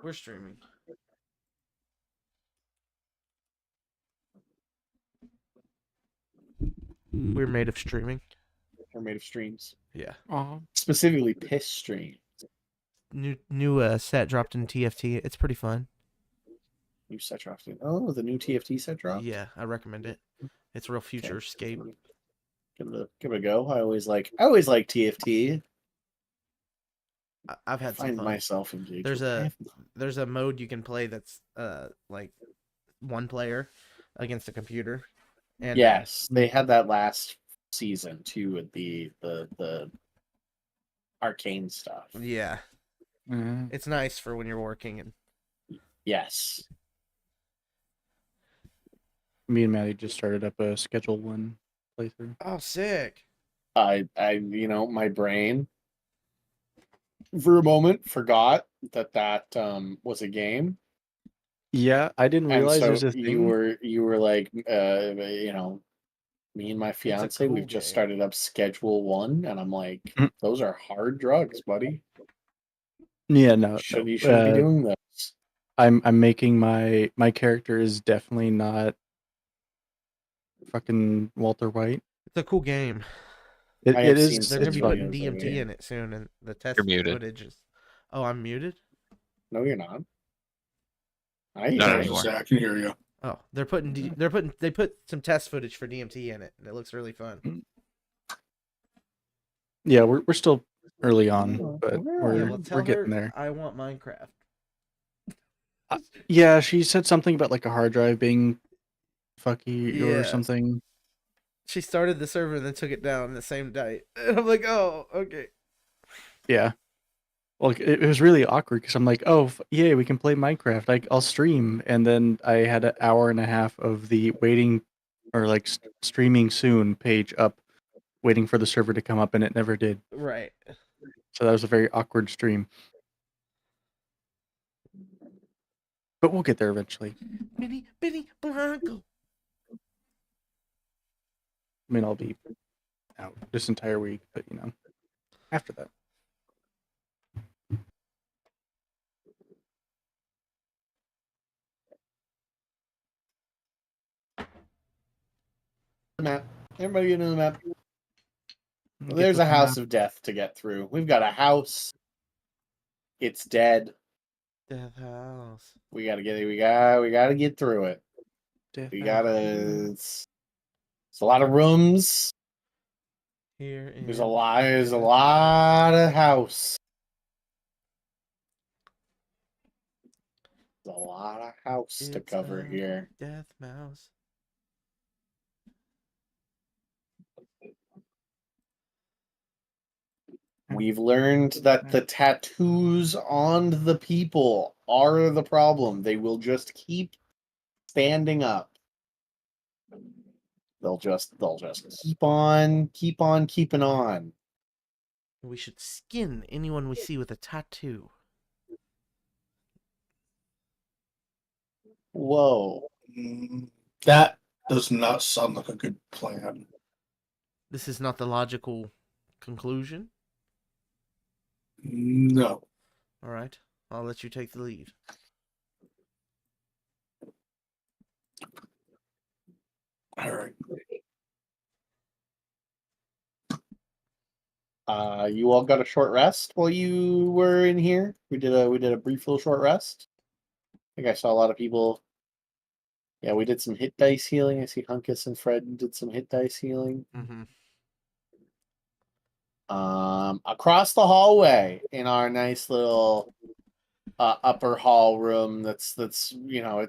We're streaming. We're made of streaming. We're made of streams. Yeah. Specifically, piss stream. New set dropped in TFT. It's pretty fun. New set dropped. Oh, the new TFT set dropped. Yeah, I recommend it. It's real future-scape. Give it a go. I always like TFT. I've had some find fun. myself engaged. There's a mode you can play that's like one player against a computer. And yes, they had that last season too with the arcane stuff. Yeah. It's nice for when you're working and yes. Me and Maddie just started up a Schedule 1 playthrough. Oh, sick. I my brain for a moment forgot that was a game. Yeah, I didn't realize so there's a thing. You were like me and my fiance, cool we've just game. started up Schedule 1, and I'm like, those are hard drugs, buddy. Yeah, no, you shouldn't be doing this. I'm making my character is definitely not fucking Walter White. It's a cool game. It is. They're gonna be putting DMT in it soon, and the test footage is. Oh, I'm muted. No, you're not. Zach, I can hear you. Oh, they put some test footage for DMT in it, and it looks really fun. Yeah, we're still early on, but we're getting there. I want Minecraft. Yeah, she said something about like a hard drive being fucky or something. She started the server and then took it down the same day. And I'm like, oh, okay. Yeah. Well, it was really awkward because I'm like, oh, yay, we can play Minecraft. I'll stream. And then I had an hour and a half of the waiting or like streaming soon page up, waiting for the server to come up, and it never did. Right. So that was a very awkward stream. But we'll get there eventually. Benny Blanco. I mean, I'll be out this entire week, but after that. The map. Everybody get into the map. Well, there's a house of death to get through. We've got a house. It's dead. Death house. We gotta get it. We gotta get through it. It's a lot of rooms. There's a lot of house. There's a lot of house to cover here. Death mouse. We've learned that the tattoos on the people are the problem. They will just keep standing up. They'll just keep on keeping on. We should skin anyone we see with a tattoo. Whoa. That does not sound like a good plan. This is not the logical conclusion? No. All right. I'll let you take the lead. All right. You all got a short rest while you were in here. We did a brief little short rest. I think I saw a lot of people. Yeah, we did some hit dice healing. I see Hunkus and Fred did some hit dice healing. Mm-hmm. Across the hallway in our nice little upper hall room that's it's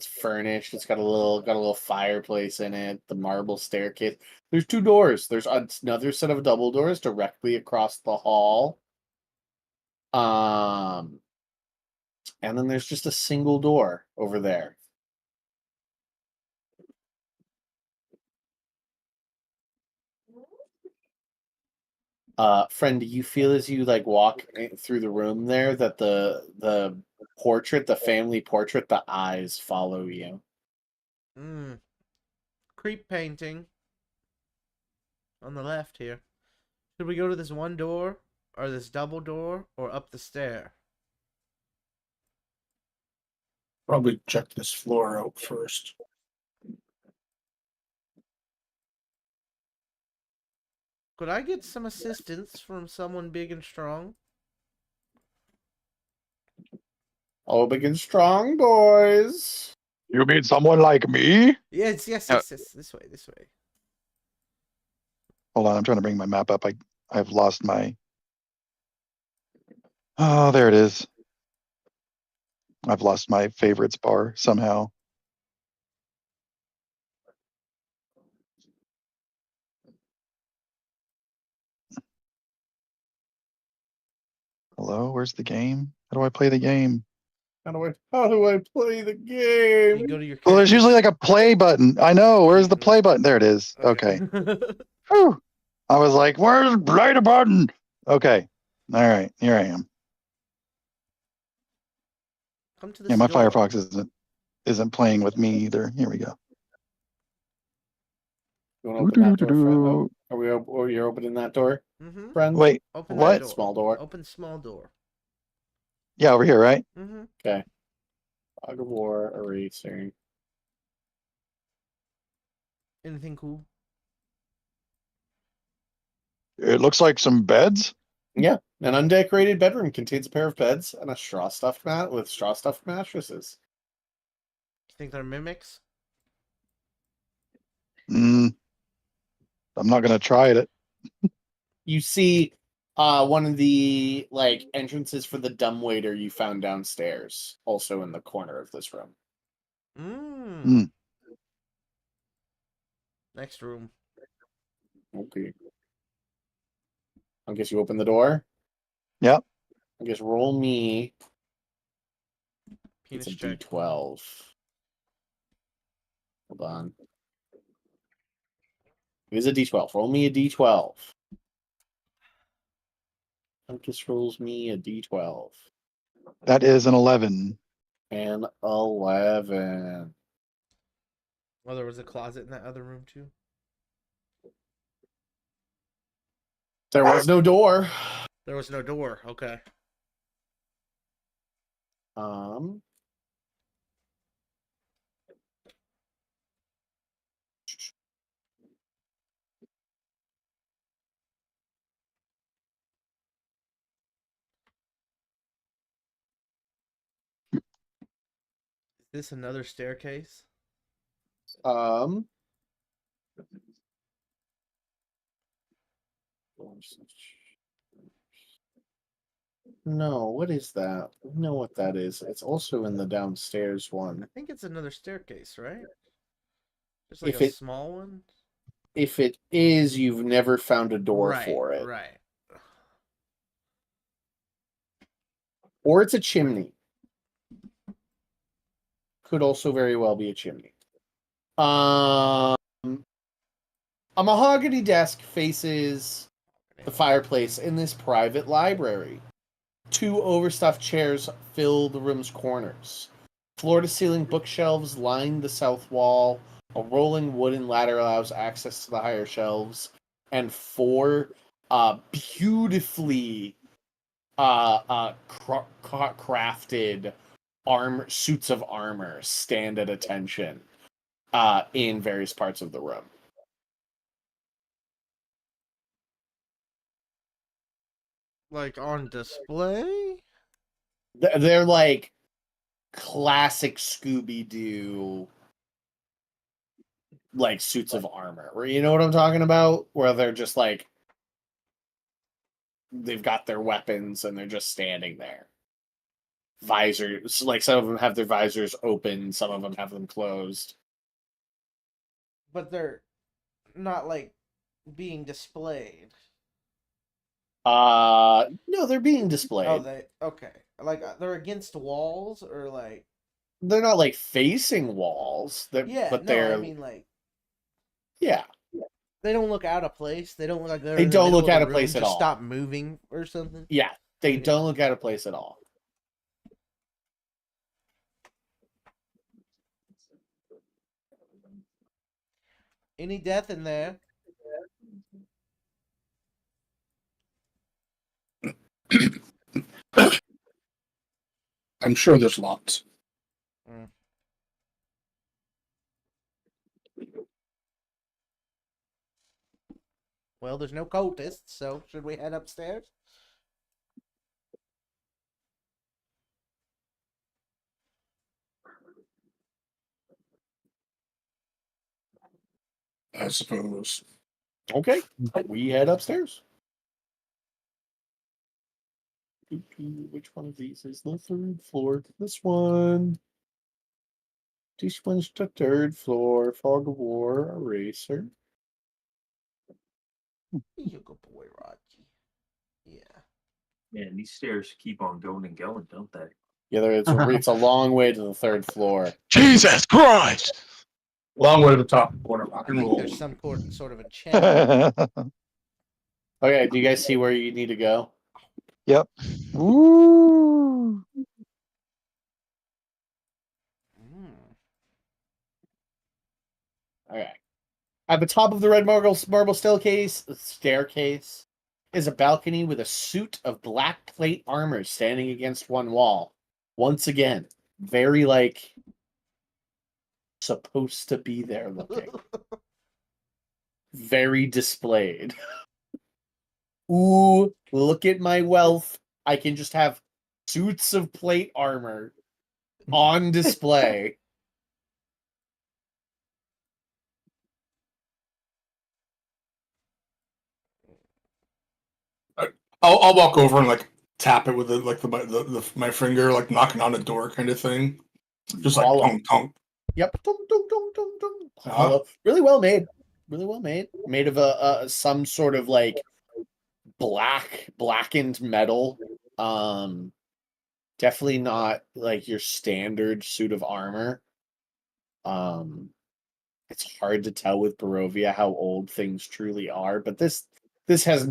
furnished. It's got a little fireplace in it, the marble staircase. There's 2 doors. There's another set of double doors directly across the hall. And then there's just a single door over there. Friend, do you feel as you walk through the room there that the portrait, the family portrait, the eyes follow you? Creep painting on the left here. Should we go to this one door or this double door or up the stair? Probably check this floor out first. Could I get some assistance from someone big and strong? All big and strong, boys. You mean someone like me? Yes, yes, Oh. yes, yes. This way, this way. Hold on, I'm trying to bring my map up. I've lost my. Oh, there it is. I've lost my favorites bar somehow. Hello, where's the game? How do I play the game? How do I play the You game? go to your. Well, there's usually characters. like a play button. I know. Where's the play button? There it is. Okay. Whew. I was like, where's the play button? Okay. All right. Here I am. Come to this Yeah, my door. Firefox isn't playing with me either. Here we go. You want to open that door, friend? Oh, are we? Or you're opening that door, Mm-hmm. friend? Wait, Open what? that door. Small door. Open small door. Yeah, over here, right? Mm-hmm. Okay. Fog of War eraser. Anything cool? It looks like some beds. Yeah, an undecorated bedroom contains a pair of beds and a straw-stuffed mat with straw-stuffed mattresses. You think they're mimics? I'm not gonna try it. You see, one of the entrances for the dumbwaiter you found downstairs, also in the corner of this room. Mm. Next room. Okay. I guess you open the door. Yep. I guess roll me. Penis It's a check. D12. Hold on. It is a D12. Roll me a D12. Just rolls me a D12. That is an 11. And 11. Oh, there was a closet in that other room too. There was no door. There was no door. Okay. Is this another staircase? No, what is that? I know what that is. It's also in the downstairs I one. think it's another staircase, right? There's like If a it- small one. If it is, you've never found a door Right, for it. right. Or it's a chimney. Could also very well be a chimney. A mahogany desk faces the fireplace in this private library. 2 overstuffed chairs fill the room's corners. Floor-to-ceiling bookshelves line the south wall. A rolling wooden ladder allows access to the higher shelves. And 4 beautifully crafted suits of armor stand at attention in various parts of the room. Like on display? They're like classic Scooby-Doo like suits of armor. Where you know what I'm talking about? Where they're just like they've got their weapons and they're just standing there. Visors, like some of them have their visors open, some of them have them closed. But they're not like being displayed. No, they're being displayed. Oh, they okay. Like they're against walls or like They're not like facing walls. yeah. But No, they're I mean like yeah. they don't look out of place. They don't look like they're They in the don't middle look of out the of place room, at just all. stop moving or something. Yeah, they Okay. don't look out of place at all. Any death in there? I'm sure there's lots. Mm. Well, there's no cultists, so should we head upstairs? I suppose. Okay, we head upstairs. Which one of these is the third floor? This one. This one's the third floor. Fog of War Eraser. You good boy, Rocky. Yeah. Man, these stairs keep on going and going, don't they? Yeah, it's a long way to the third floor. Jesus Christ! Long way to the top corner. Rock I and think roll. there's some sort of enchantment. Okay, do you guys see where you need to go? Yep. Ooh. Mm. Okay. At the top of the red marble staircase is a balcony with a suit of black plate armor standing against one wall. Once again, very like supposed to be there looking. Very displayed. Ooh, look at my wealth. I can just have suits of plate armor on display. I'll walk over and like tap it with my finger, like knocking on the door kind of thing. Just like Follow. tonk tonk. Yep. Dum, dum, dum, dum, dum. Uh-huh. Really well made. Really well made. Made of some sort of like blackened metal. Definitely not like your standard suit of armor. It's hard to tell with Barovia how old things truly are, but this has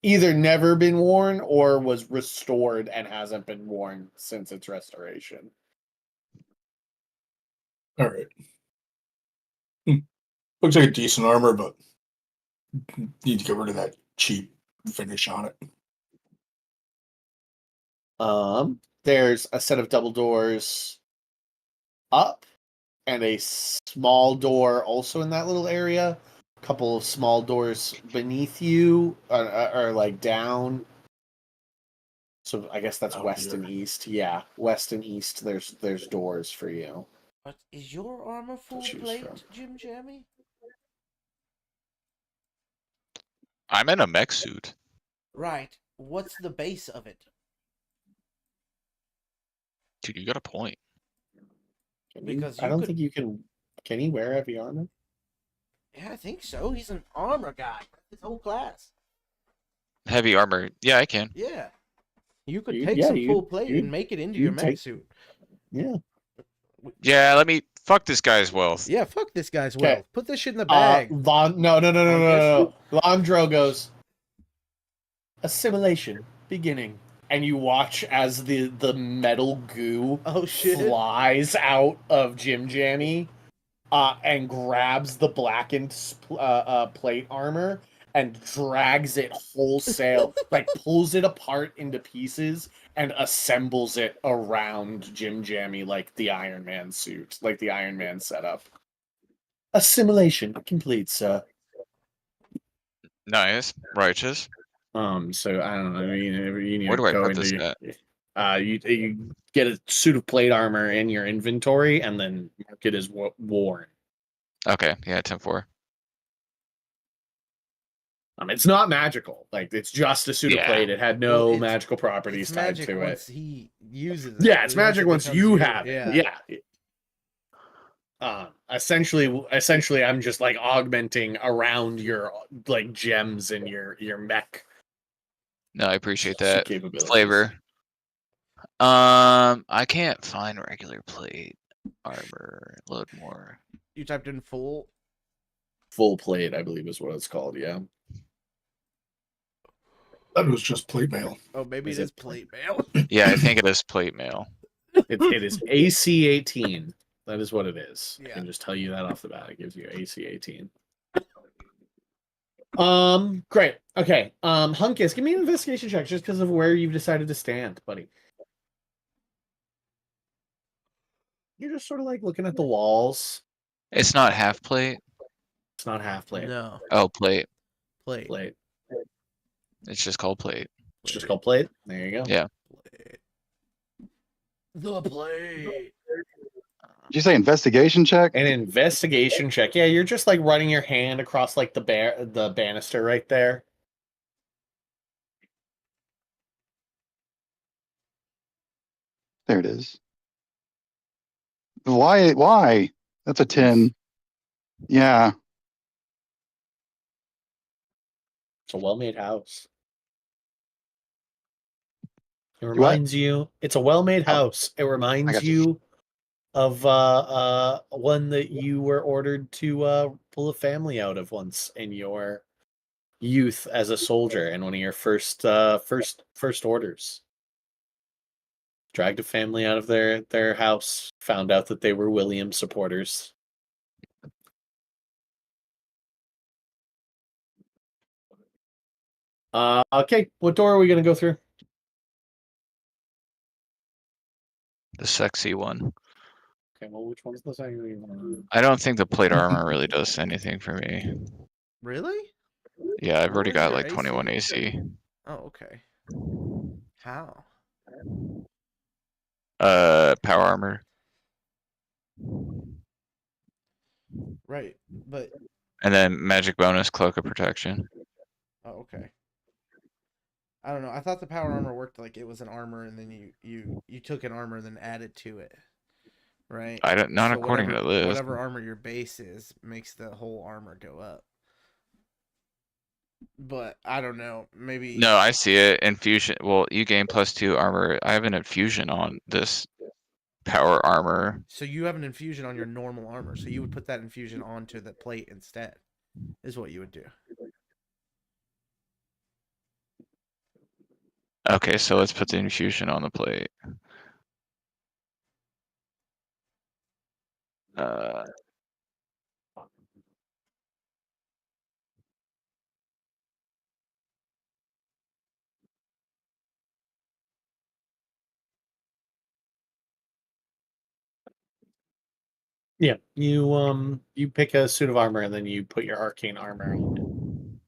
either never been worn or was restored and hasn't been worn since its restoration. All right. Looks like a decent armor, but need to get rid of that cheap finish on it. There's a set of double doors up and a small door also in that little area. A couple of small doors beneath you or like down. So I guess that's west and east. Yeah, west and east. There's doors for you. But is your armor full choose plate, from. Jim Jammy? I'm in a mech suit. Right. What's the base of it? Dude, you got a point. Because I you don't could- think you can. Can he wear heavy armor? Yeah, I think so. He's an armor guy. His whole class. Heavy armor. Yeah, I can. Yeah. You could You- take yeah, some you- full plate you- and make it into you your mech take- suit. Yeah. Yeah, let me fuck this guy's wealth. Yeah, fuck this guy's Okay. wealth. Put this shit in the bag. No. Londro goes. Assimilation beginning, and you watch as the metal goo Oh shit. flies out of Jim Jammy, and grabs the blackened plate armor and drags it wholesale, like pulls it apart into pieces and assembles it around Jim Jammy like the Iron Man suit, like the Iron Man setup. Assimilation complete, sir. Nice. Righteous. So I don't know. You need Where to do I go put this into at? you get a suit of plate armor in your inventory and then mark it as worn. Okay, yeah, 10-4. It's not magical. Like it's just a suit of Yeah. plate. It had Well, no it's- magical properties It's tied magic to once it. he uses it. Yeah, it's magic once becomes you you. have it. Yeah. Essentially, I'm just like augmenting around your like gems and your mech No, I appreciate that capabilities. flavor. I can't find regular plate armor. Load more. You typed in full. Full plate, I believe, is what it's called. Yeah. That was just plate mail. Oh, maybe Is it it is plate mail. Yeah, I think it is plate mail. It is AC 18. That is what it is. I Yeah. can just tell you that off the bat. It gives you AC 18. Great. Okay. Hunkus, give me an investigation check just because of where you've decided to stand, buddy. You're just sort of like looking at the walls. It's not half plate. It's not half plate. No. Oh, plate. Plate. Plate. It's just called plate. It's just called plate. There you go. Yeah. Plate. The plate. Did you say investigation check? An investigation check. Yeah, you're just like running your hand across like the banister right there. There it is. Why? Why? That's a 10. Yeah. It's a well-made house. It What? reminds you. It's a well-made Oh, house. It I reminds got you of one that you were ordered to pull a family out of once in your youth as a soldier in one of your first orders. Dragged a family out of their house, found out that they were William supporters. Okay, what door are we gonna go through? The sexy one. Okay, well, which one's the second one? I don't think the plate armor really does anything for me. Really? Yeah, I've What already was got your like 21 AC. Oh, okay. How? Power armor. Right, but And then magic bonus, cloak of protection. oh, okay. I don't know. I thought the power armor worked like it was an armor, and then you took an armor and then added to it, right? I don't, not So according to this. whatever armor your base is makes the whole armor go up. But I don't know. Maybe No, I see it. Infusion. Well, you gain +2 armor. I have an infusion on this power armor. so you have an infusion on your normal armor, so you would put that infusion onto the plate instead. Is what you would do. Okay, so let's put the infusion on the plate. Yeah, you pick a suit of armor and then you put your arcane armor on.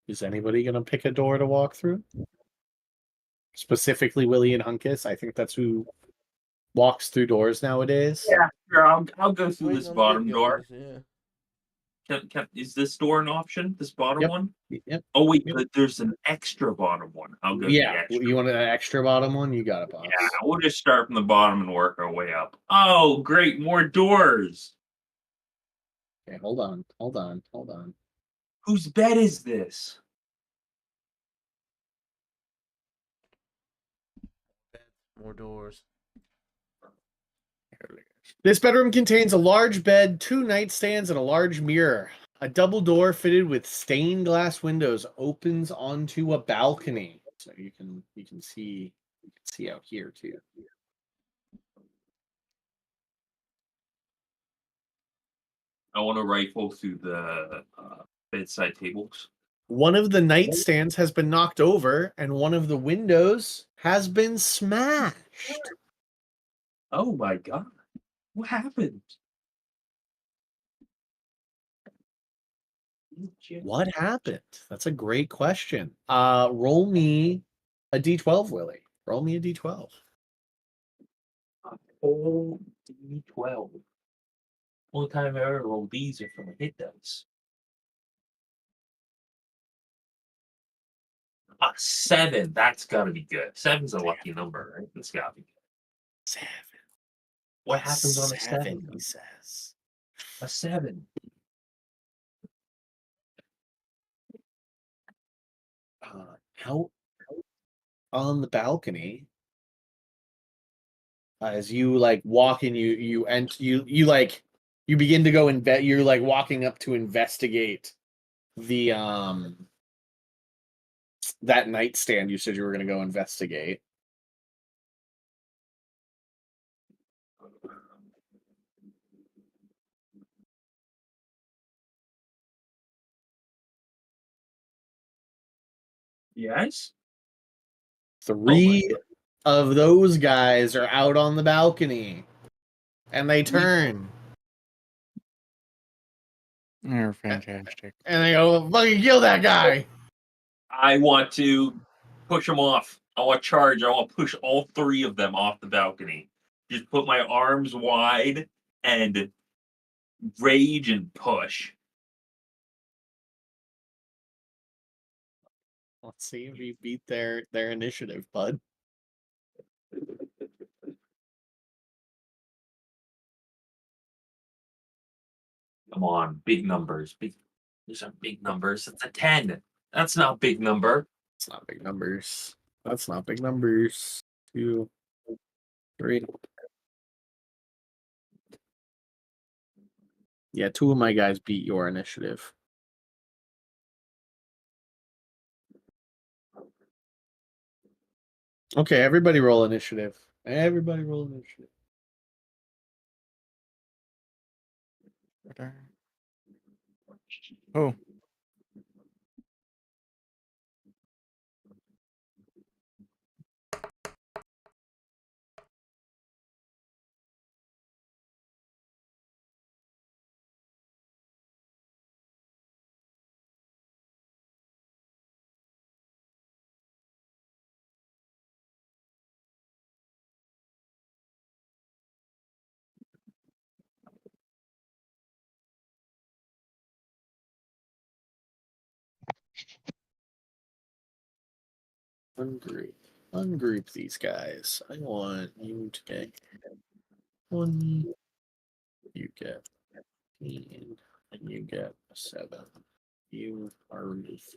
Is anybody gonna pick a door to walk through? Specifically, Willie and Hunkus. I think that's who walks through doors nowadays. Yeah, sure. I'll go through Waiting this on the bottom big door. guys, yeah. Is this door an option? This bottom Yep. one? Yep. Oh wait, Yep. but there's an extra bottom one. I'll go to the Yeah, extra. you want an extra bottom one? You got it, boss. Yeah, we'll just start from the bottom and work our way up. Oh, great, more doors. Okay, hold on. Whose bed is this? More doors. This bedroom contains a large bed, 2 nightstands, and a large mirror. A double door fitted with stained glass windows opens onto a balcony, so you can see out here too. I want to rifle through the bedside tables. One of the nightstands has been knocked over, and one of the windows has been smashed. Oh my god. What happened? What happened? That's a great question. Roll me a d12, Willie. Roll me a d12. Oh, D12. Only time I ever rolled these are from a hit dice. A 7. That's gotta be good. 7's a lucky number, right? That's gotta be good. 7. What happens on a 7? He says. A 7. Out on the balcony, as you like walk in, you begin to go you're like walking up to investigate the that nightstand you said you were going to go investigate. Yes. 3 of those guys are out on the balcony, and they turn They're fantastic. and they go, "Fucking kill that guy!" I want to push them off. I want to charge. I want to push all 3 of them off the balcony. Just put my arms wide and rage and push. Let's see if you beat their initiative, bud. Come on, big numbers. These are big numbers. It's a 10. That's not a big number. It's not big numbers. That's not big numbers. 2, 3. Yeah, 2 of my guys beat your initiative. Okay, everybody roll initiative. Everybody roll initiative. Oh, Ungroup these guys. I want you to get 1. You get 15, and you get 7. You are removed.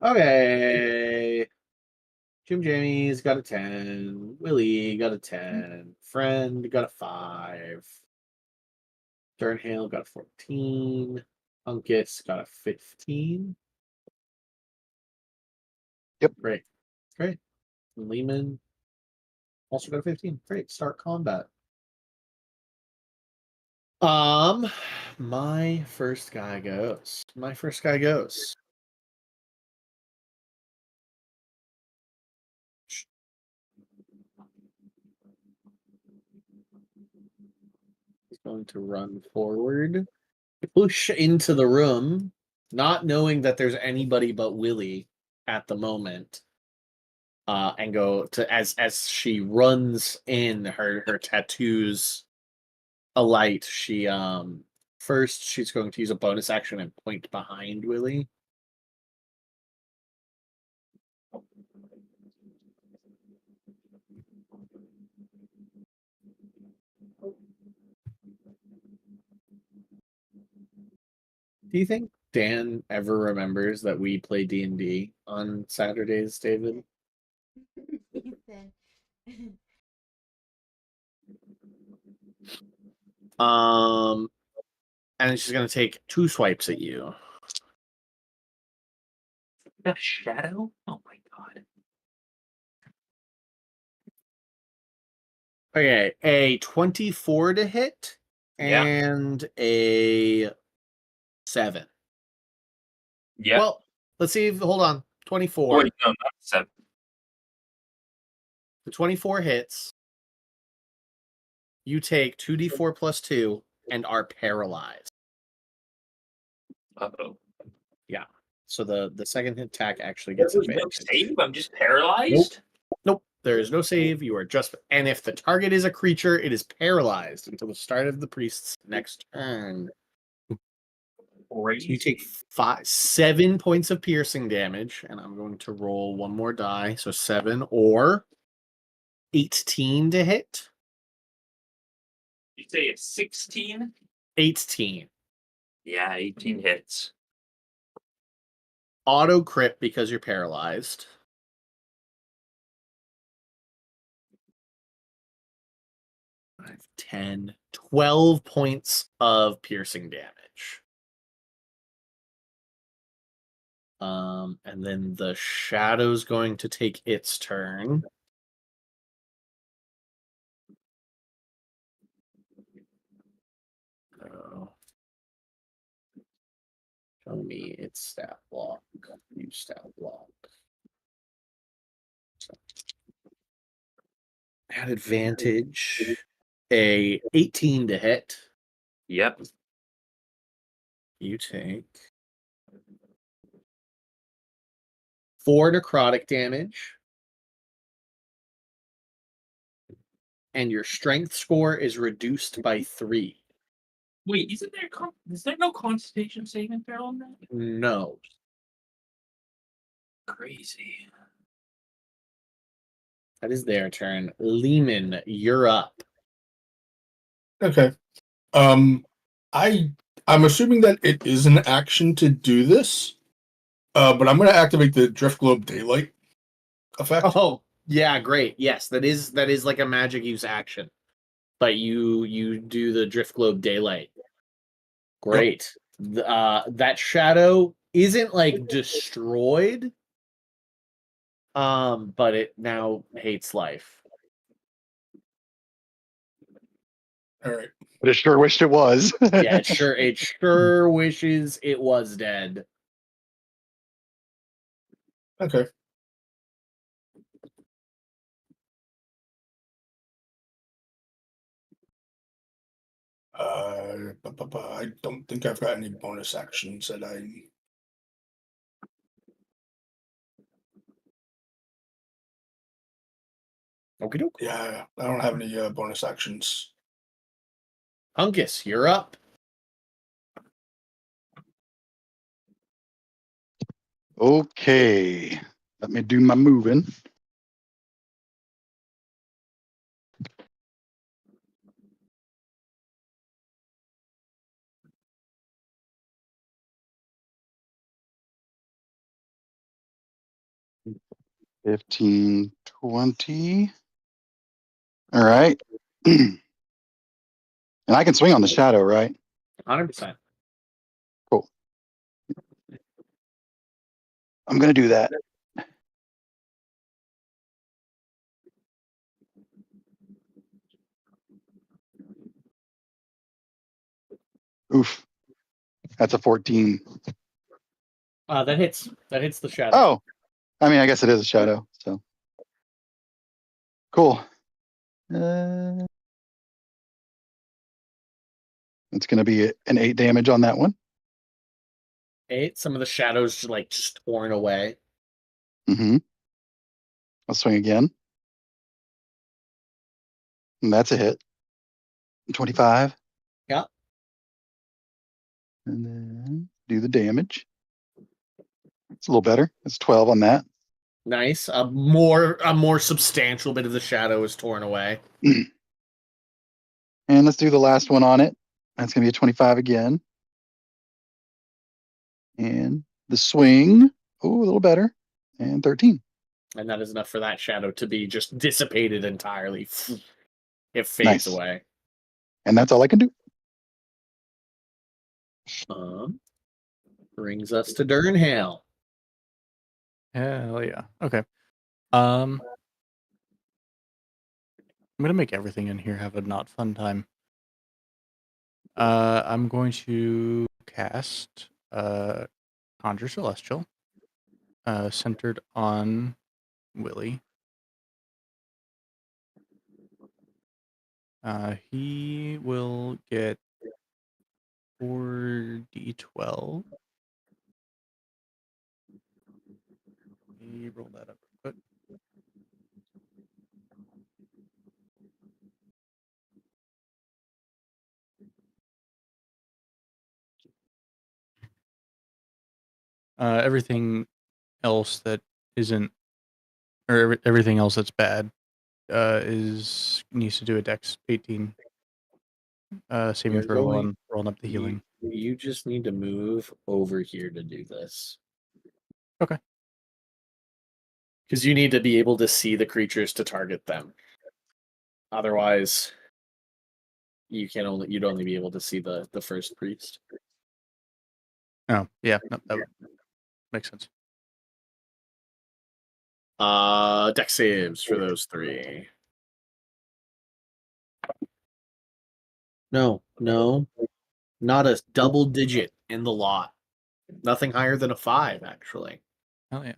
Okay. Jim Jamie's got a 10. Willie got a 10. Friend got a 5. Turnhale got a 14. Uncas got a 15. Yep. Great. Great. And Lehman also got a 15. Great. Start combat. My first guy goes. He's going to run forward, push into the room, not knowing that there's anybody but Willie at the moment. And go to as she runs in, her tattoos alight. She first she's going to use a bonus action and point behind Willie. Do you think Dan ever remembers that we play D&D on Saturdays, David? Ethan. And she's gonna take 2 swipes at you. A shadow? Oh my god. Okay, a 24 to hit Yeah. and a 7. Yeah. Well, let's see. Hold on. 24. Wait, no, not 7. The 24 hits. You take 2d4 plus 2 and are paralyzed. Uh-oh. So the second attack actually gets There's no advantage. save? I'm just paralyzed? Nope. There is no save. You are just. And if the target is a creature, it is paralyzed until the start of the priest's next turn. So you take 7 points of piercing damage, and I'm going to roll one more die. So 7 or 18 to hit. You say it's 16? 18. Yeah, 18 hits. Auto crit because you're paralyzed. 5, 10, 12 points of piercing damage. And then the shadow's going to take its turn. Show me its stat block. stat block. At advantage, a 18 to hit. Yep. You take 4 necrotic damage, and your strength score is reduced by 3. Wait, is there no Constitution saving throw on that? No. Crazy. That is their turn. Lehman, you're up. Okay. I'm assuming that it is an action to do this. But I'm going to activate the Drift Globe Daylight effect. Oh, yeah, great. Yes, that is like a magic use action. But you do the Drift Globe Daylight. Great. That shadow isn't like destroyed, but it now hates life. All right. But I sure wished it was. Yeah, it sure wishes it was dead. Okay. I don't think I've got any bonus actions that I. Okie doke. Yeah, I don't have any bonus actions. Hunkus, you're up. Okay. Let me do my moving. $15, $20. All right. And I can swing on the shadow, right? 100%. Cool. I'm going to do that. Oof. That's a 14. That hits. That hits the shadow. Oh, I mean, I guess it is a shadow. So cool. It's going to be an 8 damage on that one. 8. Some of the shadows just torn away. Mm-hmm. I'll swing again. And that's a hit. 25. Yeah. And then do the damage. It's a little better. It's 12 on that. Nice. A more substantial bit of the shadow is torn away. And let's do the last one on it. That's going to be a 25 again. And the swing. Oh, a little better. And 13. And that is enough for that shadow to be just dissipated entirely. It fades Nice. away. And that's all I can do. Brings us to Durnhale. Hell yeah. Okay. I'm gonna make everything in here have a not fun time. I'm going to cast Conjure Celestial, centered on Willie. He will get 4d12. Let me roll that up real quick. Everything else that isn't, or everything else that's bad, needs to do a Dex 18 saving throw on rolling up the healing. You just need to move over here to do this. Okay. Because you need to be able to see the creatures to target them. Otherwise, you'd only be able to see the first priest. Oh, yeah, no, that would make sense. Dex saves for those 3. No, not a double digit in the lot. Nothing higher than a 5, actually. Hell yeah.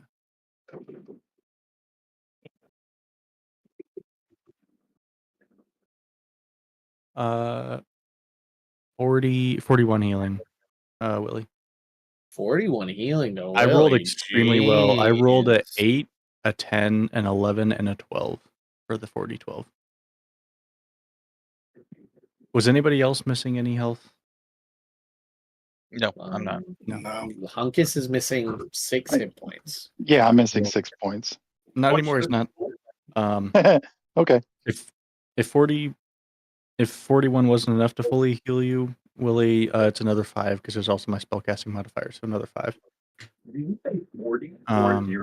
41 healing, Willie. 41 healing though. I rolled Willie. extremely well. I rolled a Jeez. 8, a 10, an 11, and a 12 for the 40-12. Was anybody else missing any health? No, I'm not. No. Hunkus is missing 6 hit points. Yeah, I'm missing 6 points. Not What's anymore. He's the- not. Okay. If 41 wasn't enough to fully heal you, Willie, it's another 5 because there's also my spellcasting modifier, so another 5. Did you say 40? 40?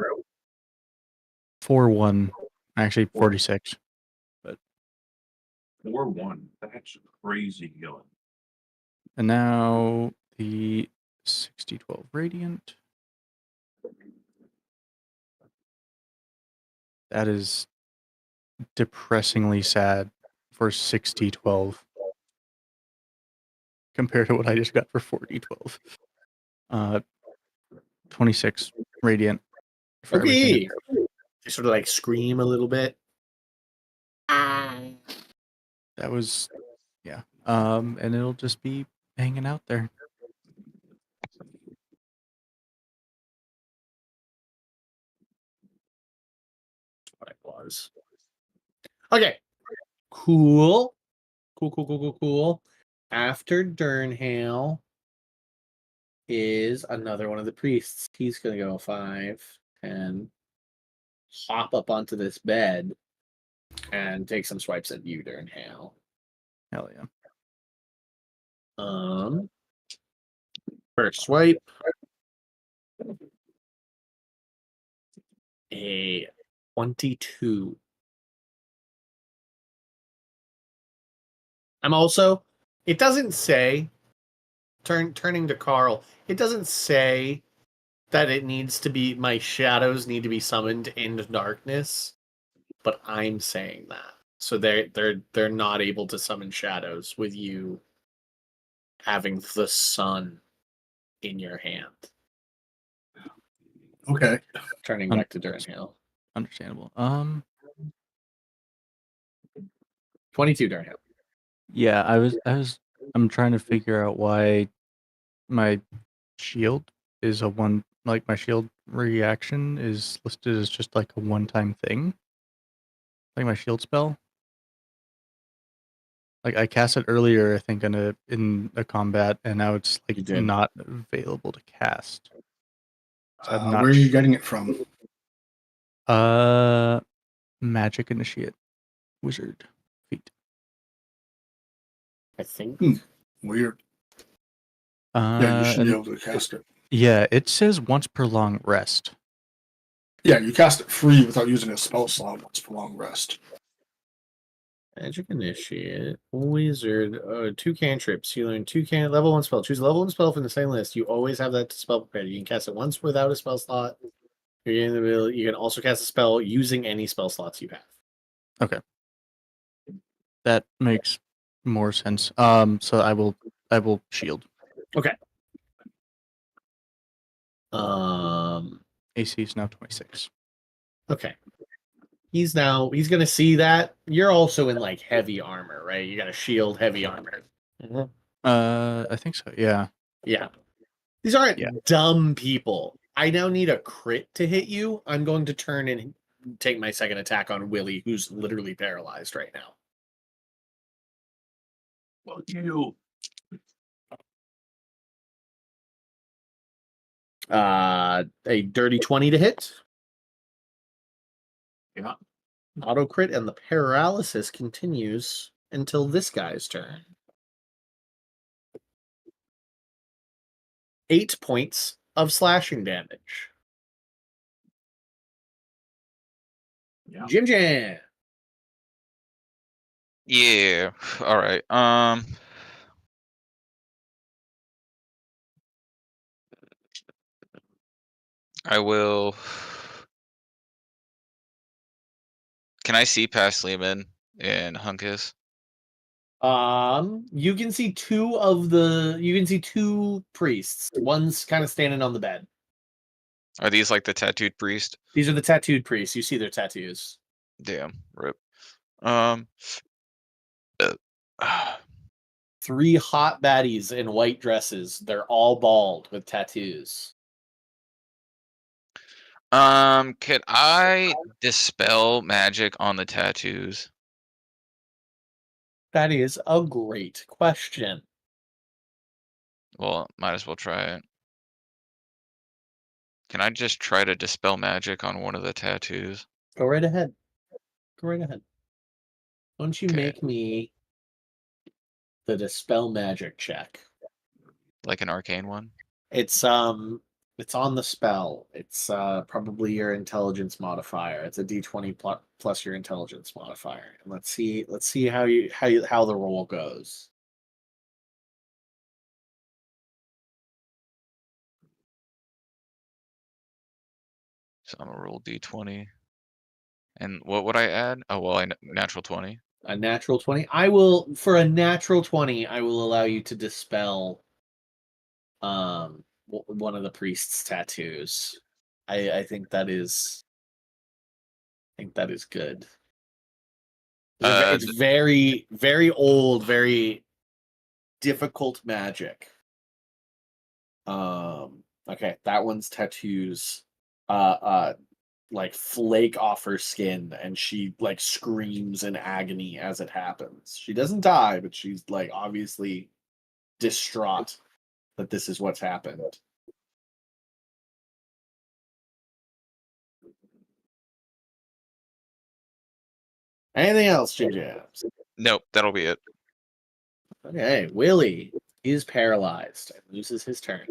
4-1, actually 46. 4-1. That's crazy healing. And now the 60-12 radiant. That is depressingly sad for 60-12 compared to what I just got for 40-12. 26 radiant for everything. Okay. They sort of like scream a little bit. That was, yeah. And it'll just be hanging out there. What it was. Okay. Cool. Cool. After Durnhale is another one of the priests. He's gonna go 5 and hop up onto this bed and take some swipes at you, Durnhale. Hell yeah. First swipe. A 22. I'm also, it doesn't say, turning to Carl, it doesn't say that it needs to be, my shadows need to be summoned into darkness, but I'm saying that. So they're not able to summon shadows with you having the sun in your hand. Okay. Turning back to Durnhill. Understandable. 22 Durnhill. Yeah, I'm trying to figure out why my shield is a one, like my shield reaction is listed as just like a one-time thing. Like my shield spell. Like I cast it earlier, I think in a combat, and now it's You like did. not available to cast. So I'm not Where are you getting it from? Magic Initiate Wizard feat. I think. Weird. Yeah, you should be And able to cast it. yeah, it says once per long rest. Yeah, you cast it free without using a spell slot once for long rest. Magic Initiate, Wizard, 2 cantrips. You learn 2 level 1 spell. Choose a level 1 spell from the same list. You always have that spell prepared. You can cast it once without a spell slot. You're in the middle. You can also cast a spell using any spell slots you have. Okay. That makes more sense. So I will shield. Okay. AC is now 26. Okay. He's gonna see that. You're also in like heavy armor, right? You got a shield, heavy armor. I think so. Yeah. Yeah. These aren't dumb people. I now need a crit to hit you. I'm going to turn and take my second attack on Willie, who's literally paralyzed right now. Fuck you. A dirty 20 to hit. Yeah. Auto crit, and the paralysis continues until this guy's turn. 8 points of slashing damage. Yeah. Jim Jam. Yeah. All right. I will. Can I see past Lehman and Hunkus? You can see two priests. One's kind of standing on the bed. Are these like the tattooed priest? These are the tattooed priests. You see their tattoos. Damn, rip. 3 hot baddies in white dresses. They're all bald with tattoos. Could I dispel magic on the tattoos? That is a great question. Well, might as well try it. Can I just try to dispel magic on one of the tattoos? Go right ahead. Go right ahead. Why don't you Okay. make me the dispel magic check? Like an arcane one? It's on the spell. It's probably your intelligence modifier. It's a d20 plus your intelligence modifier. And let's see how the roll goes. So I'm gonna roll d20. And what would I add? Oh well, natural 20. A natural 20. I will, for a natural 20, I will allow you to dispel one of the priest's tattoos. I think that is good. It's very, very old, very difficult magic. Okay, that one's tattoos like flake off her skin, and she like screams in agony as it happens. She doesn't die, but she's like obviously distraught that this is what's happened. Anything else, Jim Jams? Nope, that'll be it. Okay, Willie is paralyzed and loses his turn.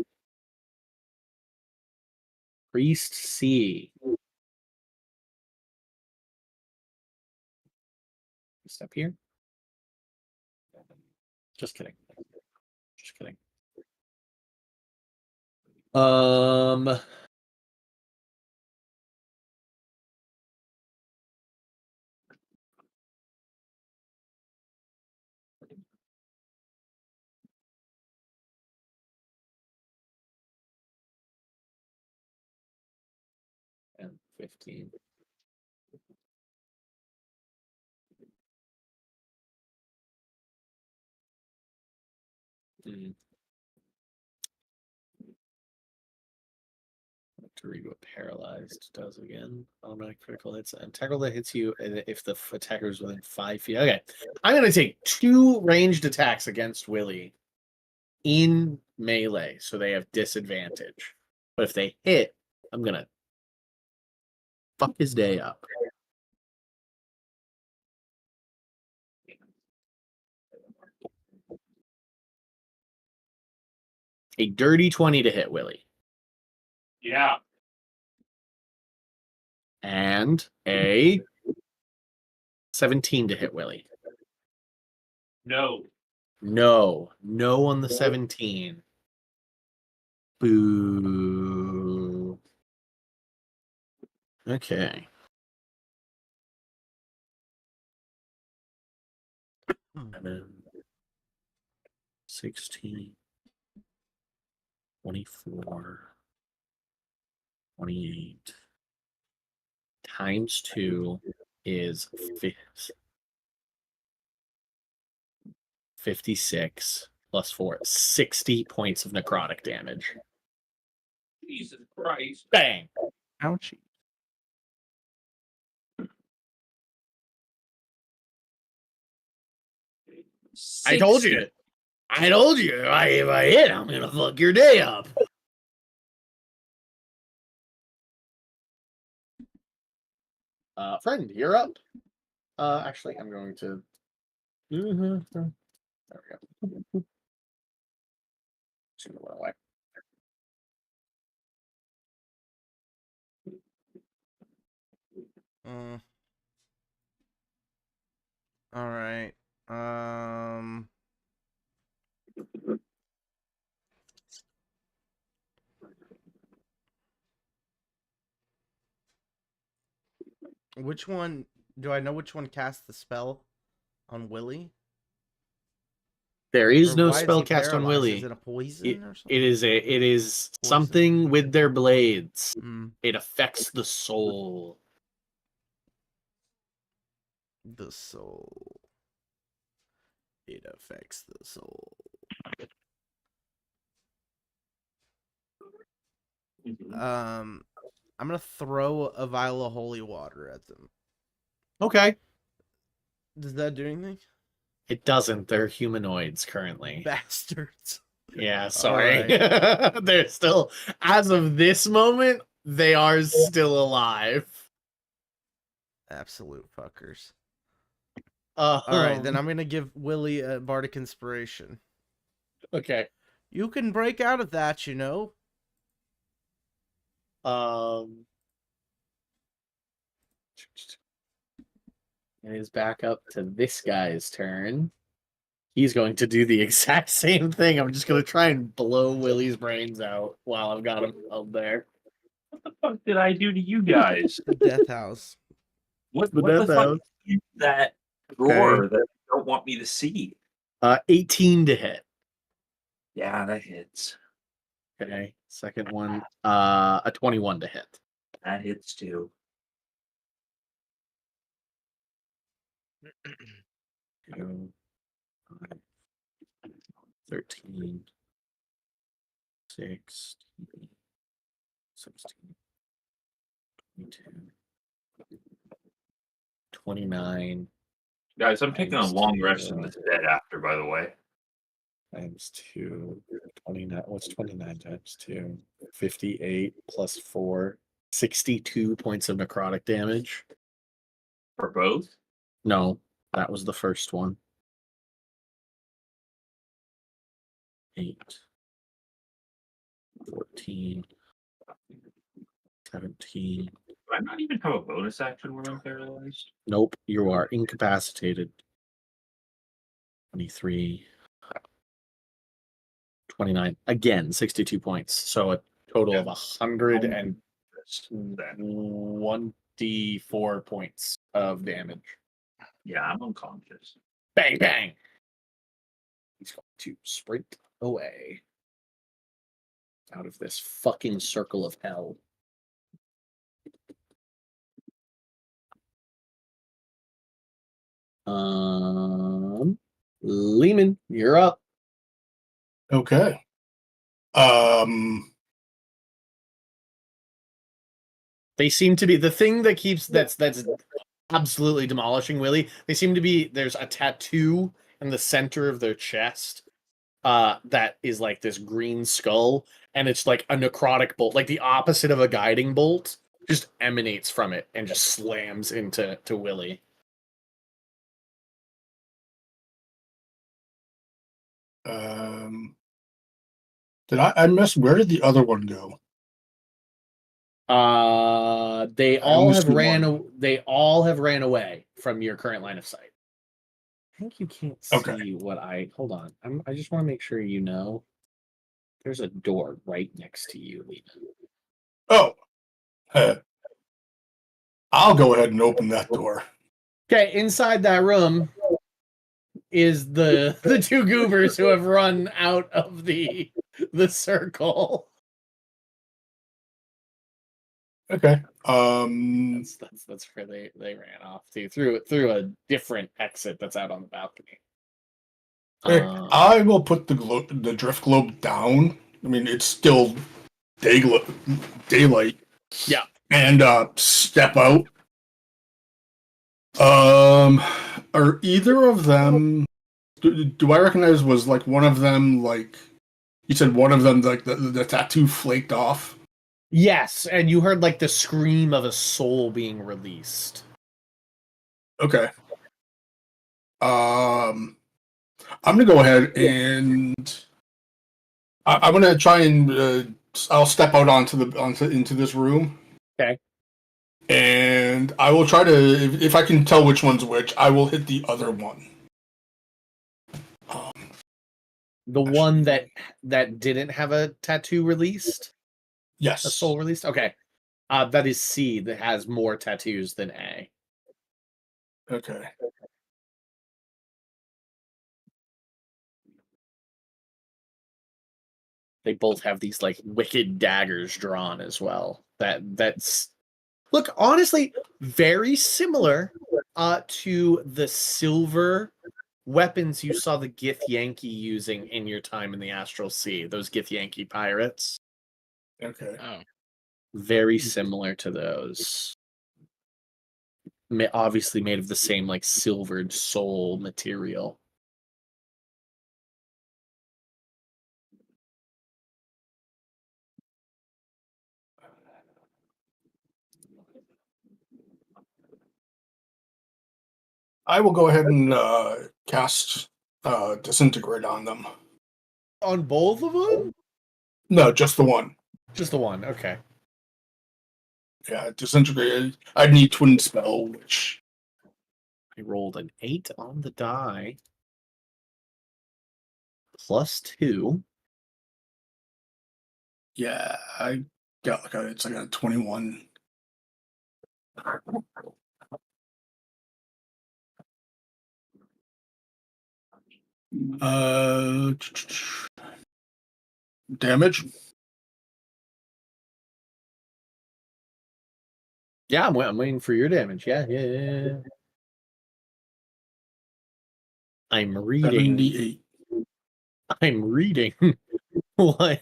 Priest C. Step here. Just kidding. Just kidding. And 15. To read what paralyzed does again. Automatic critical hits. Integral that hits you if the attacker is within 5 feet. Okay. I'm going to take 2 ranged attacks against Willie in melee, so they have disadvantage. But if they hit, I'm going to fuck his day up. A dirty 20 to hit Willie. Yeah. And a 17 to hit Willie. No. No on the 17. Boo. Okay. And then 16, 24, 28 times 2 is 56 plus 4, 60 points of necrotic damage. Jesus Christ. Bang! Ouchie. I told you. If I hit, I'm gonna fuck your day up. Friend, you're up. Actually, I'm going to. There we go. Should have went away. All right. Which one do I know? Which one cast the spell on Willie? There is Or no why is spell he cast on paralyzed? Willie. Is it a poison It, or something? it is Poison. something with their blades. Mm, It affects the soul. the soul. It affects the soul. I'm gonna throw a vial of holy water at them. Okay. Does that do anything? It doesn't. They're humanoids currently. Bastards. Yeah, sorry. Alright. They're still, as of this moment, they are still alive. Absolute fuckers. Um, Alright, then I'm gonna give Willie a bardic inspiration. Okay. You can break out of that, you know. It is back up to this guy's turn. He's going to do the exact same thing. I'm just going to try and blow Willie's brains out while I've got him up there. What the fuck did I do to you guys? The death house. What The the death fuck house. is that drawer that you don't want me to see? 18 to hit. Yeah, that hits. Okay. Second one, a 21 to hit. That hits too. 2, 5, 13, 16, 16, 22, 29 Guys, I'm taking a long rest in this bed after, by the way. times 2, 29. What's 29 times 2? 58 plus 4, 62 points of necrotic damage. For both? No, that was the first one. 8, 14, 17. Do I not even have a bonus action when I'm paralyzed? Nope, you are incapacitated. 23, 29. Again, 62 points. So a total of 124 points of damage. Yeah, I'm unconscious. Bang, bang. He's going to sprint away out of this fucking circle of hell. Lehman, you're up. Okay. They seem to be the thing that keeps that's absolutely demolishing Willie. They seem to be there's a tattoo in the center of their chest that is like this green skull, and it's like a necrotic bolt, like the opposite of a guiding bolt, just emanates from it and just slams into Willie. Did I miss? Where did the other one go? They I all only have see ran. one. They all have ran away from your current line of sight. I think you can't see Okay. what I. Hold on. I just want to make sure you know. There's a door right next to you, Lena. Oh. I'll go ahead and open that door. Okay, inside that room is the two goobers who have run out of the circle. Okay. That's where they ran off to through a different exit that's out on the balcony. I will put the drift globe down. I mean, it's still daylight. Yeah. And step out. Are either of them? Do I recognize? Was like one of them like? You said one of them like the tattoo flaked off. Yes, and you heard like the scream of a soul being released. Okay. I'm gonna go ahead and I'm gonna try and I'll step out into this room. Okay. And I will try to if I can tell which one's which, I will hit the other one. The one that didn't have a tattoo released? Yes. A soul released? Okay. That is C that has more tattoos than A. Okay. They both have these like wicked daggers drawn as well. That's look, honestly, very similar to the silver weapons you saw the Githyanki using in your time in the Astral Sea. Those Githyanki pirates. Okay. Oh. Very similar to those. Obviously made of the same like silvered soul material. I will go ahead and cast Disintegrate on them. On both of them? No, just the one. Just the one, okay. Yeah, Disintegrate. I need Twin Spell, which... I rolled an 8 on the die. +2. Yeah, I got like it's like a 21. Damage. Yeah, I'm waiting for your damage. Yeah. I'm reading. 78. I'm reading. What?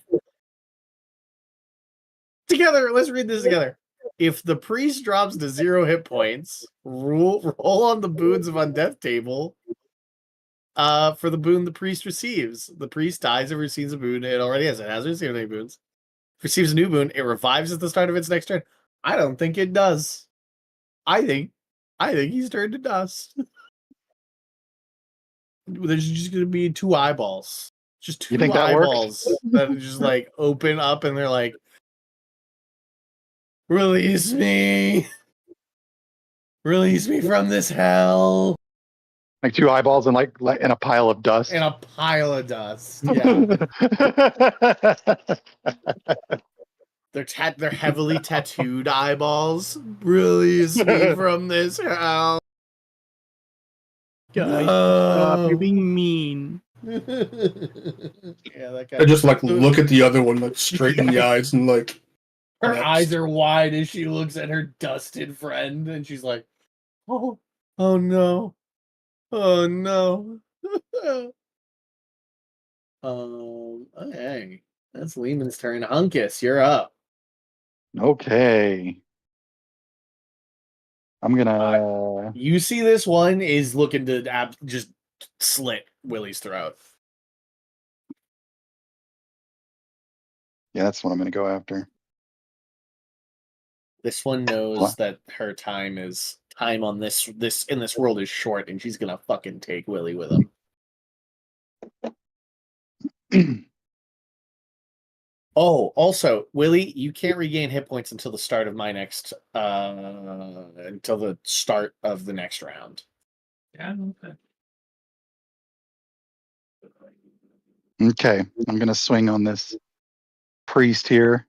Together, let's read this together. If the priest drops to 0 hit points, roll on the boons of undeath table. For the boon the priest receives. The priest dies and receives a boon it already has. It hasn't received any boons. Receives a new boon, it revives at the start of its next turn. I don't think it does. I think he's turned to dust. There's just gonna be 2 eyeballs. Just 2 You think that eyeballs that just like open up and they're like, release me. Release me from this hell. Like 2 eyeballs and like in a pile of dust. In a pile of dust. Yeah. They're heavily tattooed eyeballs. Release me from this hell. Guys, stop. You're being mean. Yeah, that guy. I just like look at the other one like straight in the eyes and like Her next. eyes are wide as she looks at her dusted friend, and she's like, "Oh no, oh no." Okay, that's Lehman's turn. Hunkus, you're up. Okay. I'm gonna. You see, this one is looking to just slit Willie's throat. Yeah, that's what I'm gonna go after. This one knows that her time on this in this world is short, and she's gonna fucking take Willie with him. Oh, also, Willie, you can't regain hit points until the start of my next until the start of the next round. Yeah, okay. Okay, I'm gonna swing on this priest here.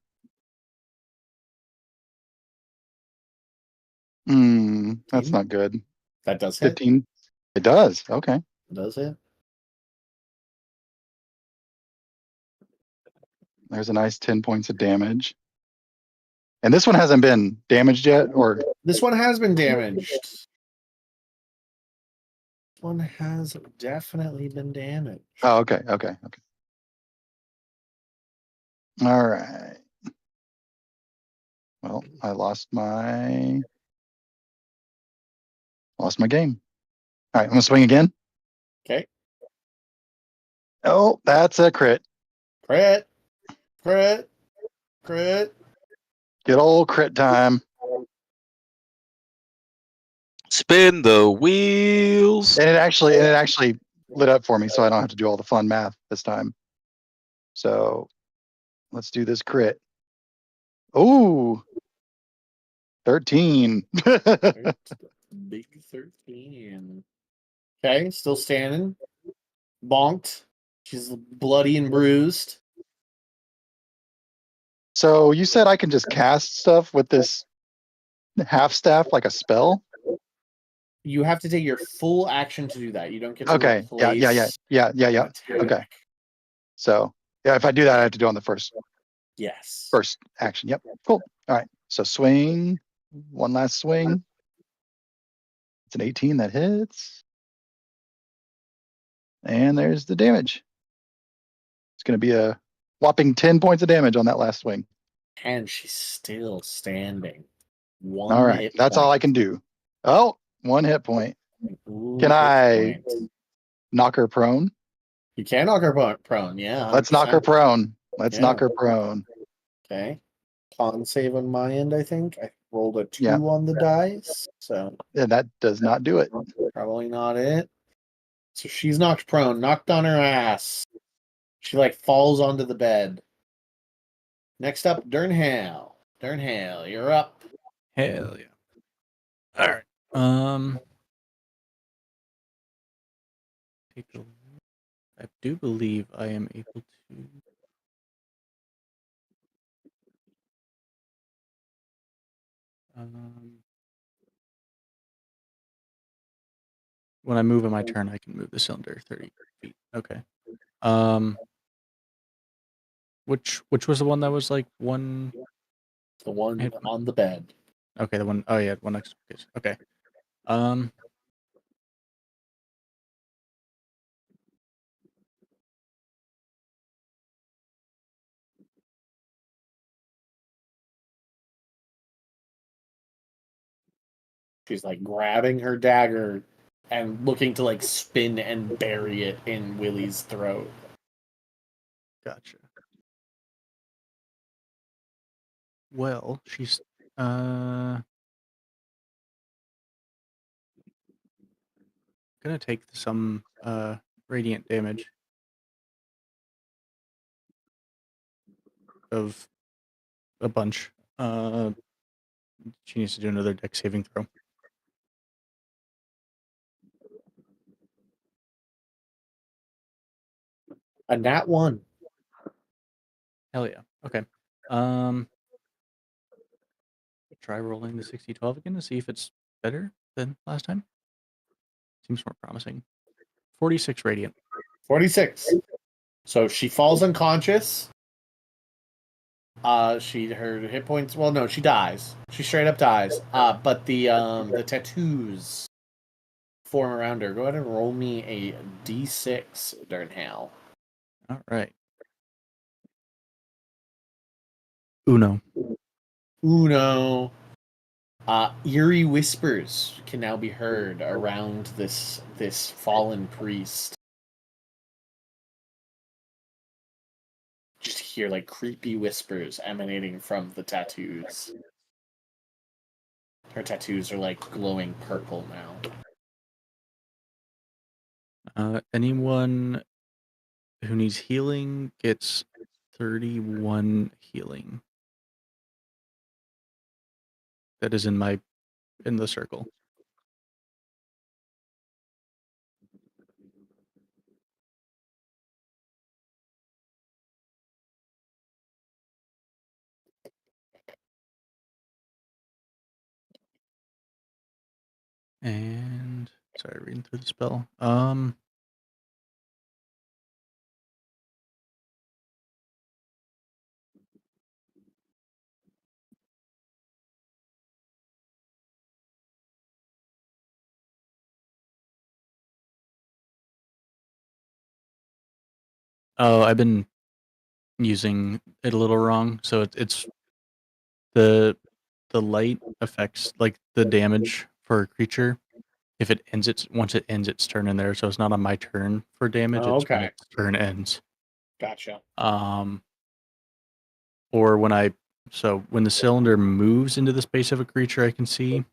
That's not good. That does hit. 15. It does. Okay. It does hit. There's a nice 10 points of damage. And this one hasn't been damaged yet, or This one has been damaged. This one has definitely been damaged. oh, okay. All right. Well, I lost my game. All right, I'm gonna swing again. Okay. Oh, that's a crit. Crit. Good old crit time. Spin the wheels. And it actually lit up for me, so I don't have to do all the fun math this time. So let's do this crit. Ooh. 13. Big 13. Okay, still standing. Bonked. She's bloody and bruised. So you said I can just cast stuff with this half staff like a spell? You have to take your full action to do that. You don't get to Okay. Yeah. replace Yeah. an attack. Okay. So Yeah, if I do that, I have to do it on the first Yes. action. Yep. Cool. All right. So swing. One last swing. It's an 18 that hits. And there's the damage. It's going to be a whopping 10 points of damage on that last swing. And she's still standing. All right. That's all I can do. Oh, 1 hit point. Ooh, Can I point. knock her prone? You can knock her prone, yeah. Let's knock her 100%. prone. Let's Yeah. knock her prone. Okay. Con save on my end, I think. I rolled a 2 Yeah. on the dice, so Yeah, that does not do it. probably not it. So she's knocked prone, knocked on her ass. She like falls onto the bed. Next up, Durnhale. Durnhale, you're up. Hell yeah. All right. Take a, I do believe I am able to. When I move in my turn, I can move the cylinder 30 feet. Okay. Which was the one that was like one? The one hit- on the bed. Okay, the one. Oh yeah, one extra. Okay. She's like grabbing her dagger and looking to like spin and bury it in Willie's throat. Gotcha. Well, she's gonna take some radiant damage of a bunch. She needs to do another dex saving throw. A nat 1. Hell yeah. Okay. Try rolling the 60-12 again to see if it's better than last time. Seems more promising. 46 radiant. 46. So she falls unconscious. Her hit points. Well, no, she dies. She straight up dies. But the tattoos form around her. Go ahead and roll me a d6, Durnhale. All right. Uno. Eerie whispers can now be heard around this fallen priest. Just hear like creepy whispers emanating from the tattoos. Her tattoos are like glowing purple now. Anyone who needs healing gets 31 healing. That is in the circle. And sorry, reading through the spell. Oh, I've been using it a little wrong. So it's the light affects like the damage for a creature if it ends once it ends its turn in there. So it's not on my turn for damage. Oh, It's when okay. its turn ends. Gotcha. Or when the cylinder moves into the space of a creature I can see,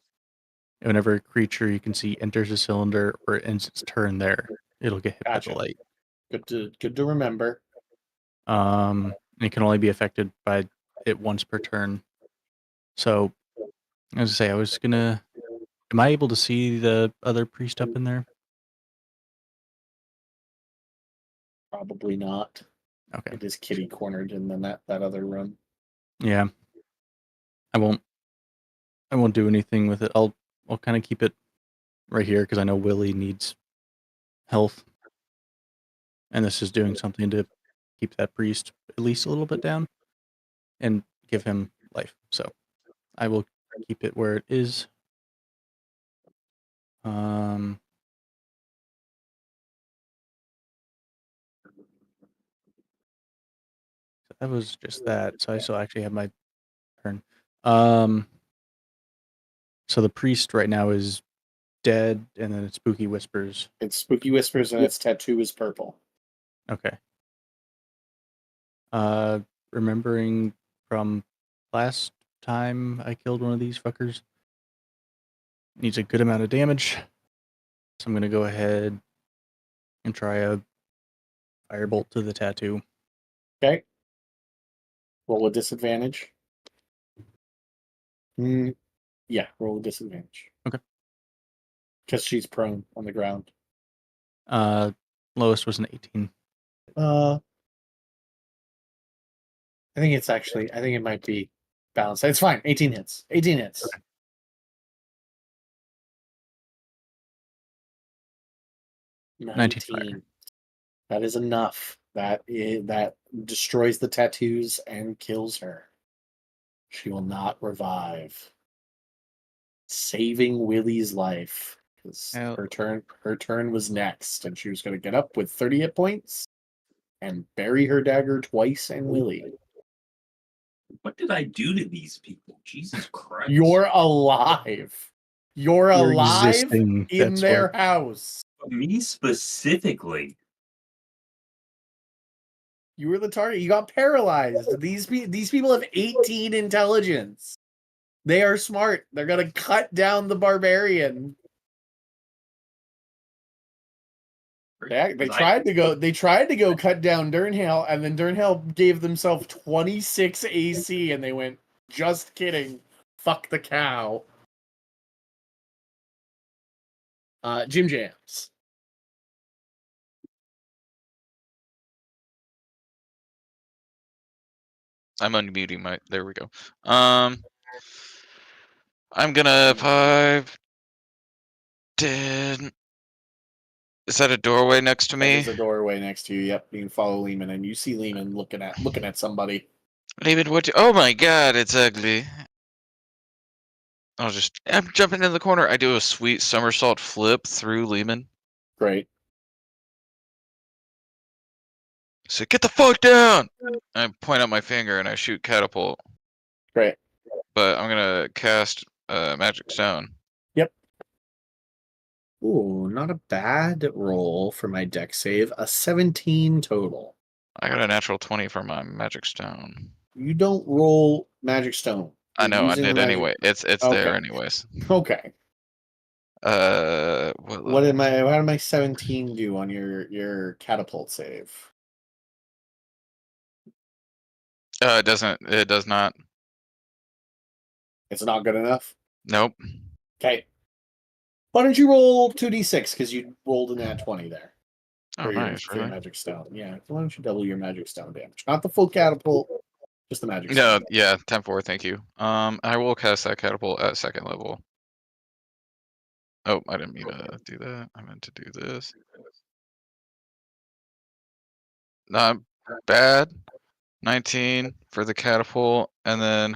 whenever a creature you can see enters a cylinder or it ends its turn there, it'll get hit by Gotcha. the light. Good to remember. It can only be affected by it once per turn. So, as I say, am I able to see the other priest up in there? Probably not. Okay. It is kitty cornered in that other room. Yeah. I won't do anything with it. I'll kind of keep it right here because I know Willie needs health. And this is doing something to keep that priest at least a little bit down and give him life. So I will keep it where it is. That was just that. So I still actually have my turn. So the priest right now is dead, and then it's Spooky Whispers. It's Spooky Whispers, and its tattoo is purple. Okay. Remembering from last time I killed one of these fuckers, needs a good amount of damage. So I'm gonna go ahead and try a firebolt to the tattoo. Okay. Roll with disadvantage. Yeah, roll with disadvantage. Okay. Because she's prone on the ground. Lowest was an 18. I think it might be balanced. It's fine. 18 hits. 18 hits. Okay. Nineteen. That is enough. That destroys the tattoos and kills her. She will not revive. Saving Willie's life. Because her turn was next, and she was going to get up with 30 hit points and bury her dagger twice and Willie. What did I do to these people? Jesus Christ. You're alive. You're alive existing, in that's their what- house. Me specifically. You were the target. You got paralyzed. These people have 18 intelligence. They are smart. They're gonna cut down the barbarian. They tried to go cut down Durnhale, and then Durnhale gave themselves 26 AC, and they went, just kidding. Fuck the cow. Jim Jams. I'm unmuting my. There we go. I'm gonna 5, 10. Is that a doorway next to me? There's a doorway next to you. Yep, you can follow Lehman, and you see Lehman looking at somebody. David, what? Oh my God, it's ugly. I'm jumping in the corner. I do a sweet somersault flip through Lehman. Great. So get the fuck down! I point out my finger and I shoot catapult. Great. But I'm gonna cast magic stone. Yep. Ooh, not a bad roll for my deck save. A 17 total. I got a natural 20 for my magic stone. You don't roll magic stone. I know, I using did the magic- anyway. It's Okay. there anyways. Okay. What did my 17 do on your catapult save? it doesn't. It does not. It's not good enough. Nope. Okay. Why don't you roll 2d6 because you rolled in that 20 there. Oh, for your, nice. for your Really? magic stone. Yeah. Why don't you double your magic stone damage? Not the full catapult, just the magic No, stone. yeah, 10-4, thank you. I will cast that catapult at 2nd level. Oh, I didn't mean to do that. I meant to do this. Not bad. 19 for the catapult, and then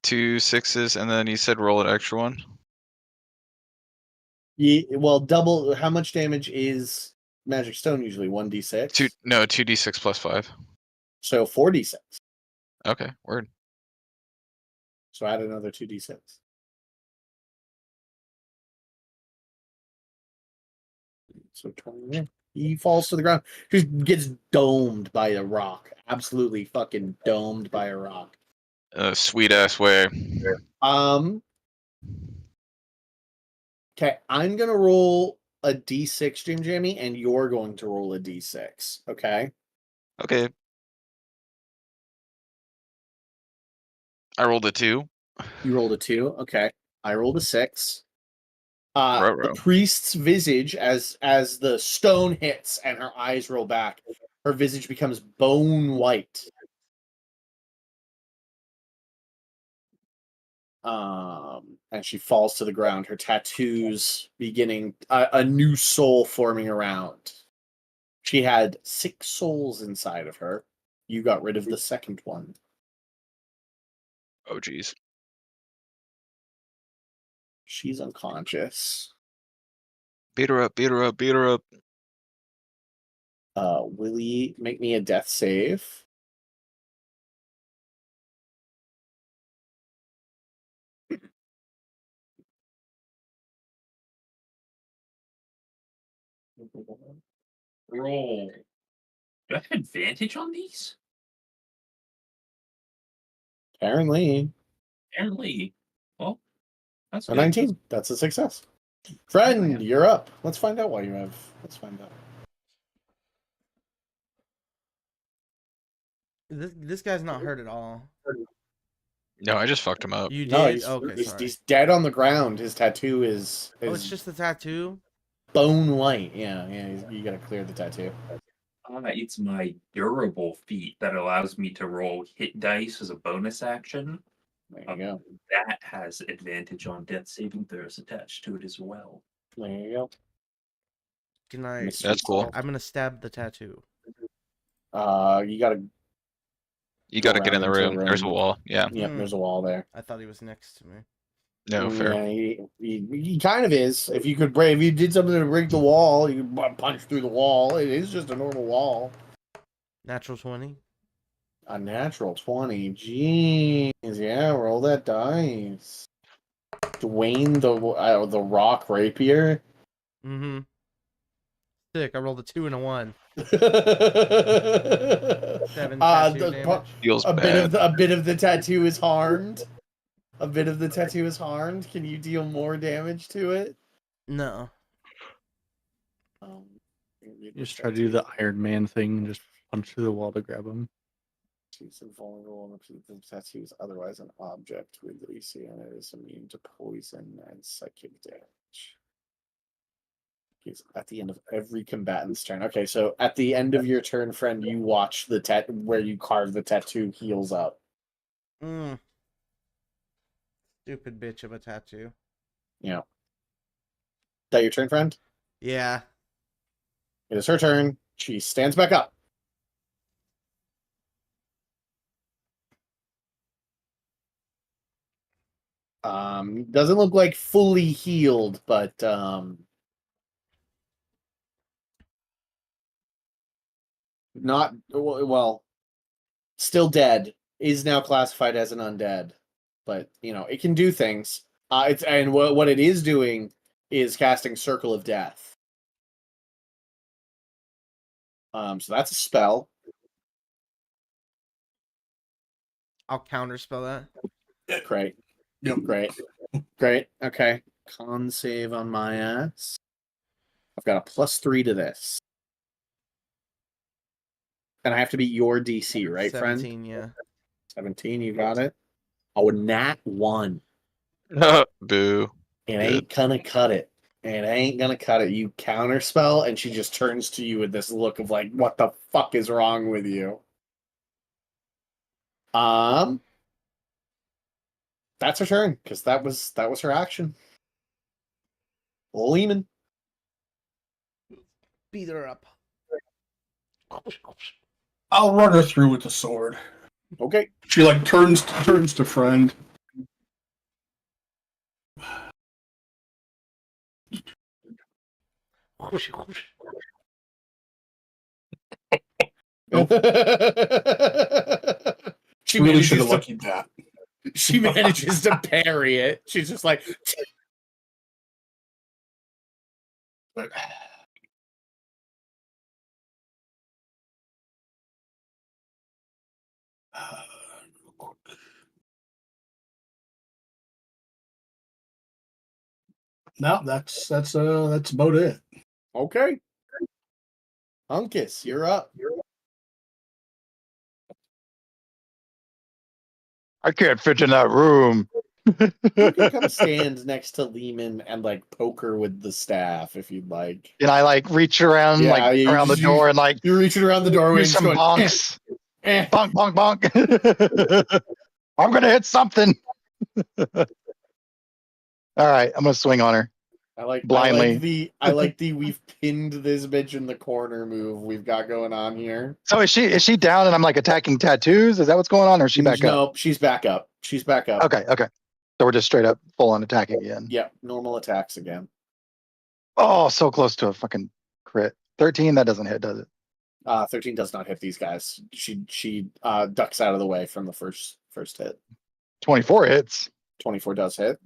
2 6s, and then you said roll an extra one. Yeah, well, double. How much damage is magic stone usually? 1d6. 2d6 plus 5. So 4d6. Okay, word. So add another 2d6. So 20. He falls to the ground. Just gets domed by a rock. Absolutely fucking domed by a rock. Sweet ass way. Okay, I'm gonna roll a d6, Jim Jammy, and you're going to roll a d6. Okay. Okay. I rolled a 2. You rolled a 2. Okay. I rolled a 6. The Ruh-roh. priest's visage, as the stone hits and her eyes roll back, her visage becomes bone white. And she falls to the ground. Her tattoos beginning a new soul forming around. She had 6 souls inside of her. You got rid of the second one. Oh, geez. She's unconscious. Beat her up, beat her up, beat her up. Willie, make me a death save. Roll. Do I have advantage on these? Apparently, Apparently. Well, that's a good. 19. That's a success. Friend, you're up. Let's find out why you have. Let's find out. This guy's not hurt at all. No, I just fucked him up. You did? No, Okay, sorry. he's dead on the ground. His tattoo is Oh, it's just the tattoo? bone white. Yeah, you gotta clear the tattoo. It's my durable feat that allows me to roll hit dice as a bonus action. There you go. That has advantage on death saving throws attached to it as well. There you go. Can I? That's cool. I'm gonna stab the tattoo. You gotta. You got to Go get in the around into room. the There's a room. wall. Yeah. Yep, Hmm. there's a wall there. I thought he was next to me. No, fair. Yeah, he kind of is. If you did something to break the wall, you could punch through the wall. It is just a normal wall. Natural 20. A natural 20. Jeez, yeah, roll that dice. Dwayne the Rock Rapier. Mm-hmm. Sick. I rolled a 2 and a 1. 7 tattoo damage. Feels a bad. bit of the tattoo is harmed. A bit of the tattoo is harmed. Can you deal more damage to it? No. You just try to do the Iron Man thing and just punch through the wall to grab him. She's invulnerable and the tattoo is otherwise an object with AC and it is immune to poison and psychic damage. He's at the end of every combatant's turn. Okay, so at the end of your turn, friend, you watch the where you carve the tattoo heals up. Stupid bitch of a tattoo. Yeah. That your turn, friend? Yeah. It is her turn. She stands back up. Doesn't look like fully healed, but not well. Still dead. Is now classified as an undead, but it can do things. What it is doing is casting Circle of Death. So that's a spell. I'll counterspell that. Great. Yep. Great. Okay. Con save on my ass. I've got a +3 to this. And I have to beat your DC, right, 17, friend? yeah. 17, you got it. Oh, nat 1. Boo. It ain't gonna cut it. It ain't gonna cut it. You counterspell, and she just turns to you with this look of like, what the fuck is wrong with you? That's her turn, because that was her action. Lehman. Beat her up. I'll run her through with the sword. Okay. She turns to friend. She Really manages should have to, luckied that. she manages to parry it. She's just like, No, that's about it. okay. Hunkus, you're up. I can't fit in that room. You can come stand next to Lehman and poke her with the staff if you'd like. And I reach around Yeah, you around the just- door and You're reaching around the doorway do and some going, bonks. eh. Bonk, bonk, bonk. I'm gonna hit something. All right, I'm gonna swing on her. I like Blindly. I like the we've pinned this bitch in the corner move we've got going on here. So is she down and I'm like attacking tattoos? Is that what's going on, or is she back up? No, she's back up. She's back up. Okay. So we're just straight up full on attacking again. Yep, normal attacks again. Oh, so close to a fucking crit. 13, that doesn't hit, does it? 13 does not hit these guys. She ducks out of the way from the first hit. 24 hits. 24 does hit.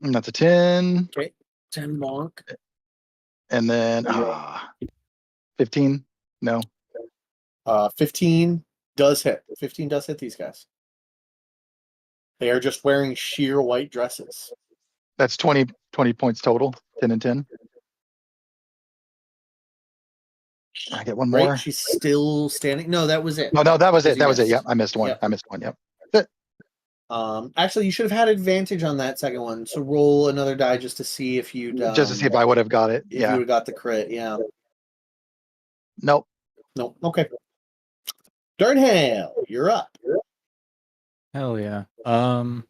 And that's a 10. 10 bonk. And then 15. No. 15 does hit. 15 does hit these guys. They are just wearing sheer white dresses. That's 20 points total. 10 and 10. I get one more. Right? She's still standing. No, that was it. Oh no, that was it. That was it. Yes. Yep, I missed one. Yep. I missed one. Yep. Actually, you should have had advantage on that second one. So roll another die just to see if you'd Just to see if I would have got it. if Yeah. you would got the crit. Yeah. Nope. No. Okay. Darnhale, you're up. Hell yeah. I'm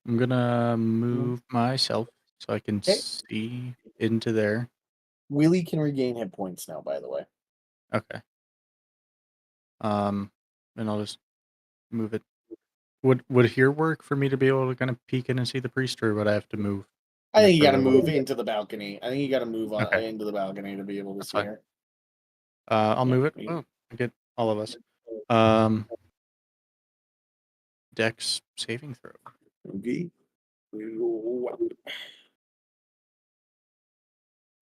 gonna move myself so I can Okay. see into there. Willie can regain hit points now, by the way. Okay. And I'll just move it. Would here work for me to be able to kind of peek in and see the priest, or would I have to move? I think you got to further move away? into the balcony. I think you got to move on Okay. into the balcony to be able to That's see fine. her. I'll move it. you- Oh, I get all of us. Dex saving throw. Okay.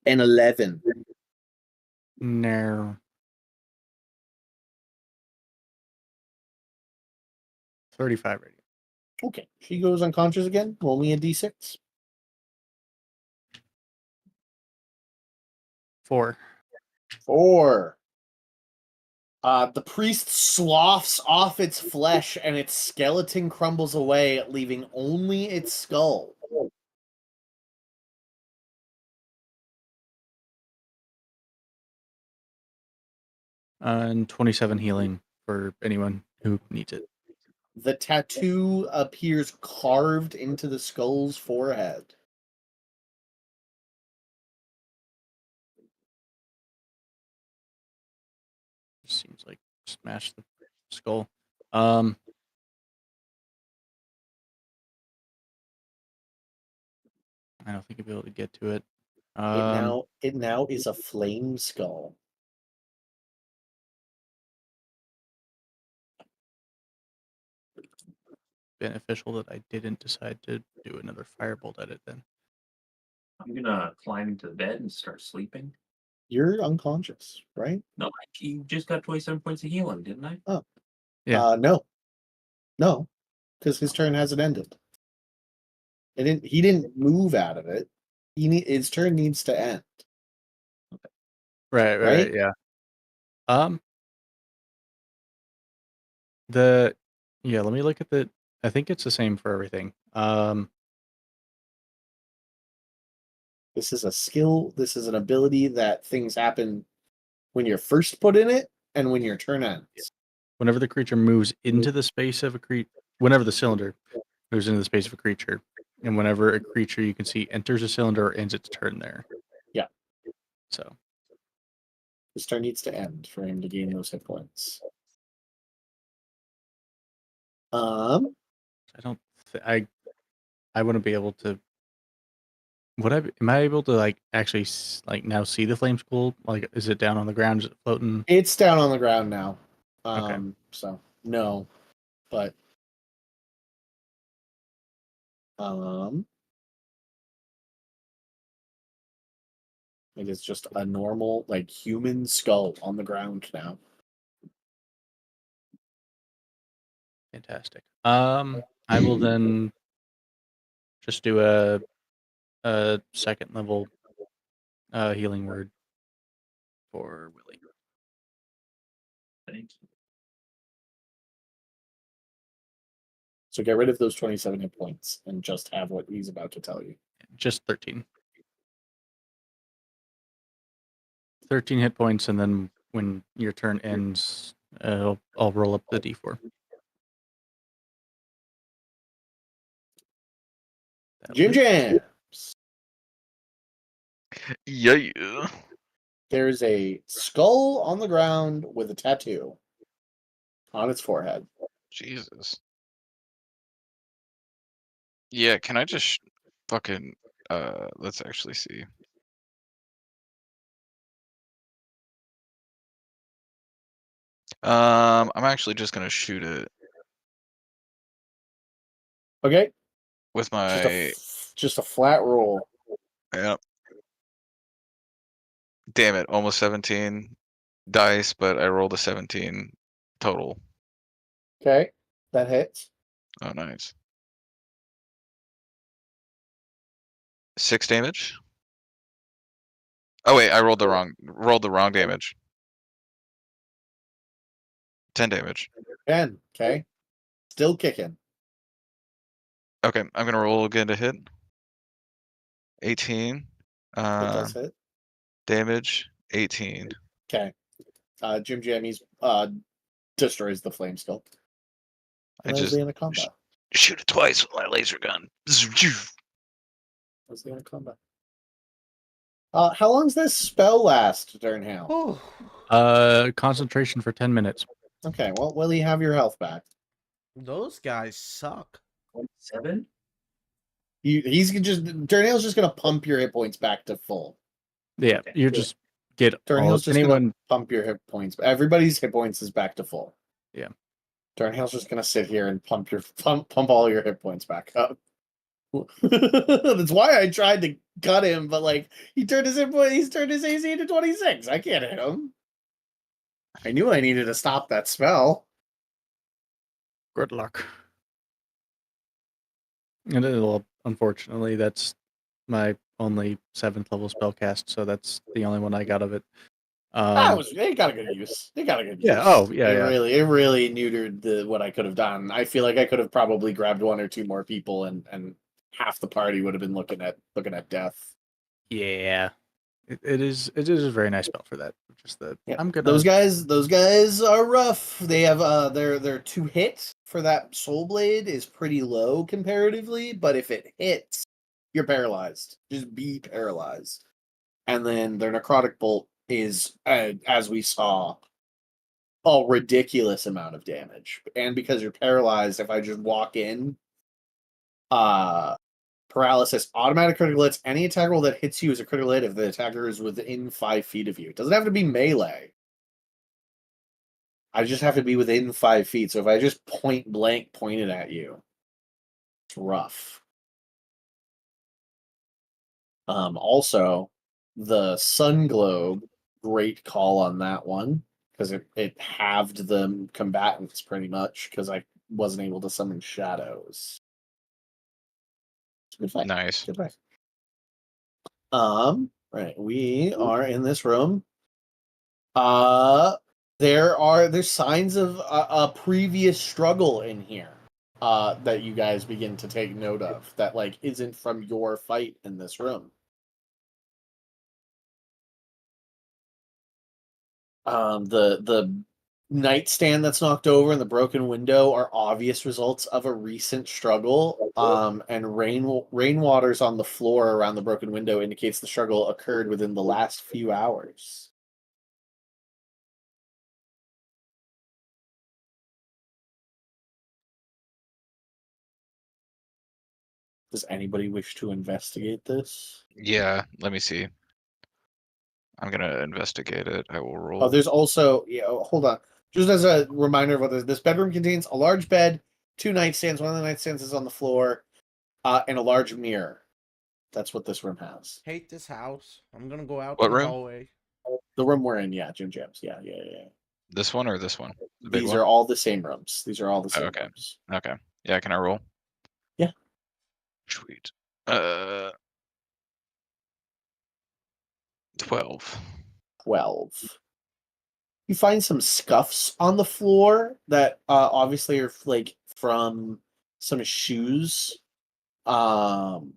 An 11. No. 35 radiant. Okay. She goes unconscious again. Roll me a d6. 4. 4. The priest sloughs off its flesh and its skeleton crumbles away, leaving only its skull. And 27 healing for anyone who needs it. The tattoo appears carved into the skull's forehead. Seems like smash the skull. I don't think I'll be able to get to it. It now is a flame skull. Beneficial that I didn't decide to do another firebolt at it then. I'm gonna climb into the bed and start sleeping. You're unconscious, right? No, you just got 27 points of healing, didn't I? Yeah. No, because his turn hasn't ended. He didn't move out of it. His turn needs to end. Right, Right? yeah. Let me look at the. I think it's the same for everything. This is a skill. This is an ability that things happen when you're first put in it and when your turn ends. Whenever the creature moves into the space of a creature, whenever the cylinder moves into the space of a creature, and whenever a creature you can see enters a cylinder or ends its turn there. Yeah. So his turn needs to end for him to gain those hit points. I don't. I wouldn't be able to. Am I able to like actually now see the flame skull? Like, is it down on the ground? Is it floating? It's down on the ground now. Okay. So no, but it is just a normal like human skull on the ground now. Fantastic. I will then just do a second level healing word for Willie. Thank you. So get rid of those 27 hit points and just have what he's about to tell you. Just 13. 13 hit points, and then when your turn ends, I'll roll up the d4. Jim Jams. Yeah. There's a skull on the ground with a tattoo on its forehead. Jesus. Yeah, can I just fucking let's actually see. I'm actually just gonna shoot it Okay, with just a my just a flat roll. yep. Damn it, almost 17 dice, but I rolled a 17 total. Okay, that hits. Oh, nice. 6 damage. Oh wait, I rolled the wrong damage. 10 damage. 10. Okay, still kicking. Okay, I'm gonna roll again to hit. 18. It does Um, hit. damage 18. Okay, Jim Jammies destroys the flame skull. I And that was just the anaconda. shoot it twice with my laser gun. That's the anaconda. How long does this spell last, Durnhale? Concentration for 10 minutes. Okay, well, will you have your health back? Those guys suck. 7? Durnhale's just gonna pump your hit points back to full. Yeah, you're just get all Durnhale's just anyone. gonna pump your hit points. Everybody's hit points is back to full. Yeah. Durnhale's just gonna sit here and pump all your hit points back up. That's why I tried to cut him, but like he's turned his AC to 26. I can't hit him. I knew I needed to stop that spell. Good luck. And unfortunately, that's my only 7th level spell cast, so that's the only one I got of it. It got a good use. It got a good use. Yeah. Oh, yeah. It really neutered what I could have done. I feel like I could have probably grabbed 1 or 2 more people, and half the party would have been looking at death. Yeah. It is a very nice spell for that. Just that Yeah. I'm gonna. Those guys are rough. They have their 2 hits for that soul blade is pretty low comparatively, but if it hits, you're paralyzed. Just be paralyzed. And then their necrotic bolt is, as we saw, a ridiculous amount of damage. And because you're paralyzed, if I just walk in, paralysis, automatic critical hits. Any attack roll that hits you is a critical hit if the attacker is within 5 feet of you. It doesn't have to be melee. I just have to be within 5 feet. So if I just point blank pointed at you, it's rough. Also, the sun globe, great call on that one, because it halved the combatants pretty much, because I wasn't able to summon shadows. It's a good fight. Nice. Good fight. Right, we are in this room. There's signs of a previous struggle in here that you guys begin to take note of that like isn't from your fight in this room. The nightstand that's knocked over and the broken window are obvious results of a recent struggle. And rainwaters on the floor around the broken window indicates the struggle occurred within the last few hours. Does anybody wish to investigate this? Yeah, let me see. I'm gonna investigate it. I will roll. Oh, there's also hold on. Just as a reminder of what this bedroom contains: a large bed, 2 nightstands. One of the nightstands is on the floor, and a large mirror. That's what this room has. Hate this house. I'm gonna go out What to the room? hallway. The room we're in, Jim Jams. Yeah. This one or this one? The big These one? are all the same rooms. These are all the same okay. rooms. Okay. Yeah, can I roll? Yeah. Sweet. 12. 12. You find some scuffs on the floor that obviously are like from some shoes. Definitely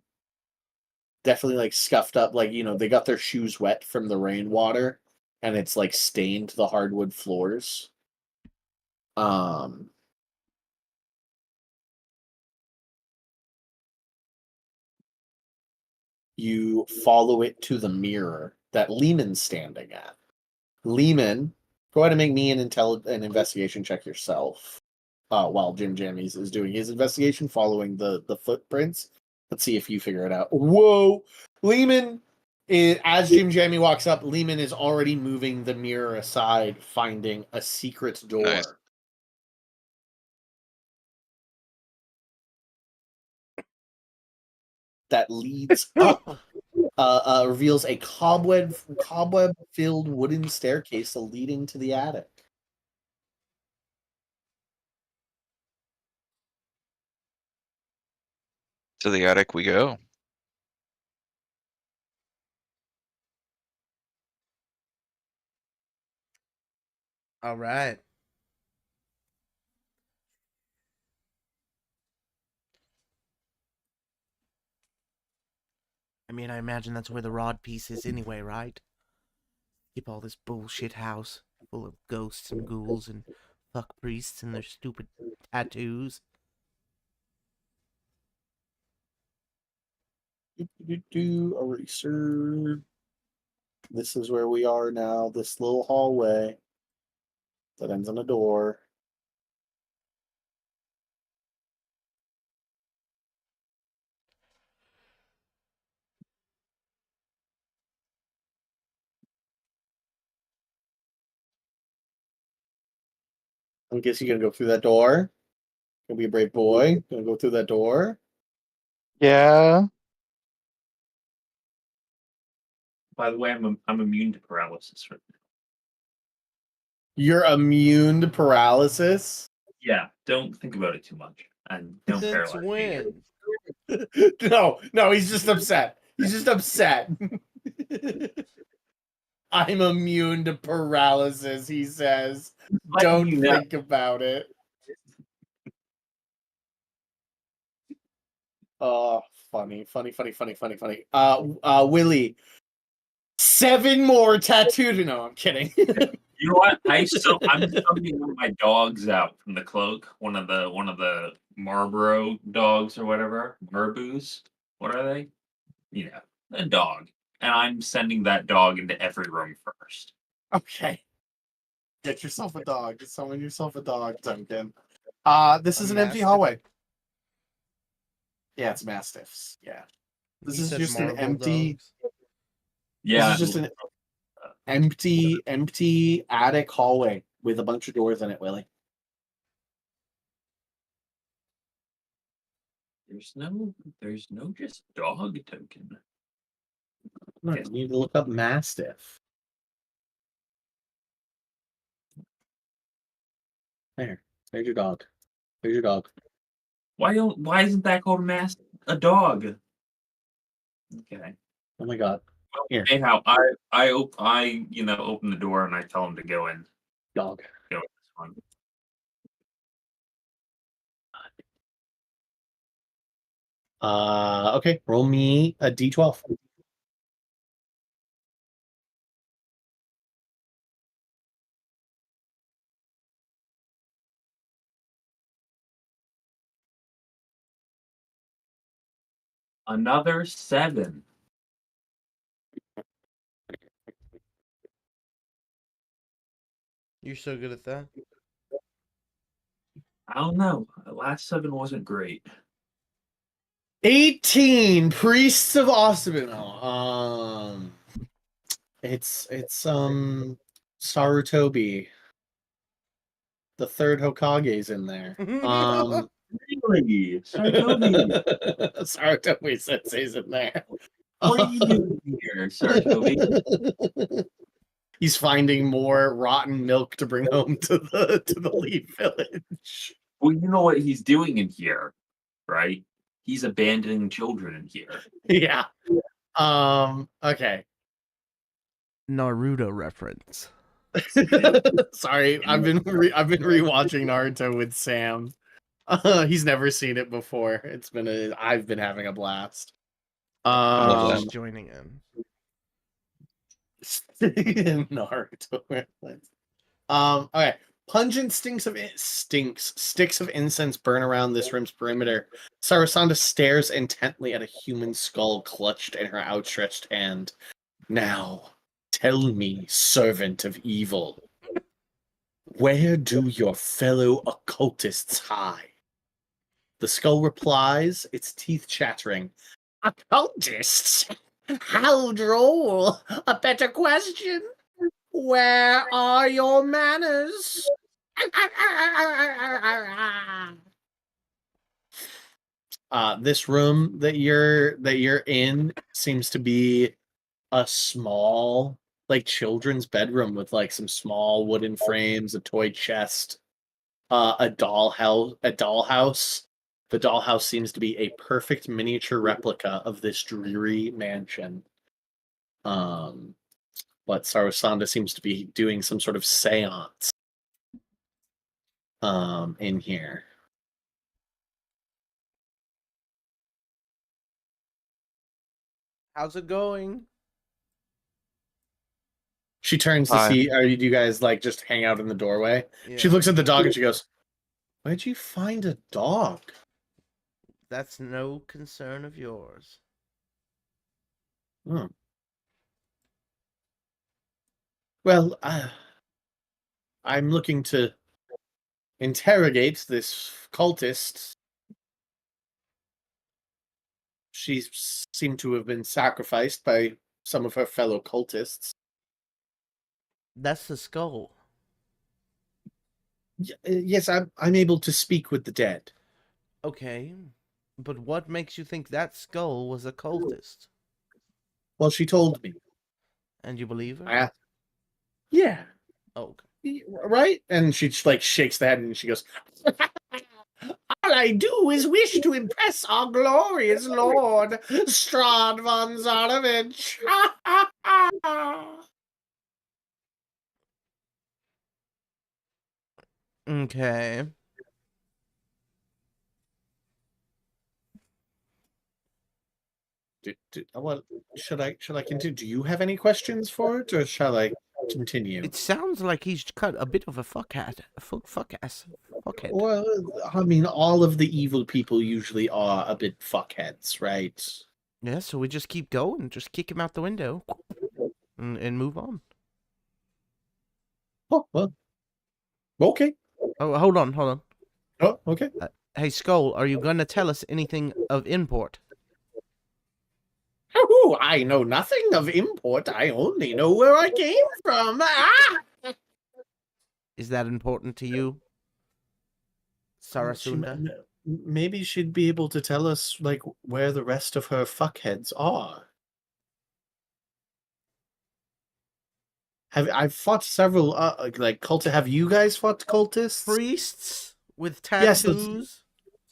like scuffed up, like they got their shoes wet from the rainwater and it's like stained the hardwood floors. Um, you follow it to the mirror that Lehman's standing at. Lehman, go ahead and make me an investigation check yourself. While Jim Jammies is doing his investigation, following the footprints. Let's see if you figure it out. Whoa, Lehman! As Jim Jammy walks up, Lehman is already moving the mirror aside, finding a secret door. Nice. That leads up, reveals a cobweb-filled wooden staircase leading to the attic. To the attic we go. All right. I mean, I imagine that's where the rod piece is anyway, right? Keep all this bullshit house full of ghosts and ghouls and fuck priests and their stupid tattoos. Eraser. This is where we are now. This little hallway that ends on a door. I guess you're gonna go through that door. Gonna be a brave boy. Gonna go through that door. Yeah. By the way, I'm immune to paralysis. Right now. You're immune to paralysis. Yeah, don't think about it too much, and don't Since paralyze me. when? No, he's just upset. He's just upset. I'm immune to paralysis, he says. Don't you know. think about it. Oh, funny. Willie. 7 more tattooed. No, I'm kidding. You know what? I'm summoning one of my dogs out from the cloak. One of the Marlboro dogs or whatever. Marboos. What are they? You know, a dog. And I'm sending that dog into every room first. Okay. Get yourself a dog. Just summon yourself a dog, Duncan. This is an empty Mastiff? hallway. Yeah, it's mastiffs. Yeah. This You is said just an marble empty. dogs? Yeah. This is just an empty attic hallway with a bunch of doors in it, Willie. There's no just dog token. No, you need to look up mastiff. There's your dog. There's your dog. Why isn't that called a dog? Okay. Oh my god. Here. Anyhow, I open the door and I tell him to go in. Dog. Go in this one. Okay. Roll me a d12. Another 7. You're so good at that. I don't know. The last 7 wasn't great. 18 Priests of Osmond. It's Sarutobi. The third Hokage's in there. Really? Sartobi. Sarutobi Sensei's in there. What are you doing here, Sartobi? He's finding more rotten milk to bring home to the Leaf Village. Well, you know what he's doing in here, right? He's abandoning children in here. Yeah. Okay. Naruto reference. Sorry, I've been rewatching Naruto with Sam. He's never seen it before. I've been having a blast. Just joining in. Naruto reference. Okay. Pungent sticks of incense burn around this room's perimeter. Sarasanda stares intently at a human skull clutched in her outstretched hand. Now, tell me, servant of evil, where do your fellow occultists hide? The skull replies, its teeth chattering. Occultists? How droll! A better question. Where are your manners? This room that you're in seems to be a small, like, children's bedroom with like some small wooden frames, a toy chest, a dollhouse. The dollhouse seems to be a perfect miniature replica of this dreary mansion. But Sarasanda seems to be doing some sort of seance in here. How's it going? She turns to Hi. see, do you guys like just hang out in the doorway? Yeah. She looks at the dog and she goes, "Where'd you find a dog?" That's no concern of yours. Hmm. Well, I'm looking to interrogate this cultist. She seemed to have been sacrificed by some of her fellow cultists. That's the skull. Yes, I'm able to speak with the dead. Okay. But what makes you think that skull was a cultist? Well, she told me. And you believe her? I asked, yeah, Oh, okay. right? And she like shakes the head and she goes, "All I do is wish to impress our glorious lord, Strahd von Zarovich." Okay. Well, should I continue? Do you have any questions for it, or shall I continue? It sounds like he's cut a bit of a fuckhead. Fuckhead. Well, I mean, all of the evil people usually are a bit fuckheads, right? Yeah, so we just keep going. Just kick him out the window. And move on. Oh, well. Okay. Oh, hold on. Oh, okay. Hey, Skull, are you going to tell us anything of import? Oh, I know nothing of import. I only know where I came from. Is that important to you, Sarasunda? Maybe she'd be able to tell us, like, where the rest of her fuckheads are. I've fought several, like, have you guys fought cultists? Priests with Yes, tattoos?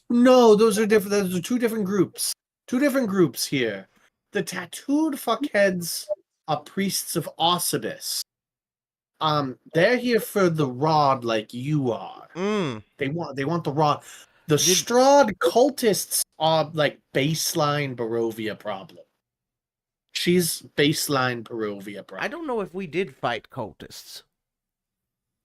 No, those are different. Those are two different groups. Two different groups here. The tattooed fuckheads are priests of Osibis. They're here for the rod, like you are. They want the rod. The Strahd cultists are like baseline Barovia problem. She's baseline Barovia problem. I don't know if we did fight cultists.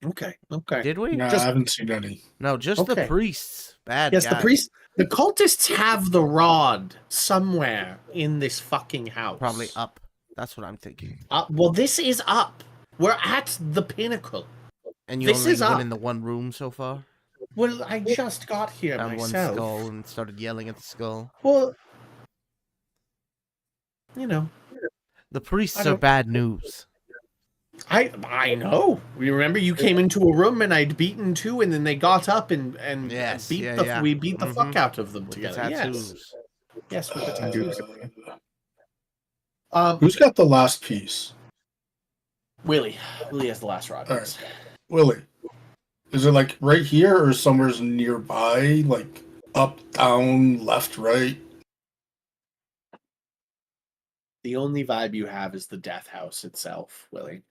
Okay. Did we? No, I haven't seen any. No, just the Okay. priests. Bad Yes, guys. the cultists have the rod somewhere in this fucking house. Probably up. That's what I'm thinking. Well, this is up. We're at the pinnacle. And you This only is went up. in the one room so far? Well, I just got here Found myself. one skull and started yelling at the skull. Well, you know. The priests I are don't- bad news. I know. You remember you came into a room and I'd beaten two, and then they got up and Yes, beat yeah. we beat the fuck out of them With together. the Yes. tattoos. Yes, with the tattoos. Who's got the last piece? Willie. Willie has the last rod. All right. Willie. Is it like right here or somewhere's nearby? Like up, down, left, right? The only vibe you have is the death house itself, Willie.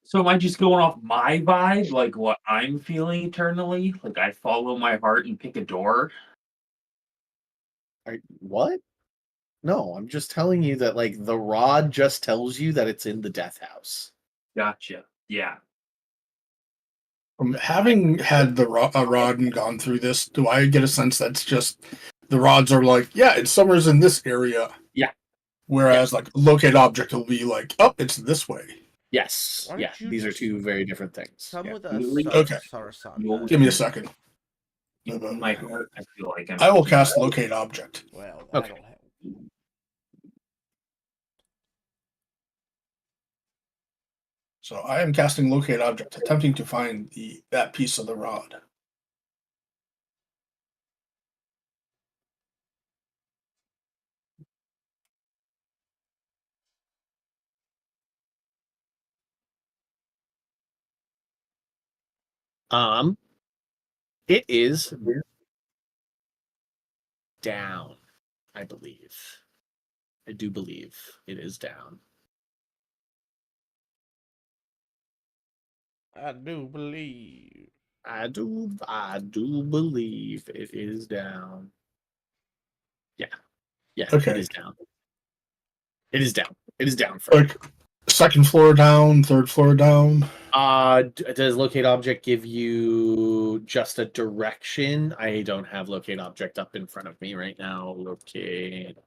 So am I just going off my vibe, like what I'm feeling eternally? Like I follow my heart and pick a door? What? No, I'm just telling you that, like, the rod just tells you that it's in the death house. Gotcha. Yeah. From having had a rod and gone through this, do I get a sense that's just the rods are like, yeah, it's somewhere's in this area. Yeah. Whereas like locate object will be like, oh, it's this way. Yes. Why Yeah. don't you These are two very different things. Come Yeah. with us, Okay. Sarasanda. Give me a second. Might hurt. I feel like I will cast locate object. Well, Okay. that'll help. So I am casting locate object, attempting to find that piece of the rod. It is down, I believe. I do believe it is down. I do believe. I do believe it is down. Yeah. Yeah, Okay. it is down. It is down. It is down for Like second floor down, third floor down. does locate object give you just a direction? I don't have locate object up in front of me right now. Locate.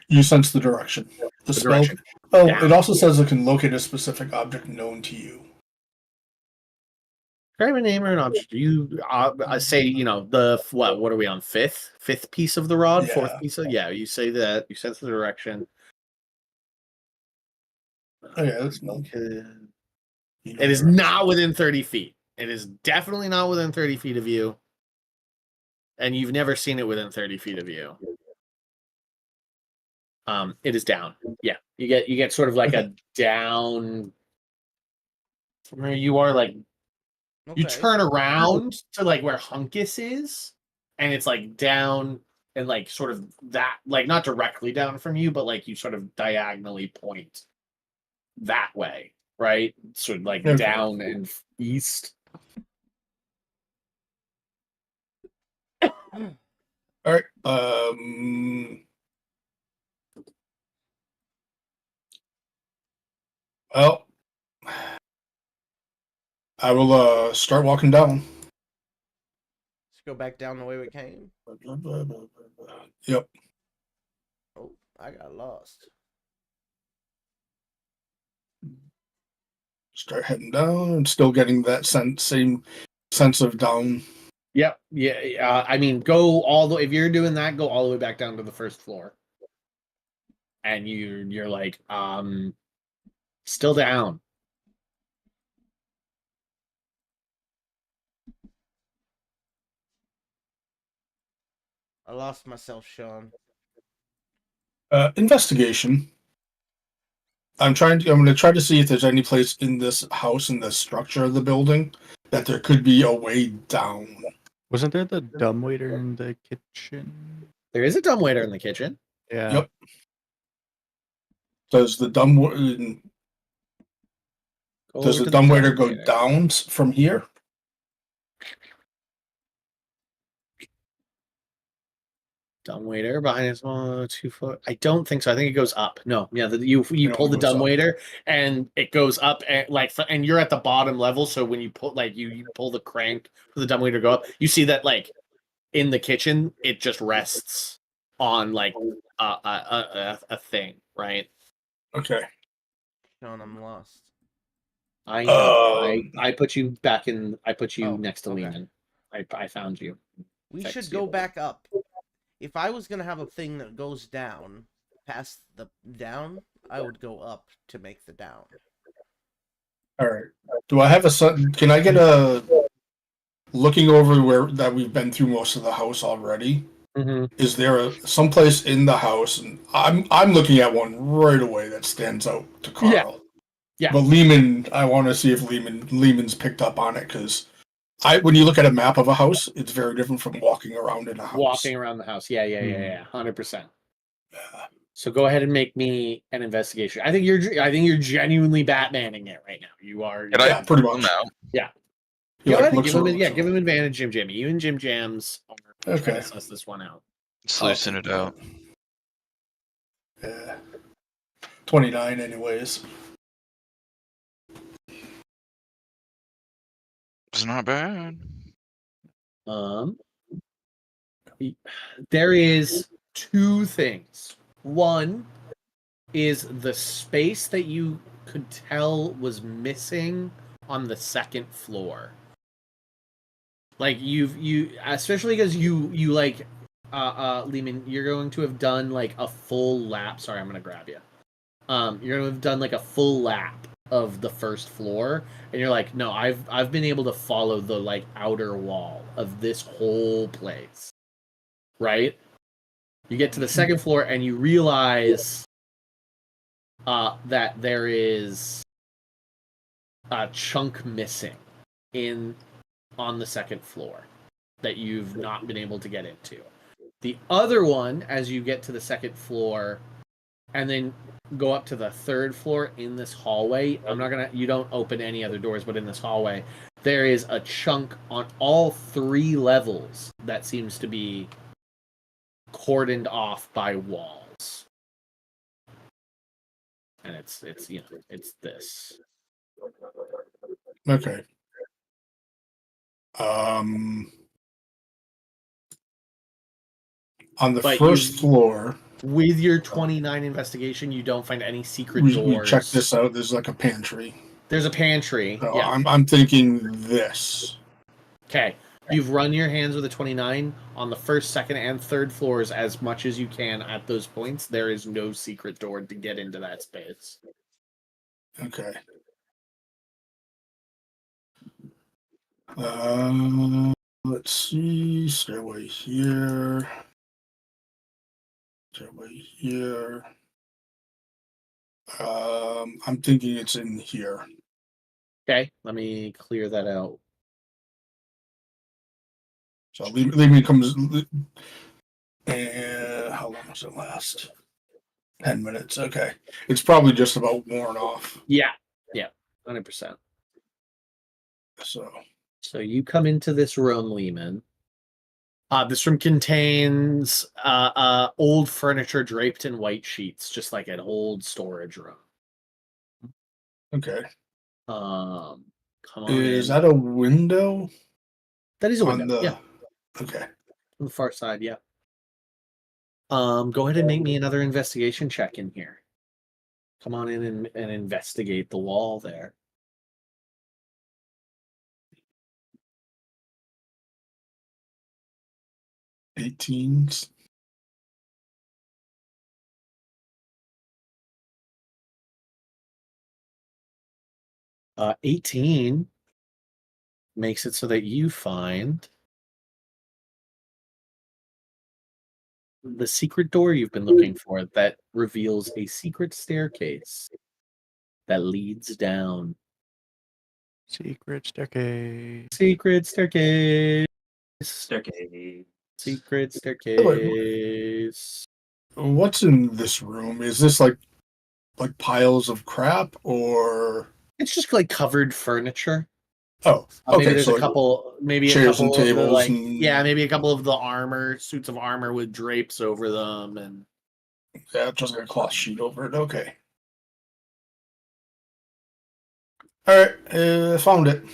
You sense the direction. The spell. direction. Oh, Down. it also says it can locate a specific object known to you. Grab a name or an object. You I say, the what are we on? Fifth piece of the rod? Yeah. Fourth piece of you say that. You sense the direction. Oh yeah, that's Okay. It is not within 30 feet. It is definitely not within 30 feet of you. And you've never seen it within 30 feet of you. It is down. Yeah. You get sort of like a down from where you are, like you turn around to like where Hunkus is, and it's like down and like sort of that, like not directly down from you, but like you sort of diagonally point that way, right? Sort of like Okay. down and east. All right. Well, I will start walking down. Let's go back down the way we came. Yep. Oh, I got lost. Start heading down and still getting that same sense of down. Yep. Yeah. I mean, go all the. If you're doing that, go all the way back down to the first floor, and you're like, still down. I lost myself, Sean. Investigation. I'm going to try to see if there's any place in this house, in the structure of the building, that there could be a way down. Wasn't there the dumbwaiter in the kitchen? There is a dumbwaiter in the kitchen. Yeah. Yep. Does the dumbwaiter go down from here? Dumbwaiter behind his 2 foot. I don't think so. I think it goes up. No, yeah. You pull the dumbwaiter and it goes up, and and you're at the bottom level. So when you pull, like you pull the crank for the dumbwaiter to go up, you see that like in the kitchen, it just rests on like a thing, right? Okay. Sean, I'm lost. I know. I put you back in. I put you Oh, next to okay. Lehman. I found you. We Fixed should you. go back up. If I was gonna have a thing that goes down, past the down, I would go up to make the down. All right. Do I have can I get a looking over where that we've been through most of the house already? Mm-hmm. Is there someplace in the house, and I'm looking at one right away that stands out to Carl. Yeah. But Lehman, I want to see if Lehman's picked up on it, because when you look at a map of a house, it's very different from walking around in a house. Walking around the house. Yeah. 100%. So go ahead and make me an investigation. I think you're genuinely Batmaning it right now. You are. Yeah, pretty much. Now. Yeah. He, Go like, ahead and looks give him, around, give him advantage, Jim Jam. You and Jim Jams are trying Okay. to suss this one out. Sluicing it out. Yeah. 29 anyways. It's not bad. There is two things. One is the space that you could tell was missing on the second floor. Like you especially because you like Lehman, you're going to have done like a full lap. Sorry, I'm gonna grab you. You're gonna have done like a full lap of the first floor, and you're like, no, I've been able to follow the like outer wall of this whole place. Right? You get to the second floor and you realize that there is a chunk missing on the second floor that you've not been able to get into. The other one, as you get to the second floor and then go up to the third floor in this hallway, you don't open any other doors, but in this hallway, there is a chunk on all 3 levels that seems to be cordoned off by walls. And it's this. Okay. On the But first floor, with your 29 investigation, you don't find any secret we doors. check this out. There's like a pantry. There's a pantry. So Yeah. I'm thinking this. Okay. You've run your hands with a 29 on the first, second, and third floors as much as you can at those points. There is no secret door to get into that space. Okay. Let's see. Stairway here. Stairway here. I'm thinking it's in here. Okay. Let me clear that out. So leave me comes. And how long does it last? 10 minutes. Okay. It's probably just about worn off. Yeah. Yeah. 100%. So you come into this room, Lehman. This room contains old furniture draped in white sheets, just like an old storage room. okay. Come on Is in. that a window? That is a window. Yeah. Okay. On the far side, yeah. Go ahead and make me another investigation check in here. Come on in and investigate the wall there. 18s. Uh, 18 makes it so that you find the secret door you've been looking for that reveals a secret staircase that leads down. Secret staircase. Secret staircase. Staircase. Secret staircase. What's in this room? Is this like piles of crap or? It's just like covered furniture. Oh, Maybe okay. there's So a couple, maybe a chairs and couple of the tables like, and- yeah, maybe a couple of the suits of armor with drapes over them, and yeah, just like a cloth sheet over it. Okay. All right. Found it.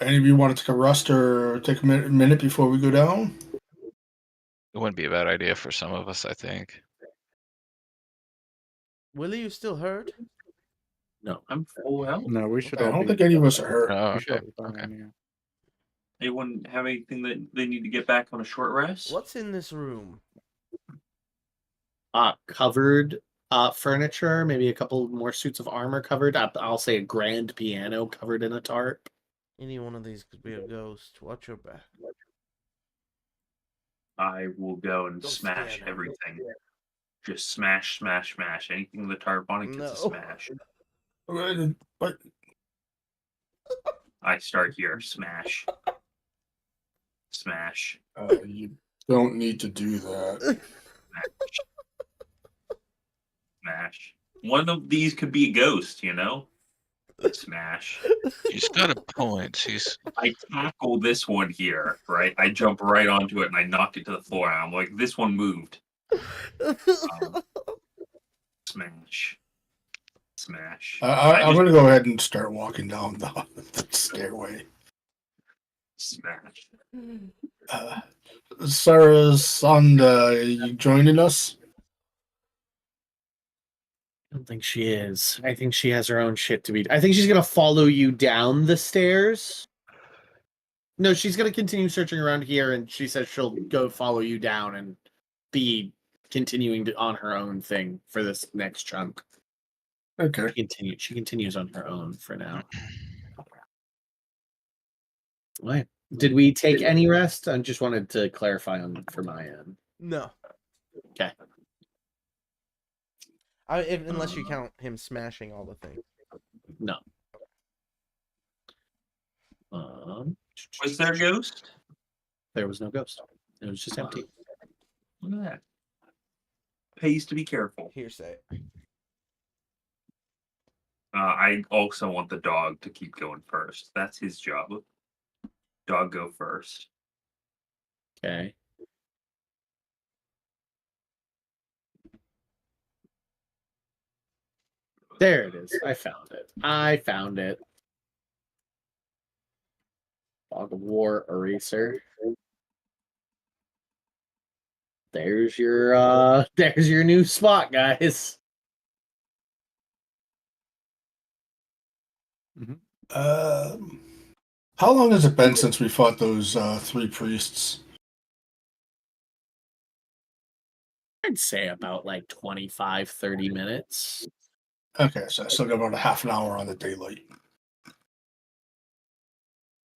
Any of you want to take a rest or take a minute before we go down? It wouldn't be a bad idea for some of us, I think. Willie, you still hurt? No, I'm full health. No, we should I all don't be. think any of us are hurt. Oh, We should okay. all be fine, Okay. yeah. Anyone have anything that they need to get back on a short rest? What's in this room? covered furniture, maybe a couple more suits of armor covered. I'll say a grand piano covered in a tarp. Any one of these could be a ghost. Watch your back. I will go and Go smash scan 'em. everything. Just smash, smash, smash. Anything with the tarp on it gets a No. smash. But I start here. Smash. Smash. you don't need to do that. Smash. One of these could be a ghost, you know? Smash. He's got a point. He's I tackle this one here, right? I jump right onto it and I knock it to the floor. And I'm like, this one moved. Smash. Smash. I'm gonna go ahead and start walking down the stairway. Smash. Sarah Sonda, are you joining us? I don't think she is. I think she has her own shit to be. I think she's gonna follow you down the stairs. No, she's gonna continue searching around here, and she says she'll go follow you down and be continuing on her own thing for this next chunk. Okay. She continues on her own for now. Right. Did we take any rest? I just wanted to clarify on for my end. No. Okay. Unless you count him smashing all the things. No. Was there a ghost? There was no ghost. It was just empty. Look at that. Pays to be careful. Hearsay. I also want the dog to keep going first. That's his job. Dog go first. Okay. There it is. I found it. Fog of War eraser. There's your new spot, guys. How long has it been since we fought those 3 priests? I'd say about like 25, 30 minutes. Okay, so I still got about a half an hour on the daylight.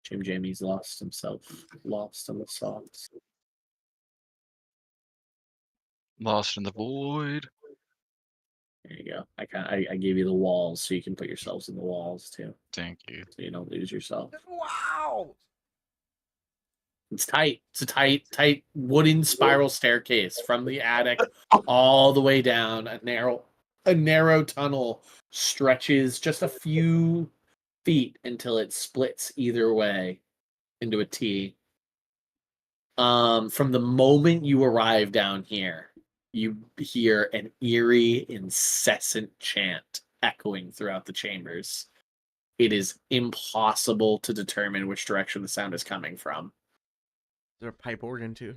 Jim Jamie's lost himself. Lost in the sauce. Lost in the void. There you go. I gave you the walls so you can put yourselves in the walls too. Thank you. So you don't lose yourself. Wow. It's tight. It's a tight wooden spiral staircase from the attic all the way down. A narrow tunnel stretches just a few feet until it splits either way into a T. From the moment you arrive down here, you hear an eerie, incessant chant echoing throughout the chambers. It is impossible to determine which direction the sound is coming from. Is there a pipe organ too?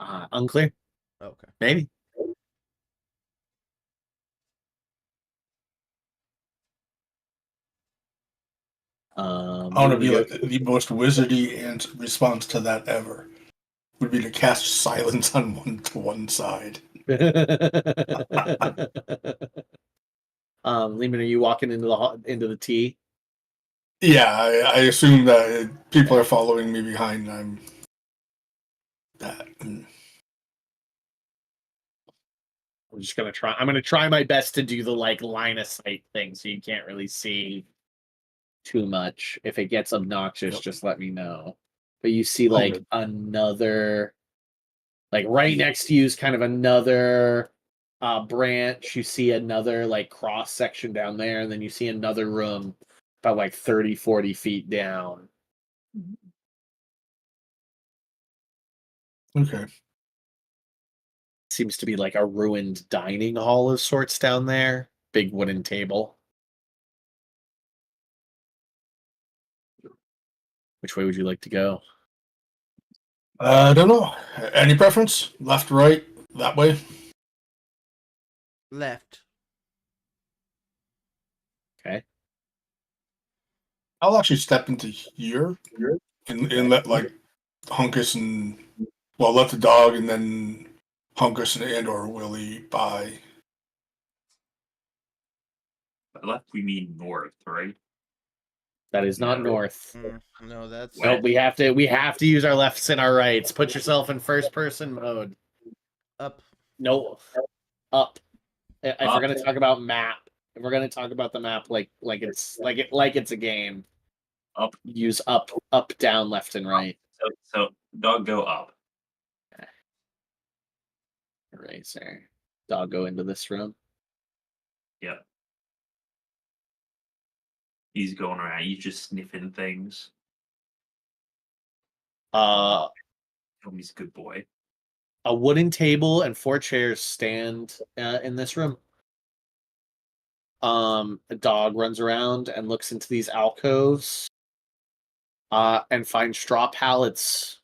Unclear. Okay. Maybe. I want to be like the most wizardy response to that ever. Would be to cast silence on one side. Lehman, are you walking into the T? Yeah, I assume that people are following me behind. I'm that. I'm just gonna try. I'm gonna try my best to do the like line of sight thing, so you can't really see too much. If it gets obnoxious, just let me know. But you see like another, like right next to you is kind of another branch. You see another like cross section down there, and then you see another room about like 30, 40 feet down. Okay. Seems to be like a ruined dining hall of sorts down there. Big wooden table. Which way would you like to go? I don't know. Any preference? Left, right, that way? Left. Okay. I'll actually step into here and let like Hunkus and let the dog and then Hunkus and or Willie by. By left, we mean north, right? That is not north. No, that's Nope, we have to use our lefts and our rights. Put yourself in first person mode. up. No, up. If Up. we're gonna talk about map, if we're gonna talk about the map like it's a game, Up. use up, down, left, and right. So dog go up. Eraser. Dog go into this room. Yeah. He's going around. He's just sniffing things. He's a good boy. A wooden table and 4 chairs stand in this room. A dog runs around and looks into these alcoves and finds straw pallets.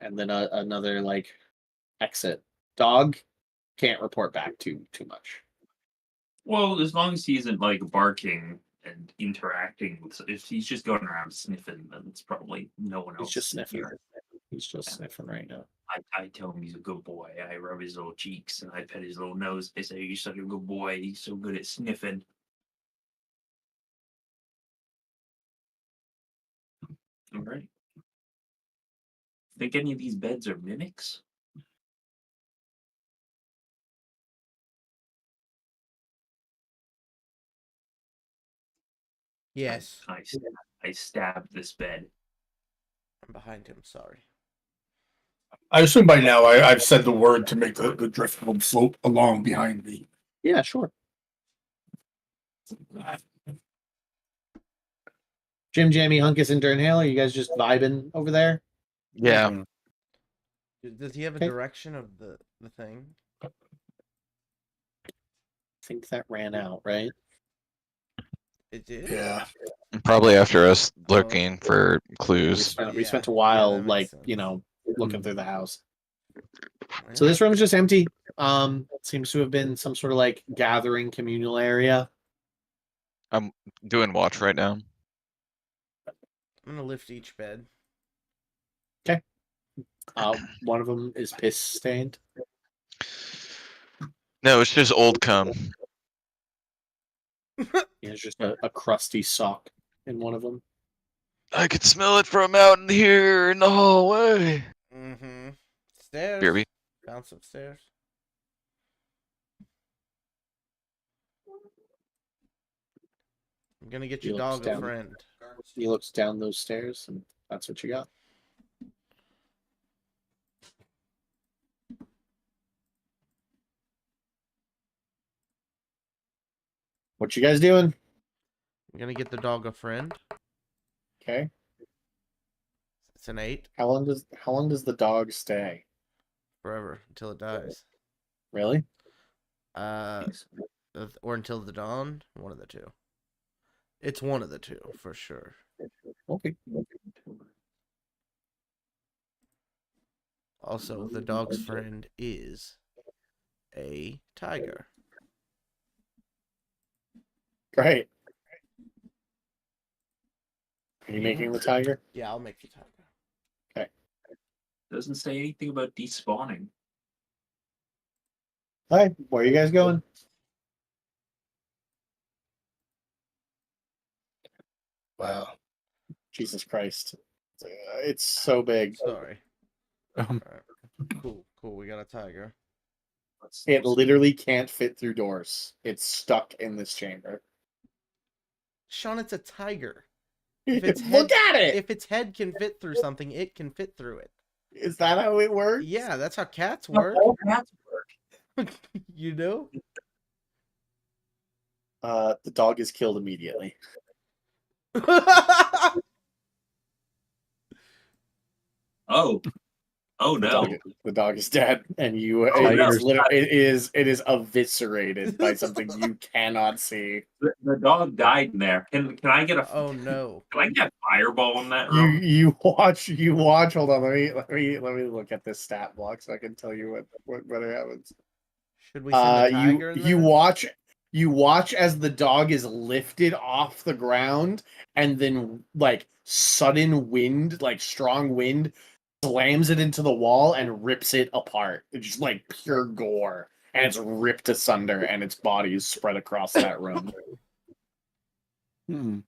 And then another like exit. Dog can't report back too much. Well, as long as he isn't like barking and interacting with, if he's just going around sniffing, then it's probably no one else. He's just sniffing. here. He's just sniffing right now. I tell him he's a good boy. I rub his little cheeks and I pet his little nose. I say, "You're such a good boy. He's so good at sniffing." All right. Think any of these beds are mimics? Yes. I stabbed this bed. I'm behind him, sorry. I assume by now I've said the word to make the driftwood float along behind me. Yeah, sure. Jim, Jamie, Hunkus, and Durnhale, are you guys just vibing over there? Yeah. Does he have a Okay. direction of the thing? I think that ran out, right? It did? Yeah. Probably after us looking for We clues. spent, Yeah. a while, that makes like, sense. you know, looking through the house. Yeah. So this room's just empty. Seems to have been some sort of like gathering communal area. I'm doing watch right now. I'm gonna lift each bed. One of them is piss stained. No, it's just old cum. There's just a crusty sock in one of them. I could smell it from out in here in the hallway. Mm-hmm. Stairs. BRB. Found some stairs. I'm gonna get He your looks dog down. a friend. He looks down those stairs, and that's what you got. What you guys doing? I'm gonna get the dog a friend. Okay. It's an 8 How long does the dog stay? forever until it dies. Really? Or until the dawn. One of the two. It's one of the two for sure. Okay. Also, the dog's friend is a tiger. Great. Are you making the tiger? Yeah, I'll make the tiger. Doesn't say anything about despawning. Hi, where are you guys going? Wow. Jesus Christ. It's so big. Sorry. Um, Alright. Cool. We got a tiger. It literally can't fit through doors. It's stuck in this chamber. Sean, it's a tiger. Look its at it! If its head can fit through something, it can fit through it. Is that how it works? Yeah, that's how cats work. All cats work. You know? The dog is killed immediately. Oh no! The dog is dead, and you Oh, no. it is eviscerated by something you cannot see. The dog died in there. Can I get a? Oh no. Can I get a fireball in that room? You watch. Hold on, let me look at this stat block so I can tell you what happens. Should we send a tiger in You there? watch as the dog is lifted off the ground, and then like sudden wind, like strong wind, slams it into the wall and rips it apart. It's just like pure gore, and it's ripped asunder, and its body is spread across that room. hmm.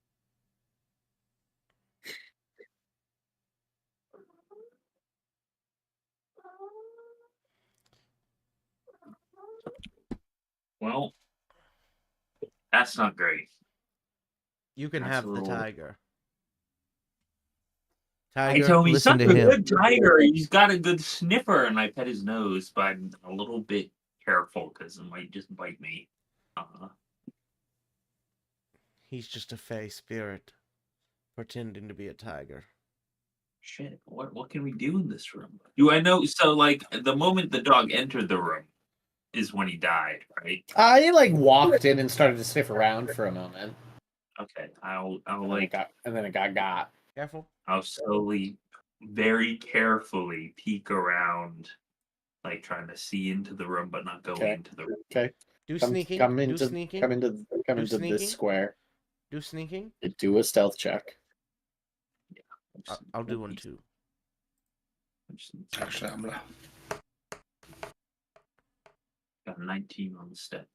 Well, that's not great. You can That's have a the little- tiger. I Tiger, tell him he's listen such to a him. good tiger. He's got a good sniffer, and I pet his nose, but I'm a little bit careful because it might just bite me. He's just a fey spirit pretending to be a tiger. Shit, what can we do in this room? Do I know? So, like, the moment the dog entered the room, is when he died, right? I like walked in and started to sniff around for a moment. Okay, I'll And then it got. Careful. I'll slowly, very carefully peek around, like trying to see into the room, but not go Okay. into the room. Okay. Do Come sneaking. Do into sneaking. come into Do this sneaking. square. Do sneaking. Do a stealth check. I'll do one too. Actually, I'm gonna. Got a 19 on the stats.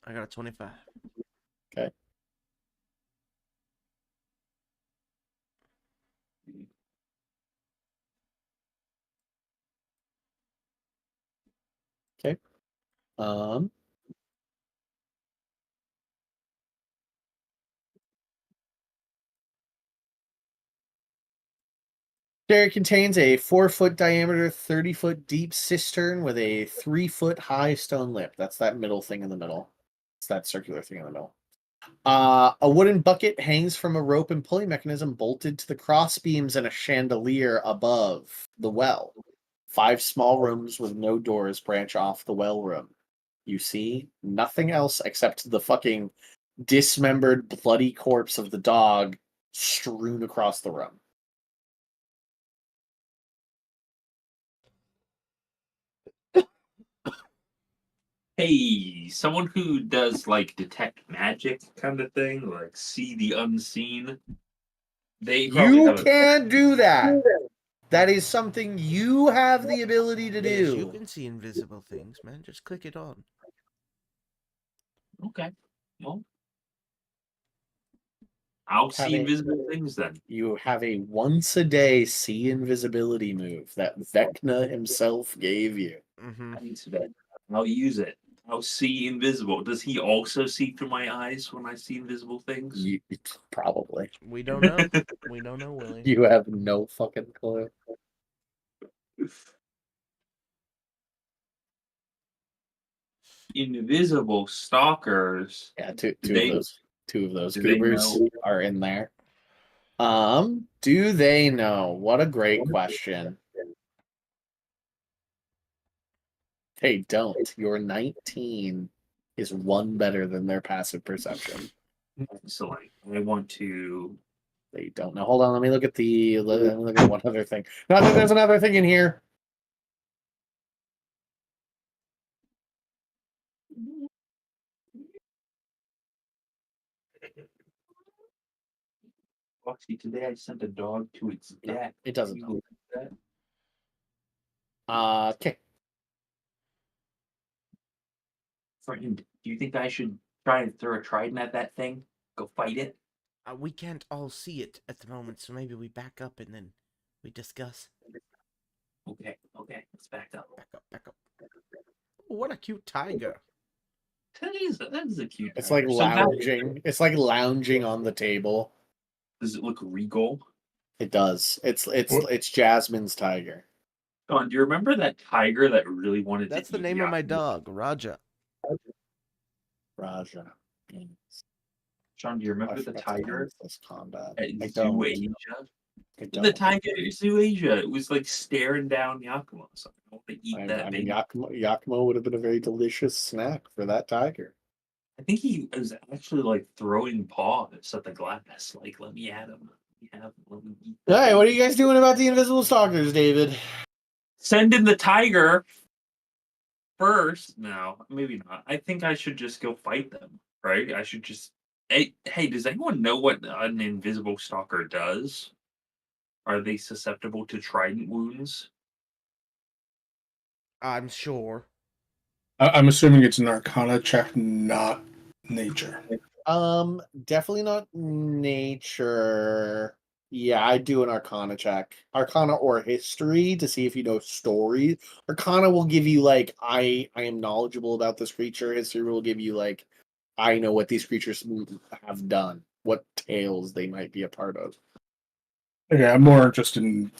I got a 25. Okay. Okay. There contains a 4-foot diameter, 30-foot deep cistern with a 3-foot high stone lip. That's that middle thing in the middle. It's that circular thing in the middle. A wooden bucket hangs from a rope and pulley mechanism bolted to the cross beams and a chandelier above the well. 5 small rooms with no doors branch off the well room. You see nothing else except the fucking dismembered, bloody corpse of the dog strewn across the room. Hey, someone who does like detect magic kind of thing, like see the unseen. They probably You have can't do that. That is something you have the ability to Yes, do. you can see invisible things, man. Just click it on. Okay. Well, I'll see Having- invisible things then. You have a once a day see invisibility move that Vecna himself gave you. Mm-hmm. I'll use it. I'll see invisible. Does he also see through my eyes when I see invisible things? Probably. We don't know. We don't know, Willie. You have no fucking clue. Invisible stalkers. Yeah, two They- of those do they goobers know? are in there. Do they know? What a great question. They don't. Your 19 is one better than their passive perception. Excellent. I want to. They don't know. Hold on, let me look at one other thing. No, there's another thing in here. Foxy, today I sent a dog to its No, death. it doesn't You know. believe that? Okay. Friend, do you think I should try and throw a trident at that thing? Go fight it? We can't all see it at the moment, so maybe we back up and then we discuss. Okay, let's back up. Back up. Oh, what a cute tiger. That is a cute. It's like tiger. So now- lounging. It's like lounging on the table. does it look regal? It does. It's Jasmine's tiger. Don, do you remember that tiger that really wanted That's to the eat name of my Yakima? dog, Raja. Raja. Sean, do you I remember the forgot to tiger end this combat. at I don't. Zoo Asia? I The don't. tiger at Zoo Asia. It was like staring down Yakima. So I want to eat that I mean, baby. Yakima would have been a very delicious snack for that tiger. I think he was actually like throwing paws at the glass. Like, let me at him. Let me eat the Hey, what are baby. you guys doing about the invisible stalkers, David? Send in the tiger first. No, maybe not. I think I should just go fight them. Right? I should just. Hey, does anyone know what an invisible stalker does? Are they susceptible to trident wounds? I'm sure. I'm assuming it's an Arcana check, not nature. Definitely not nature. Yeah, I do an Arcana check. Arcana or history to see if you know story. Arcana will give you like I am knowledgeable about this creature. History will give you like I know what these creatures have done, what tales they might be a part of. Okay, I'm more interested in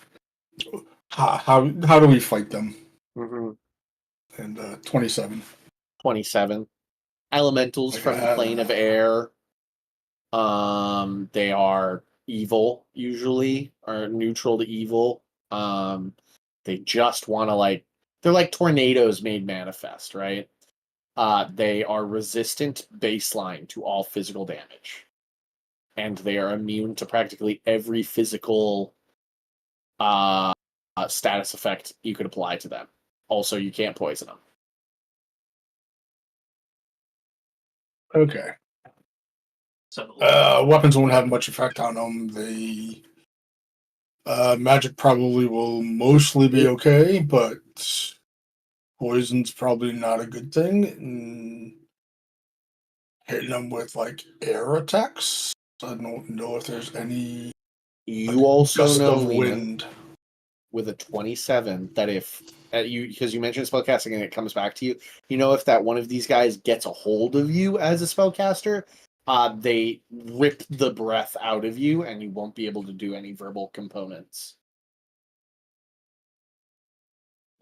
how do we fight them? Mm-hmm. And 27. 27. Elementals from the plane of air. They are evil usually, or neutral to evil. They just want to like they're like tornadoes made manifest, right? They are resistant baseline to all physical damage, and they are immune to practically every physical status effect you could apply to them. Also, you can't poison them. Okay. So Weapons won't have much effect on them. The magic probably will mostly be okay, but poison's probably not a good thing. And hitting them with like air attacks. I don't know if there's any You also gust know, of Leland, wind. with a 27 that if because you mentioned spellcasting and it comes back to you, you know if that one of these guys gets a hold of you as a spellcaster, they rip the breath out of you and you won't be able to do any verbal components.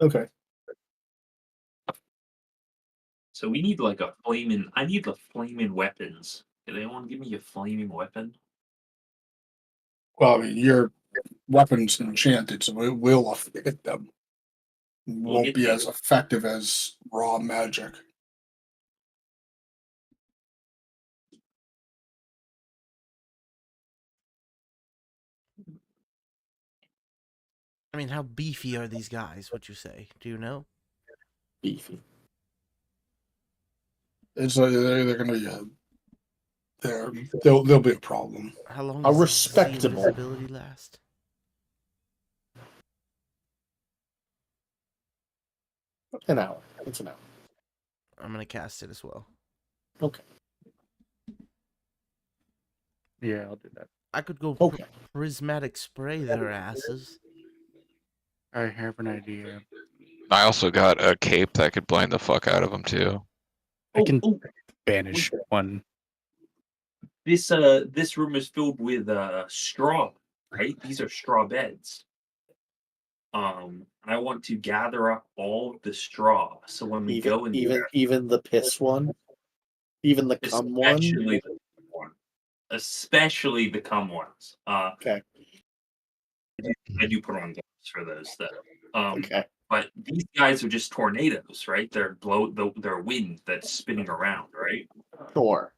Okay. So we need like a flaming. I need the flaming weapons. Can anyone give me a flaming weapon? Well, I mean, your weapon's enchanted, so it will hit them. Won't hit be them. as effective as raw magic. I mean, how beefy are these guys, would you say? Do you know? Beefy. It's they're gonna be they'll be a problem. How long A does this respectable. invisibility last? An hour. It's an hour. I'm gonna cast it as well. Okay. Yeah, I'll do that. I could go Okay. prismatic spray their asses. I have an idea. I also got a cape that could blind the fuck out of them too. I can Oh, banish one. this room is filled with straw, right? These are straw beds. I want to gather up all of the straw so when we go in there, Even the piss one, even the cum one. especially the cum one, especially the cum ones. Okay. I do put on gloves for those though. Okay. But these guys are just tornadoes, right? They're they're wind that's spinning around, right? Sure.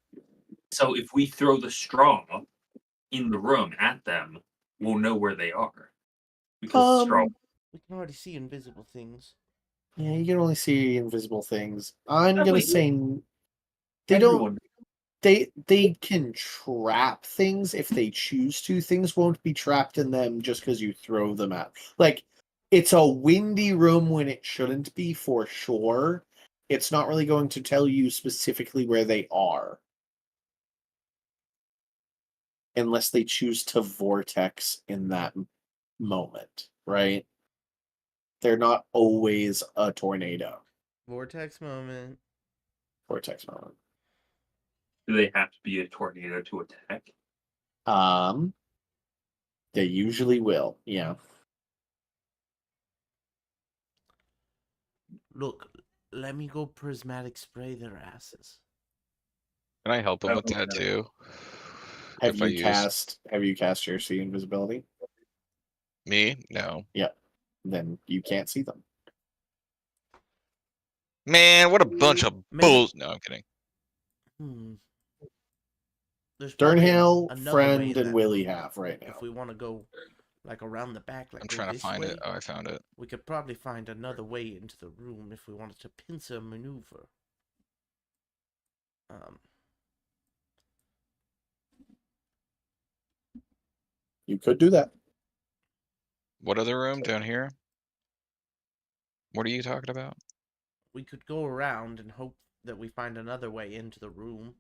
So if we throw the straw in the room at them, we'll know where they are because the straw. We can already see invisible things. Yeah, you can only see invisible things. I'm Oh, gonna wait, say they don't. everyone. They can trap things if they choose to. Things won't be trapped in them just because you throw them out. Like, it's a windy room when it shouldn't be, for sure. It's not really going to tell you specifically where they are. Unless they choose to vortex in that moment, right? They're not always a tornado. Vortex moment. Vortex moment. Do they have to be a tornado to attack? They usually will, yeah. Look, let me go prismatic spray their asses. Can I help him with Okay. that too? Have If I you cast your see invisibility? me? No. Then you can't see them. Man, what a bunch of Maybe- bulls. No, I'm kidding. There's probably Sternhale, another Friend, way and that Willie have right now. if we want to go like around the back, like I'm go trying to this find way, it. Oh, I found it. we could probably find another way into the room if we wanted to pincer maneuver. You could do that. What other room down here? What are you talking about? We could go around and hope that we find another way into the room.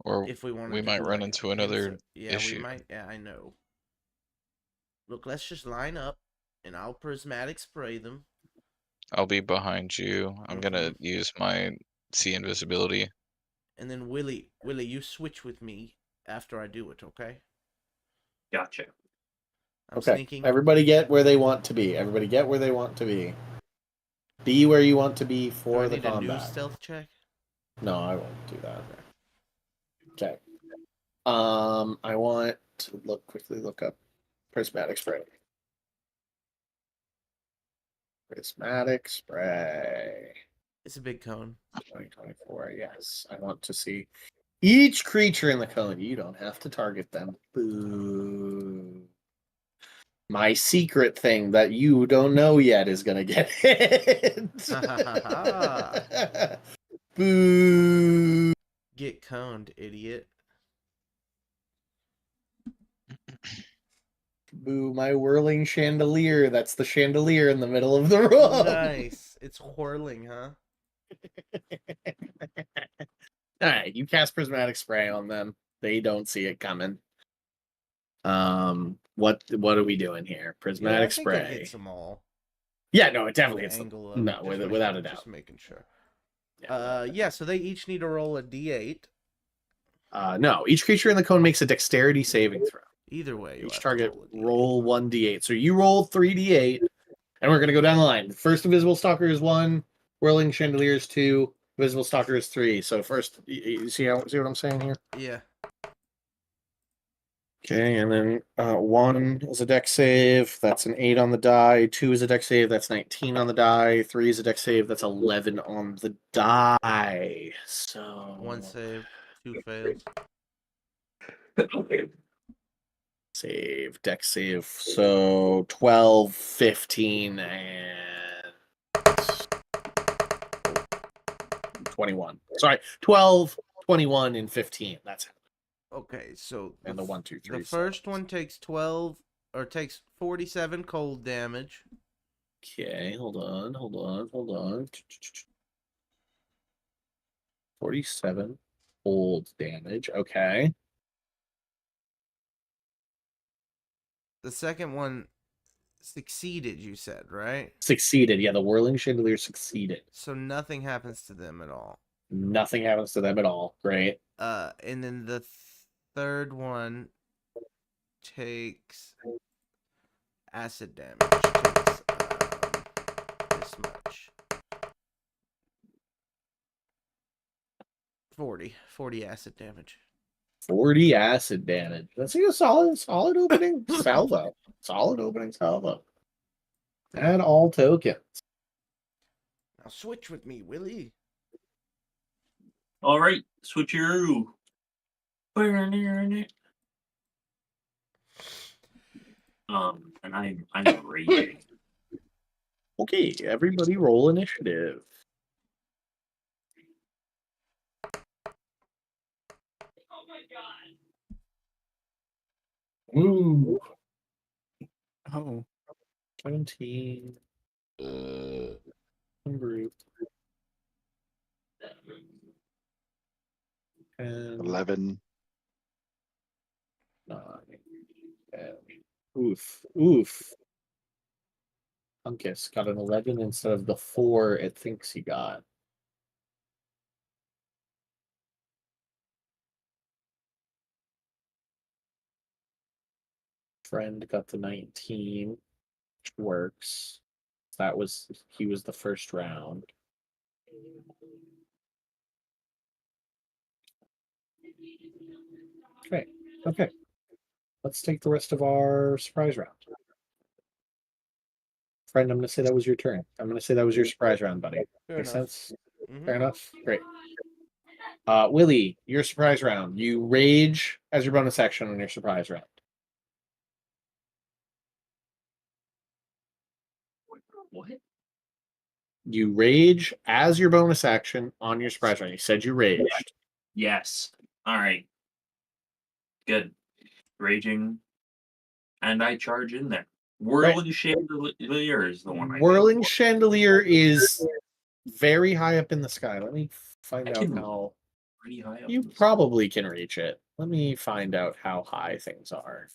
Or If we wanted we to might do run like a into another pincer. Yeah, issue. we might. Yeah, I know. Look, let's just line up, and I'll prismatic spray them. I'll be behind you. I'm gonna use my see invisibility. And then Willie, you switch with me after I do it, okay? Gotcha. I'm Okay. sneaking. Everybody get where they want to be. Everybody get where they want to be. Be where you want to be Do for I the need a new combat. stealth check? No, I won't do that. Okay. I want to quickly look up prismatic spray. Prismatic spray. It's a big cone. 2024. Yes, I want to see each creature in the cone. You don't have to target them. Boo. My secret thing that you don't know yet is gonna get hit. Boo. Get coned, idiot. Boo, my whirling chandelier. That's the chandelier in the middle of the room. Nice. It's whirling, huh? Alright, you cast prismatic spray on them. They don't see it coming. What are we doing here? Yeah, I Prismatic think it spray. hits them all. Yeah, no, it definitely hits them. Angle of No, it, just without a doubt. Just making sure. Yeah, Yeah, so they each need to roll a d8. no, each creature in the cone makes a dexterity saving throw. Either way, you Each have to target roll a d8. roll 1d8. So you roll 3d8, and we're gonna go down the line. First invisible stalker is 1, whirling chandelier is 2, invisible stalker is 3. So first, you see what I'm saying here? Yeah. Okay, and then 1 is a dex save. That's an 8 on the die. 2 is a dex save. That's 19 on the die. 3 is a dex save. That's 11 on the die. So 1 save, 2 fails. Save, dex save. So 12, 15, and 21. Sorry, 12, 21, and 15. That's it. Okay, so And the 1, 2, 3. the first one takes 12 or takes 47 cold damage. Okay, hold on. 47 cold damage. Okay. The second one succeeded, you said, right? Succeeded. Yeah, the whirling chandelier succeeded. So nothing happens to them at all. Nothing happens to them at all. Great. And then the third one takes acid damage. Takes this much. 40 acid damage. 40 acid damage. That's a solid opening salvo. Solid opening salvo. Add all tokens. Now switch with me, Willie. All right, switcheroo. And I'm raging. Okay, everybody roll initiative. Oh my god. Ooh, Oh, 17. Group. 10, 11. 9, 10. Oof. Uncas got an 11 instead of the 4 it thinks he got. Friend got the 19, which works. He was the first round. Okay. Let's take the rest of our surprise round. Friend, I'm going to say that was your turn. I'm going to say that was your surprise round, buddy. Fair Makes enough. sense? Mhm. Fair enough? Great. Willie, your surprise round. You rage as your bonus action on your surprise round. What? You rage as your bonus action on your surprise round. You said you raged. Yes. All right. Good. Raging. And I charge in there. Whirling chandelier is the one I Whirling did. chandelier is very high up in the sky. Let me find out can- how. Pretty high up. You in the probably can reach it. Let me find out how high things are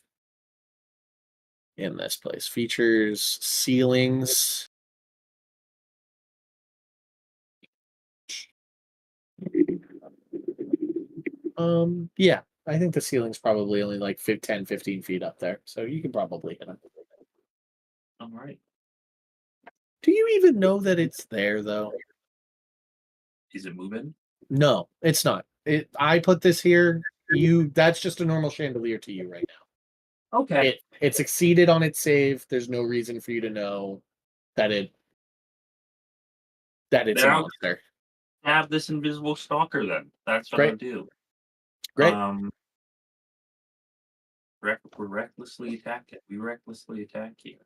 in this place. Features, ceilings. Yeah, I think the ceiling's probably only like 10, 15 feet up there. So you can probably hit it. All right. Do you even know that it's there though? Is it moving? No, it's not. I put this here. That's just a normal chandelier to you right now. Okay. It succeeded on its save. There's no reason for you to know that it that it's Now- a monster. Have this invisible stalker then. That's what Great. I'll do. Great. We're recklessly attacking. We recklessly attack here.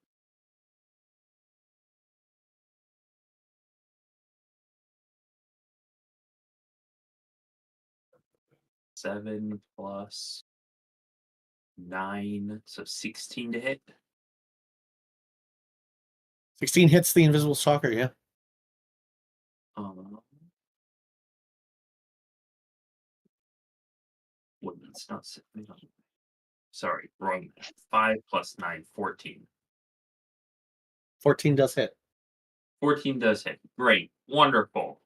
Seven plus 9, so 16 to hit. 16 hits the invisible stalker, yeah. Well, it's not. Sorry, wrong. 5 plus 9, 14. 14 does hit. 14 does hit. Great. Wonderful.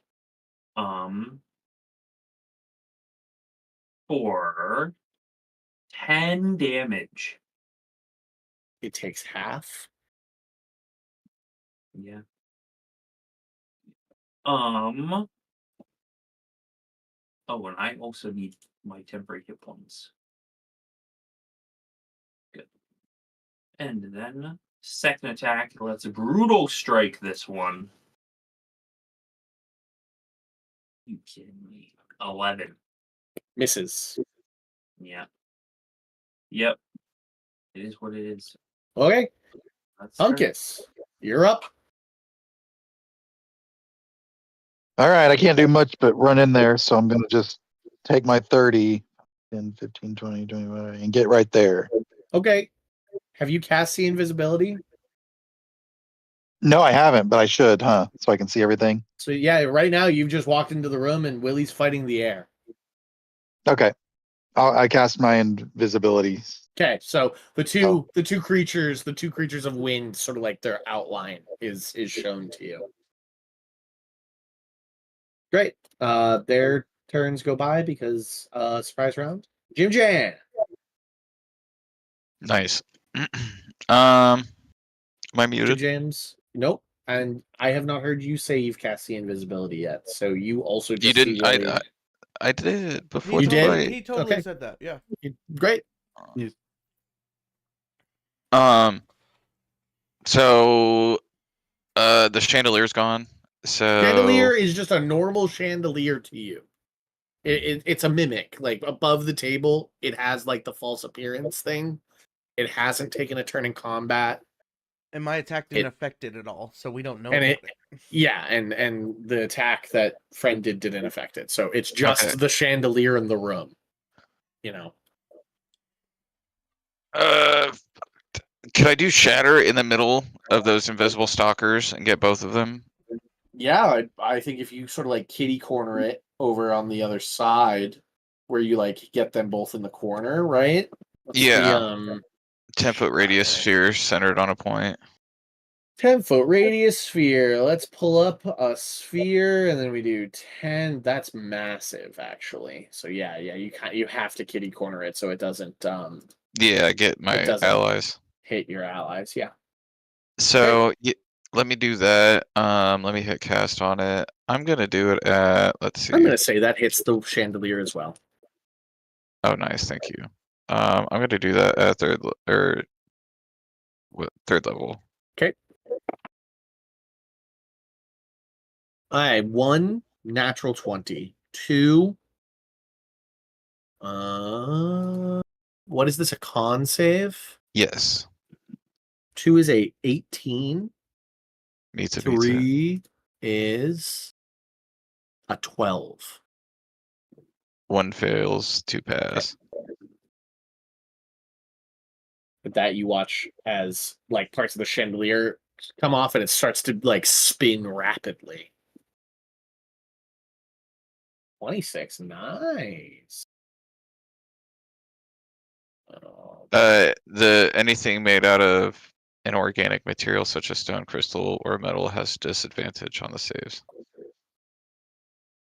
For 10 damage. It takes half. Yeah. Oh, and I also need my temporary hit points. Good. And then second attack. Let's brutal strike this one. You kidding me? 11. Misses. Yeah. Yep. It is what it is. Okay. That's Hunkus, you're up. All right, I can't do much but run in there, so I'm going to just take my 30 and 15, 20, 25 and get right there. Okay. Have you cast the invisibility? No, I haven't, but I should, huh? So I can see everything. So yeah, right now you've just walked into the room and Willie's fighting the air. Okay. I cast my invisibility. Okay, so the two creatures of wind, sort of like their outline is shown to you. Great. Their turns go by because surprise round. Jim Jan. Nice. Am I Jim muted? Jams. Nope. And I have not heard you say you've cast the invisibility yet. So you also just You didn't. see Willie. I did it before You the did? fight. He totally Okay. said that. Yeah. Great. So the chandelier's gone. So Chandelier is just a normal chandelier to you. It's a mimic. Like above the table, it has like the false appearance thing. It hasn't taken a turn in combat. And my attack didn't affect it at all, so we don't know And about it- it. Yeah, and the attack that friend didn't affect it. So it's just Okay. the chandelier in the room. You know. Could I do shatter in the middle of those invisible stalkers and get both of them? Yeah, I think if you sort of like kitty corner it over on the other side, where you like get them both in the corner, right? What's Yeah. The, 10-foot radius sphere centered on a point. 10-foot radius sphere. Let's pull up a sphere, and then we do 10. That's massive, actually. So yeah, you have to kitty corner it so it doesn't Yeah, get my doesn't- allies. hit your allies. Yeah. So let me do that. Let me hit cast on it. I'm gonna do it at. Let's see. I'm gonna say that hits the chandelier as well. Oh, nice. Thank you. I'm gonna do that at third level. Okay. All right, 1 natural 20, 2. What is this? A con save? Yes. 2 is a 18. Meets it. 3 is a 12. 1 fails, 2 pass. But that you watch as like parts of the chandelier come off and it starts to like spin rapidly. 26, nice. Anything made out of an organic material such as stone, crystal, or metal has disadvantage on the saves.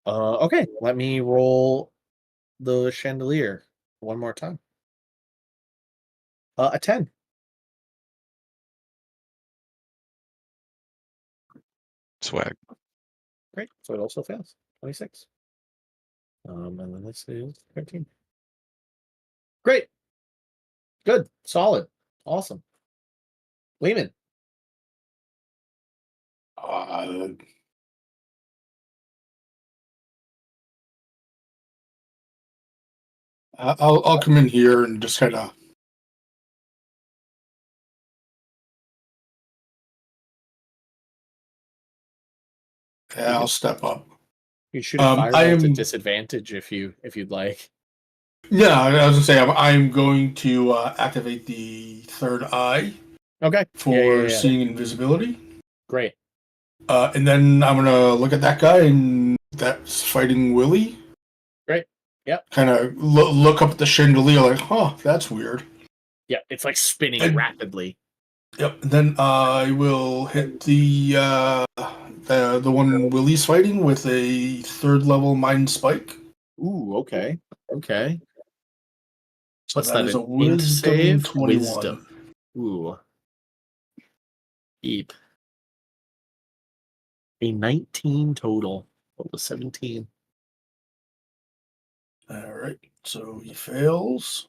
Okay, let me roll the chandelier one more time. A 10. Swag. Great. So it also fails. 26. And then this is 13. Great. Good. Solid. Awesome. Lehman. I'll come in here and just kind of. Yeah, I'll step up. You shoot a I fireball to am. disadvantage if you'd like. Yeah, I was gonna say I'm going to activate the third eye Okay. for Yeah. seeing invisibility, Great. and then I'm gonna look at that guy and that's fighting Willie. Great. Yep. Kind of look up at the chandelier, like, huh, that's weird. Yeah, it's like spinning And- rapidly. Yep. And then I will hit the one Willie's fighting with a third level mind spike. Ooh, okay. Okay. So What's that that? is An a int wisdom save? 21. Wisdom. Ooh. Eep. A 19 total. What was 17? All right. So he fails.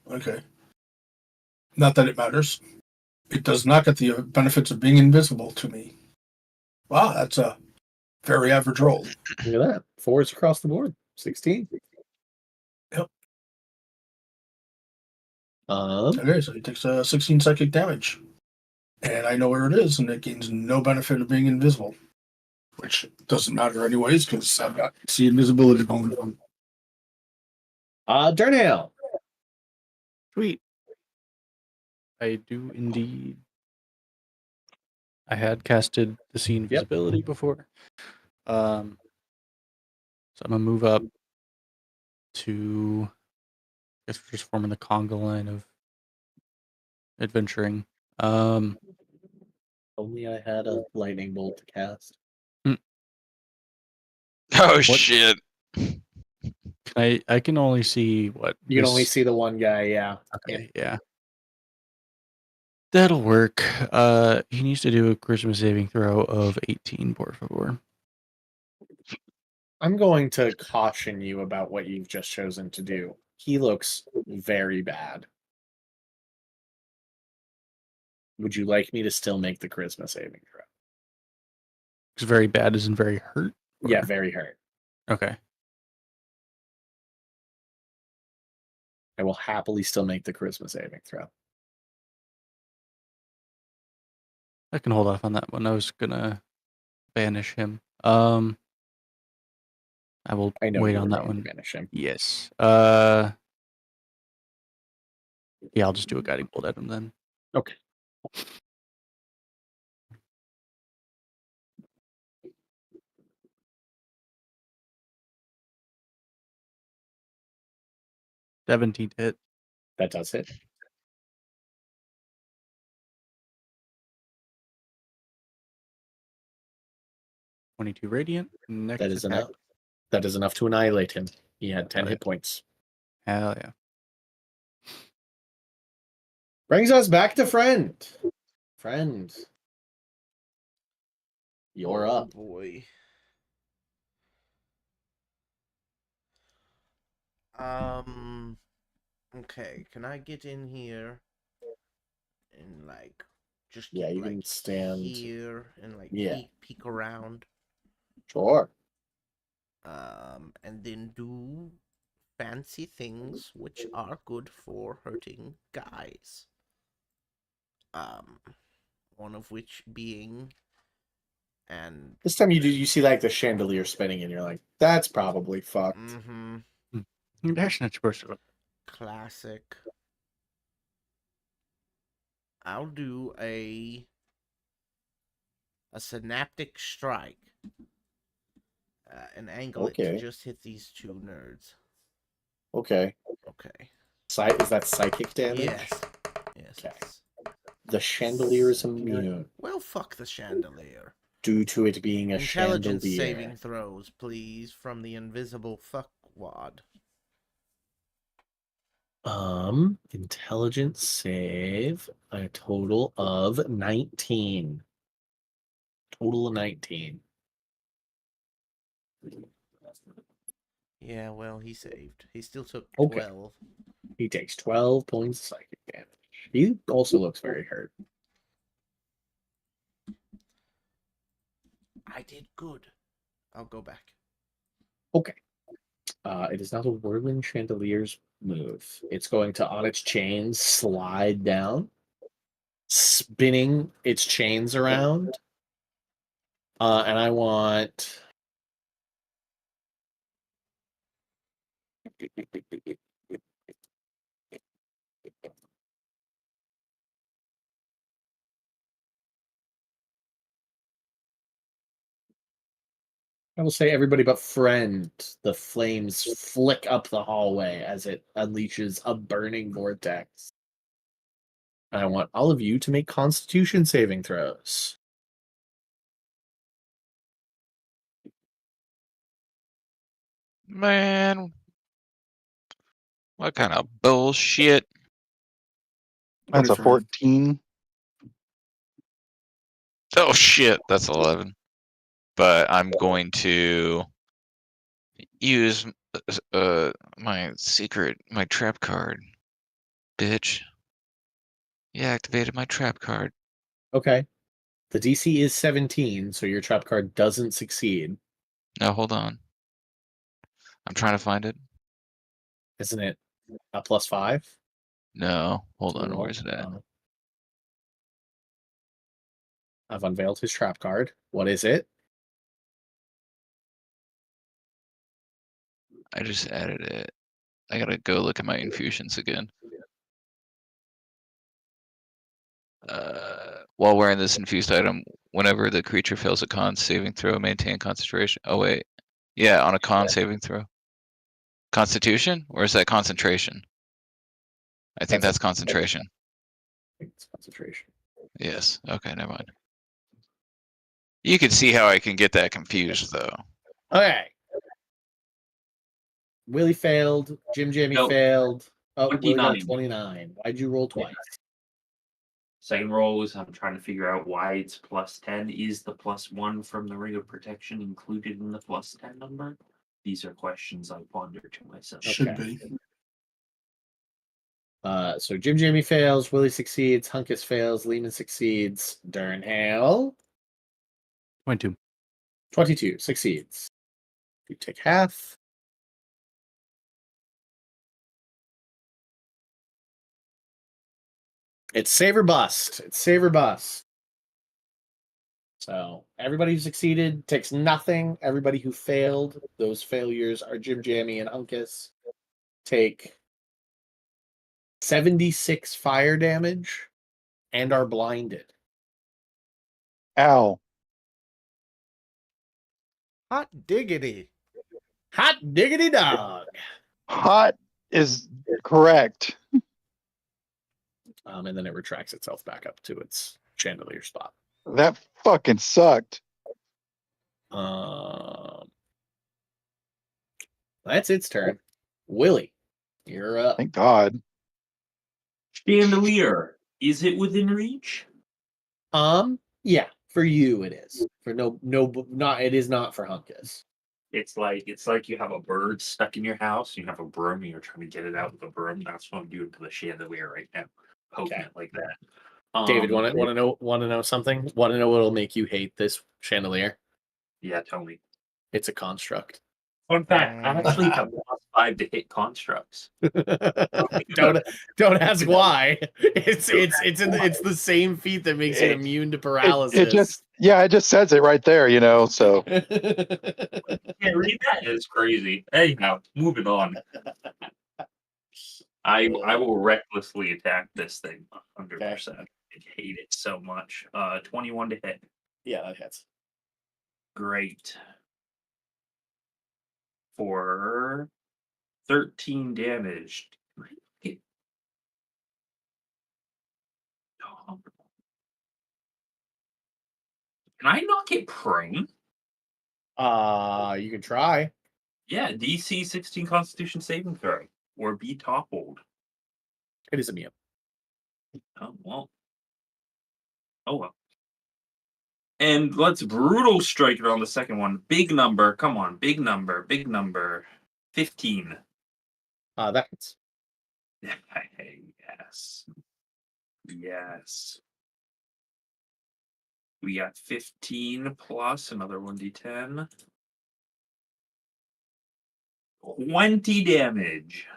Okay. Not that it matters. It does not get the benefits of being invisible to me. Wow, that's a very average roll. Look at that. 4s across the board. 16. Yep. Um, Okay, so he takes 16 psychic damage. And I know where it is, and it gains no benefit of being invisible. Which doesn't matter anyways, because I've got the invisibility bonus. Darnell. Sweet. I do indeed. I had casted the scene invisibility before. So I'm gonna move up to, I guess we're just forming the conga line of adventuring. Only I had a lightning bolt to cast. Oh shit. I can only see what You can only see the one guy, yeah. Okay, yeah. That'll work. He needs to do a charisma saving throw of 18, por favor. I'm going to caution you about what you've just chosen to do. He looks very bad. Would you like me to still make the charisma saving throw? It's very bad isn't very hurt. Yeah, or- very hurt. Okay. I will happily still make the charisma saving throw. I can hold off on that one. I was gonna banish him. I will I know wait you on were that going one. to banish him. Yes. Yeah, I'll just do a guiding bolt at him then. Okay. $17 to hit. That does hit. 22 radiant. Next That is attack. enough. That is enough to annihilate him. He had 10 Right. hit points. Hell yeah. Brings us back to friend. Friend. You're Oh up. boy. Okay, can I get in here and like just Yeah, get you can like stand. here and like Yeah. peek around, Sure. and then do fancy things which are good for hurting guys. One of which being, and This time you see like the chandelier spinning and you're like, that's probably fucked. That's not supposed to. classic. I'll do a synaptic strike, and angle it to Okay. just hit these two nerds. Okay. Okay. Is that psychic damage? Yes. Yes. Okay. it's- The chandelier is immune Well, fuck the chandelier. due to it being a Intelligence chandelier. saving throws, please, from the invisible fuckwad. Intelligence save a total of 19. Total of 19. Yeah, well, he saved. He still took Okay. 12. He takes 12 points of psychic damage. He also looks very hurt. I did good. I'll go back. Okay. It is now the whirling chandelier's move. It's going to, on its chains, slide down, spinning its chains around. And I want. I will say everybody but friend. The flames flick up the hallway as it unleashes a burning vortex. And I want all of you to make Constitution saving throws. Man, what kind of bullshit? That's a 23. 14. Oh shit, that's 11. But I'm going to use my trap card. Bitch. Yeah, activated my trap card. Okay. The DC is 17, so your trap card doesn't succeed. No, hold on. I'm trying to find it. Isn't it a +5? No, hold to the on. roll? Where's it at? I've unveiled his trap card. What is it? I just added it. I gotta go look at my infusions again. While wearing this infused item, whenever the creature fails a con saving throw, maintain concentration. Oh wait, yeah, on a con saving throw. Constitution, or is that concentration? I think that's concentration. I think it's concentration. Yes. Okay, never mind. You can see how I can get that confused, though. Okay. Willie failed. Jim Jamie Nope. failed. Oh, Willie got a 29. 29. Why'd you roll twice? Second roll is I'm trying to figure out why it's +10. Is the +1 from the Ring of Protection included in the +10 number? These are questions I ponder to myself. Should Okay. be. So Jim Jamie fails, Willie succeeds, Hunkus fails, Lehman succeeds, Durnhale 22. 22 succeeds. You take half. It's save or bust. It's save or bust. So everybody who succeeded takes nothing. Everybody who failed, those failures are Jim Jamie and Hunkus, take 76 fire damage and are blinded. Ow. Hot diggity. Hot diggity dog. Hot is correct. And then it retracts itself back up to its chandelier spot. That fucking sucked. That's its turn. Willie, you're up. Thank God. Chandelier. Is it within reach? Yeah, for you it is. For not it is not for Hunkus. It's like you have a bird stuck in your house. You have a broom. And you're trying to get it out with a broom. That's what I'm doing to the chandelier right now, poking it like that. David, want to know something? Want to know what'll make you hate this chandelier? Yeah, tell me. It's a construct. Fun fact: I actually have +5 to hit constructs. don't ask why. It's the same feat that makes you immune to paralysis. It just says it right there, so. Yeah, read that. It's crazy. Anyhow, moving on. I will recklessly attack this thing 100%. I hate it so much. 21 to hit. Yeah, that hits. Great. For 13 damage. Can I not get prone? You can try. Yeah, DC 16 Constitution saving throw or be toppled. It is immune. Oh well. Oh well. And let's brutal strike it on the second one. Big number. Come on, big number. Big number. 15. That hits. Yes. Yes. We got 15 plus another 1d10. 20 damage.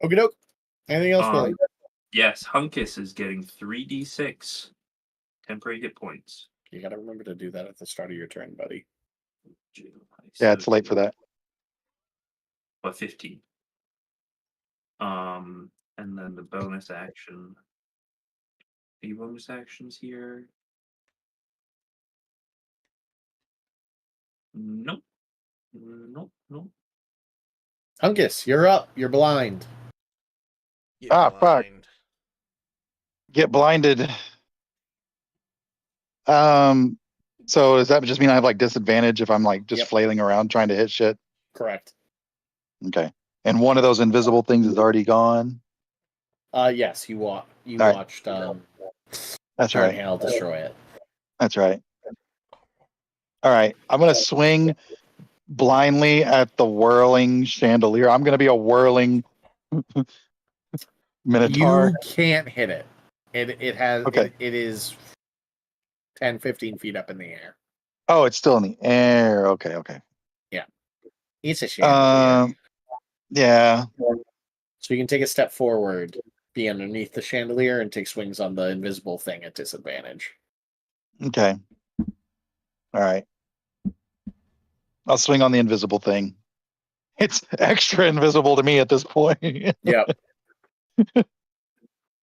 Okie doke. Anything else, Willie? Yes, Hunkus is getting 3d6 temporary hit points. You gotta remember to do that at the start of your turn, buddy. Yeah, it's late for that. But 15. And then the bonus action. Any bonus actions here? Nope. Nope. Nope. Hunkus, you're up. You're blind. Get Ah, fuck. blind. Get blinded. So does that just mean I have like disadvantage if I'm like just Yep. flailing around trying to hit shit? Correct. Okay. And one of those invisible things is already gone. Yes, you All right. watched That's right. Hale destroy it. That's right. All right. I'm gonna swing blindly at the whirling chandelier. I'm gonna be a whirling minotaur. You can't hit it. It has Okay. it is 10, 15 feet up in the air. Oh, it's still in the air. Okay. Okay. It's a chandelier. Yeah. So you can take a step forward, be underneath the chandelier, and take swings on the invisible thing at disadvantage. Okay. All right. I'll swing on the invisible thing. It's extra invisible to me at this point. Yep.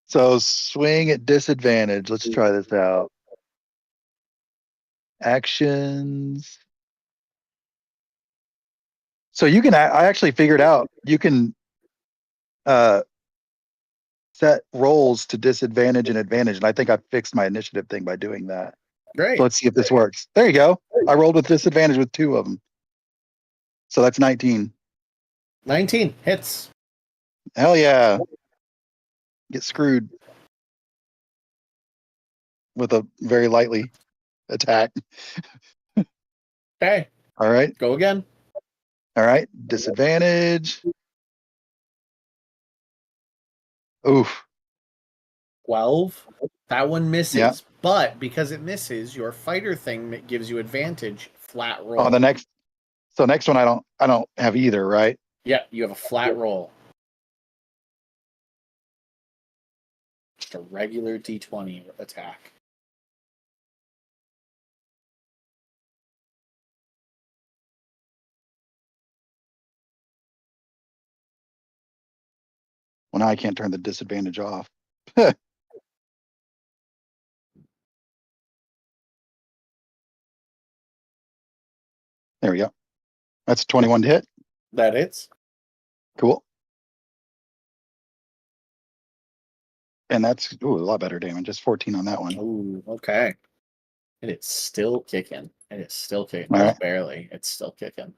So swing at disadvantage. Let's try this out. Actions. So you can, I actually figured out you can set rolls to disadvantage and advantage. And I think I fixed my initiative thing by doing that. Great. So let's see if this works. There you go. I rolled with disadvantage with 2 of them. So that's 19. 19 hits. Hell yeah. Get screwed with a very lightly attack. Okay, All right. go again. All right. Disadvantage. Oof. 12. That one misses. Yeah. But because it misses, your fighter thing gives you advantage. Flat roll. Oh, the next. So next one, I don't have either, right? Yeah, you have a flat roll. Just a regular D20 attack. Well, now I can't turn the disadvantage off. There we go. That's 21 to hit. That hits. Cool. And that's a lot better damage. Just 14 on that one. Ooh, okay. And it's still kicking. And it's still kicking. All Just right. barely. It's still kicking.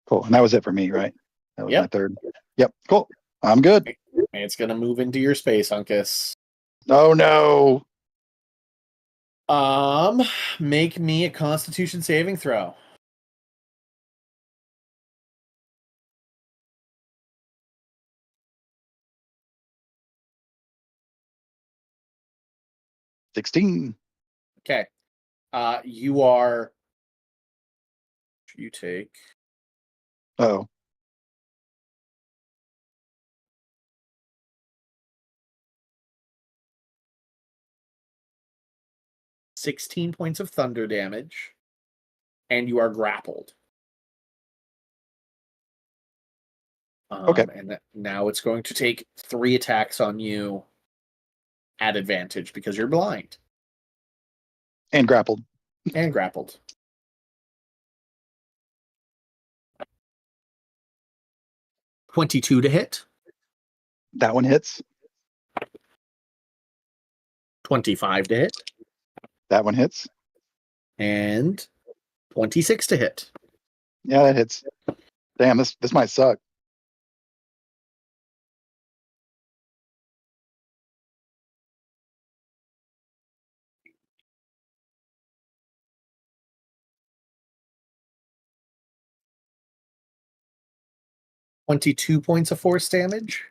Cool. And that was it for me, right? That was Yep. my third. Yep. Cool. I'm good. And it's gonna move into your space, Hunkus. Oh no. Make me a Constitution saving throw. $16. Okay. You take Oh. 16 points of thunder damage, and you are grappled. Okay. And now it's going to take 3 attacks on you at advantage because you're blind And grappled. and grappled. $22 to hit, That one hits. 25 to hit, That one hits. and 26 to hit. Yeah, that hits. Damn, this might suck. $22 points of force damage.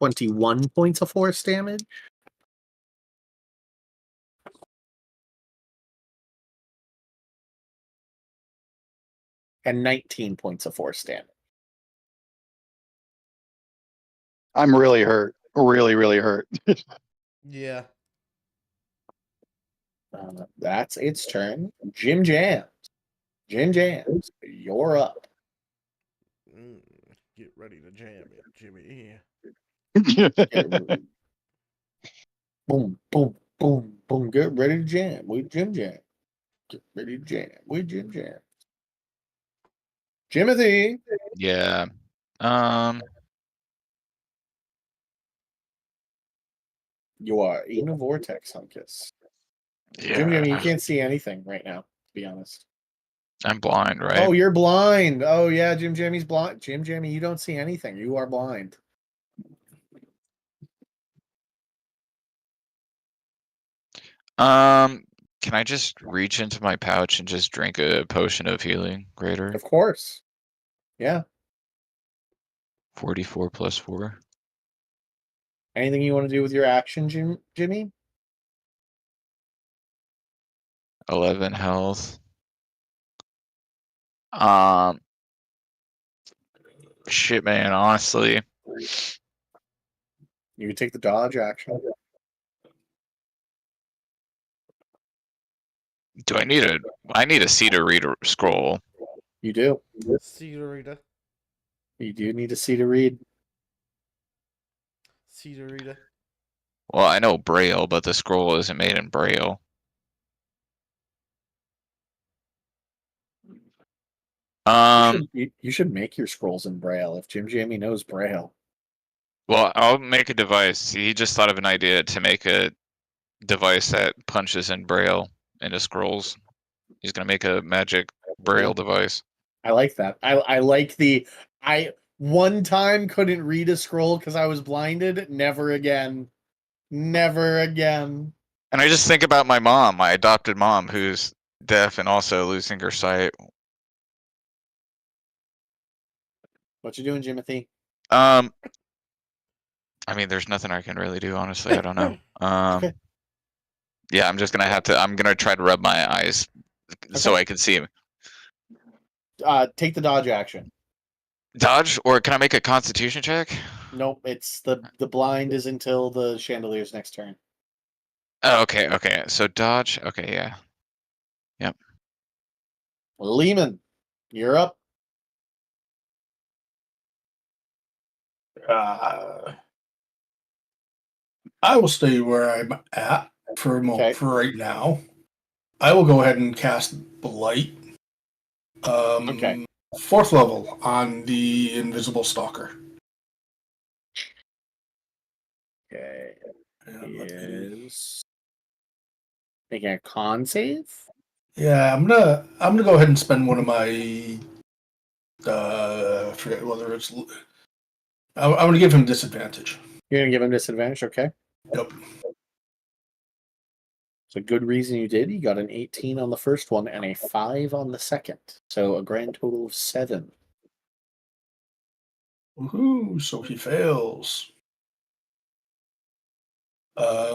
21 points of force damage. And 19 points of force damage. I'm really hurt. Really, really hurt. Yeah. That's its turn. Jim Jams. Jim Jams, you're up. Get ready to jam it, Jimmy. Boom, boom, boom, boom. Get ready to jam with Jim Jam. Get ready to jam with Jim Jam. Jimothy. Yeah. You are in a vortex, Hunkus. Yeah. Jim Jam, you can't see anything right now, to be honest. I'm blind, right? Oh, you're blind. Oh, yeah, Jim Jamie's blind. Jim Jamie, you don't see anything. You are blind. Can I just reach into my pouch and just drink a potion of healing greater? Of course. Yeah. 44 plus 4. Anything you want to do with your action, Jimmy? 11 health. Shit, man, honestly. You can take the dodge action. I need a cedar reader scroll. You do. Cedarita. You do need to see to read. Cedarita. Well, I know Braille, but the scroll isn't made in Braille. You should make your scrolls in Braille if Jim Jamie knows Braille. Well, I'll make a device. He just thought of an idea to make a device that punches in Braille into scrolls. He's gonna make a magic Braille device. I like that. I like I one time couldn't read a scroll because I was blinded. Never again. Never again. And I just think about my mom, my adopted mom, who's deaf and also losing her sight. What you doing, Jimothy? I mean, there's nothing I can really do, honestly. I don't know. Okay. Yeah, I'm gonna try to rub my eyes so I can see him. Take the dodge action. Dodge, or can I make a constitution check? Nope, it's the blind is until the chandelier's next turn. Oh, okay. So dodge, okay, yeah. Yep. Lehman, you're up. I will stay where I'm at for a moment, Okay. for right now. I will go ahead and cast Blight. Okay. 4th level on the Invisible Stalker. Okay. And He let me- is making a con save. Yeah, I'm gonna go ahead and spend one of my I forget whether it's I'm gonna give him disadvantage. You're gonna give him disadvantage, okay? Yep. It's a good reason you did. You got an 18 on the first one and a 5 on the second. So a grand total of 7. Woohoo! So he fails. That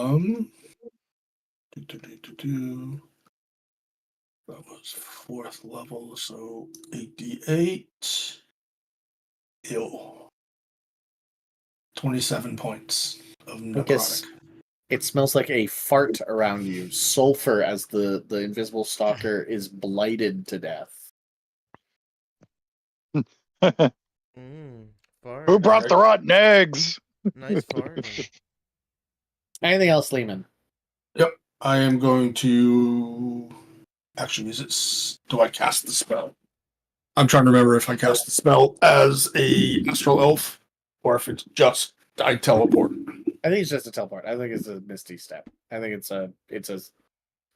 was 4th level, so 8d8. Ew. 27 points of Lucas, necrotic. it smells like a fart around you. Sulfur as the invisible stalker is blighted to death. Fart. Who brought the rotten eggs? Nice farting. Anything else, Lehman? Yep. I am going to. Actually, do I cast the spell? I'm trying to remember if I cast the spell as a astral elf or if it's just I teleport. I think it's just a teleport. I think it's a misty step. I think it's a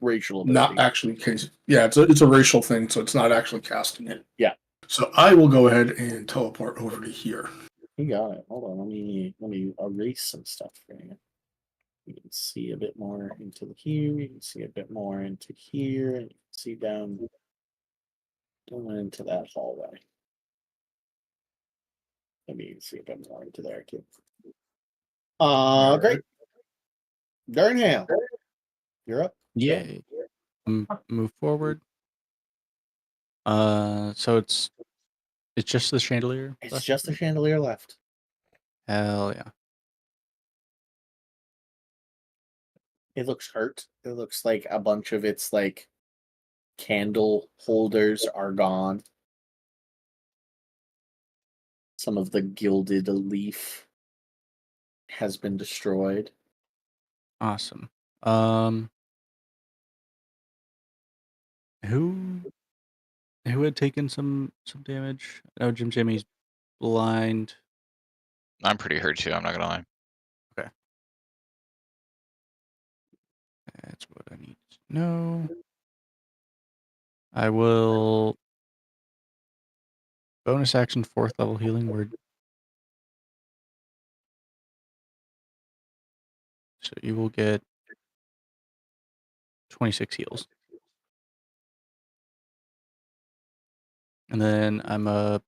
racial ability. Not actually case. Yeah, it's a racial thing, so it's not actually casting it. Yeah. So I will go ahead and teleport over to here. You got it. Hold on. Let me erase some stuff for you. You can see a bit more into here. You can see a bit more into here. And you can see down into that hallway. Maybe you can see a bit more into there too. Great. Durnham, you're up. Yay. Move forward. So it's just the chandelier. It's left? just the chandelier left. Hell yeah. It looks hurt. It looks like a bunch of its like candle holders are gone. Some of the gilded leaf has been destroyed. Awesome. Who had taken some damage? Oh, Jimmy's blind. I'm pretty hurt too. I'm not gonna lie. That's what I need to know. I will bonus action 4th level healing word. So you will get 26 heals. And then I'm a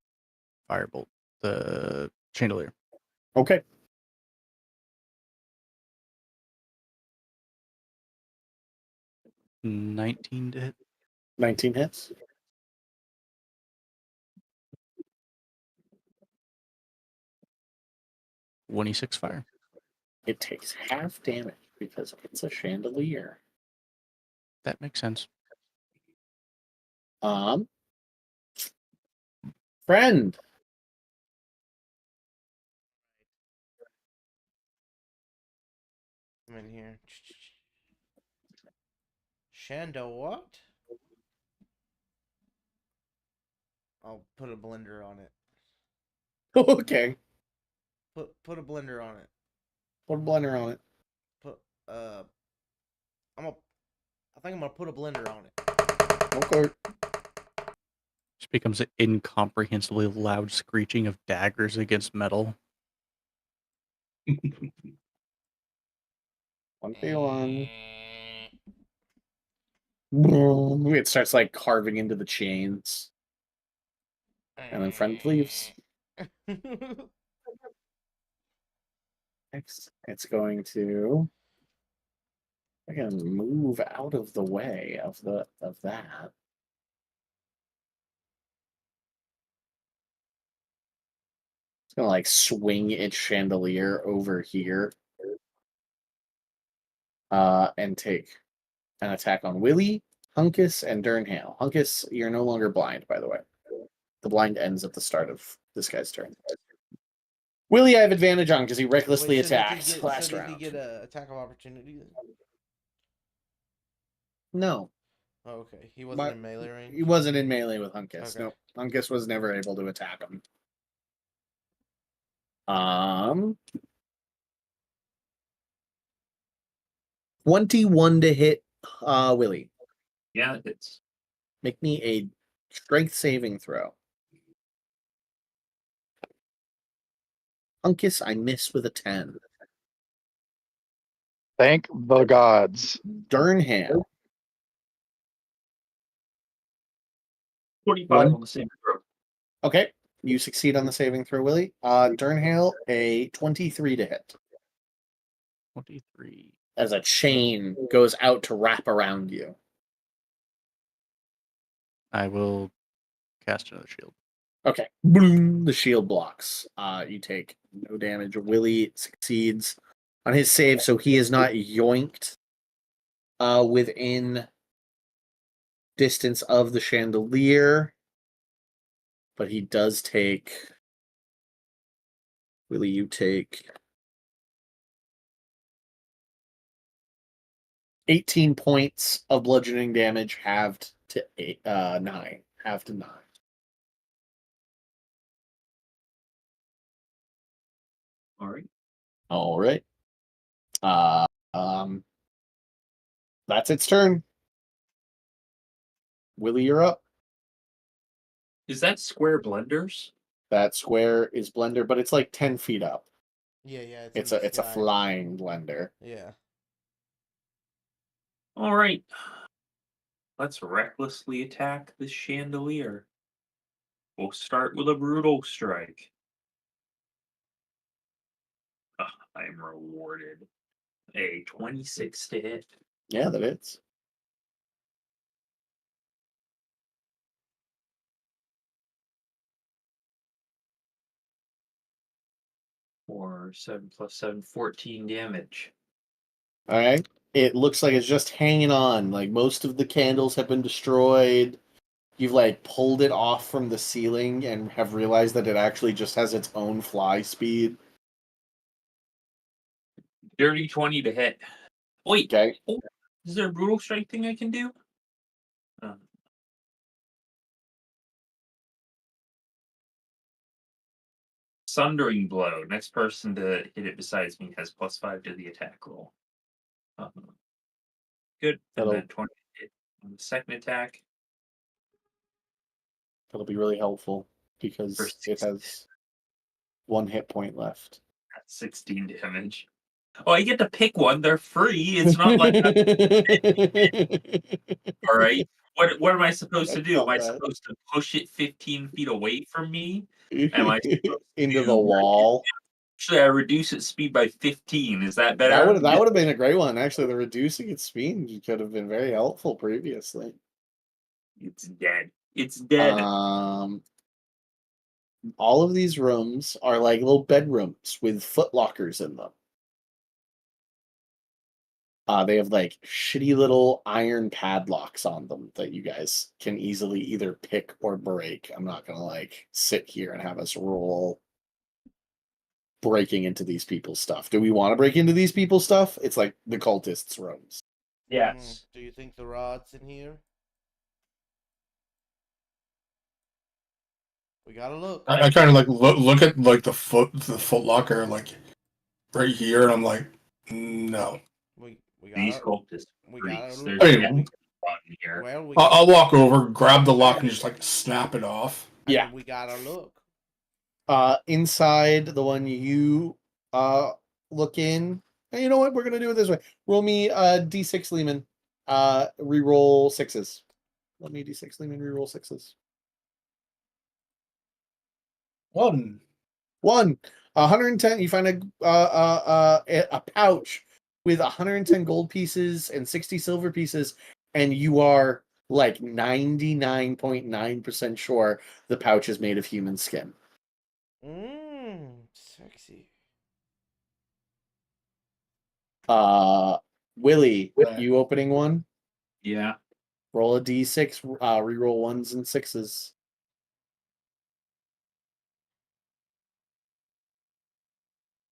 firebolt the chandelier. Okay. $19 to hit. 19 hits. $26 fire. It takes half damage because it's a chandelier. That makes sense. Friend. I'm in here. Shando, what? I'll put a blender on it. Okay. Put a blender on it. Put a blender on it. I think I'm gonna put a blender on it. Okay. Just becomes an incomprehensibly loud screeching of daggers against metal. 1v1. Boom. It starts like carving into the chains. And then friend leaves. Next, it's going to move out of the way of that. It's gonna like swing its chandelier over here. And take an attack on Willie, Hunkus, and Durnhale. Hunkus, you're no longer blind, by the way. The blind ends at the start of this guy's turn. Willie, I have advantage on because he recklessly attacked last round. Did he get an attack of opportunity then? No. Oh, okay. He wasn't in melee range? He wasn't in melee with Hunkus. Okay. No. Hunkus was never able to attack him. 21 to hit Willie. Yeah, it's Make me a strength saving throw. Hunkus, I miss with a 10. Thank the gods. Durnham. 45 on the same throw. Okay. You succeed on the saving throw, Willie. Durnhale, a 23 to hit. 23. As a chain goes out to wrap around you. I will cast another shield. Okay. Boom. The shield blocks. You take no damage. Willie succeeds on his save, so he is not yoinked within distance of the chandelier. But he does take. Willie, you take 18 points of bludgeoning damage, halved to 9. Halved to 9. All right. That's its turn. Willie, you're up. Is that square blenders? That square is blender, but it's like 10 feet up. Yeah, It's a flying blender. Yeah. All right. Let's recklessly attack the chandelier. We'll start with a brutal strike. I'm rewarded a 26 to hit. Yeah, that is. Or 7 plus 7, 14 damage. All right. It looks like it's just hanging on. Like most of the candles have been destroyed. You've like pulled it off from the ceiling and have realized that it actually just has its own fly speed. Dirty 20 to hit. Wait, Okay. is there a brutal strike thing I can do? Sundering blow. Next person to hit it besides me has +5 to the attack roll. Good. And That'll- then 20 hit on the second attack. That'll be really helpful because For it has 1 hit point left. That's 16 damage. Oh, I get to pick one. They're free. It's not like all right. What am I supposed to That's do? not Am I bad. supposed to push it 15 feet away from me? Am I supposed Into the to- wall? Actually, I reduce its speed by 15. Is that better? That would have been a great one. Actually, the reducing its speed could have been very helpful previously. It's dead. It's dead. All of these rooms are like little bedrooms with footlockers in them. They have like shitty little iron padlocks on them that you guys can easily either pick or break. I'm not gonna like sit here and have us roll breaking into these people's stuff. Do we want to break into these people's stuff? It's like the cultists' rooms. Yes. Do you think the rod's in here? We gotta look. I kind of like look at like the foot locker like right here, and I'm like, no. We These gotta. cultists. We freaks. gotta There's look. Hey, definitely a lot in here. Well, we. I'll walk over, grab the lock, and just like snap it off. Yeah. We gotta look. Inside the one you look in. And you know what? We're gonna do it this way. Roll me D6 Lehman. Reroll sixes. Let me D6 Lehman reroll sixes. 1. 110. You find a pouch with 110 gold pieces and 60 silver pieces, and you are like 99.9% sure the pouch is made of human skin. Sexy. Willie, Right. you opening one? Yeah. Roll a D6, reroll ones and sixes.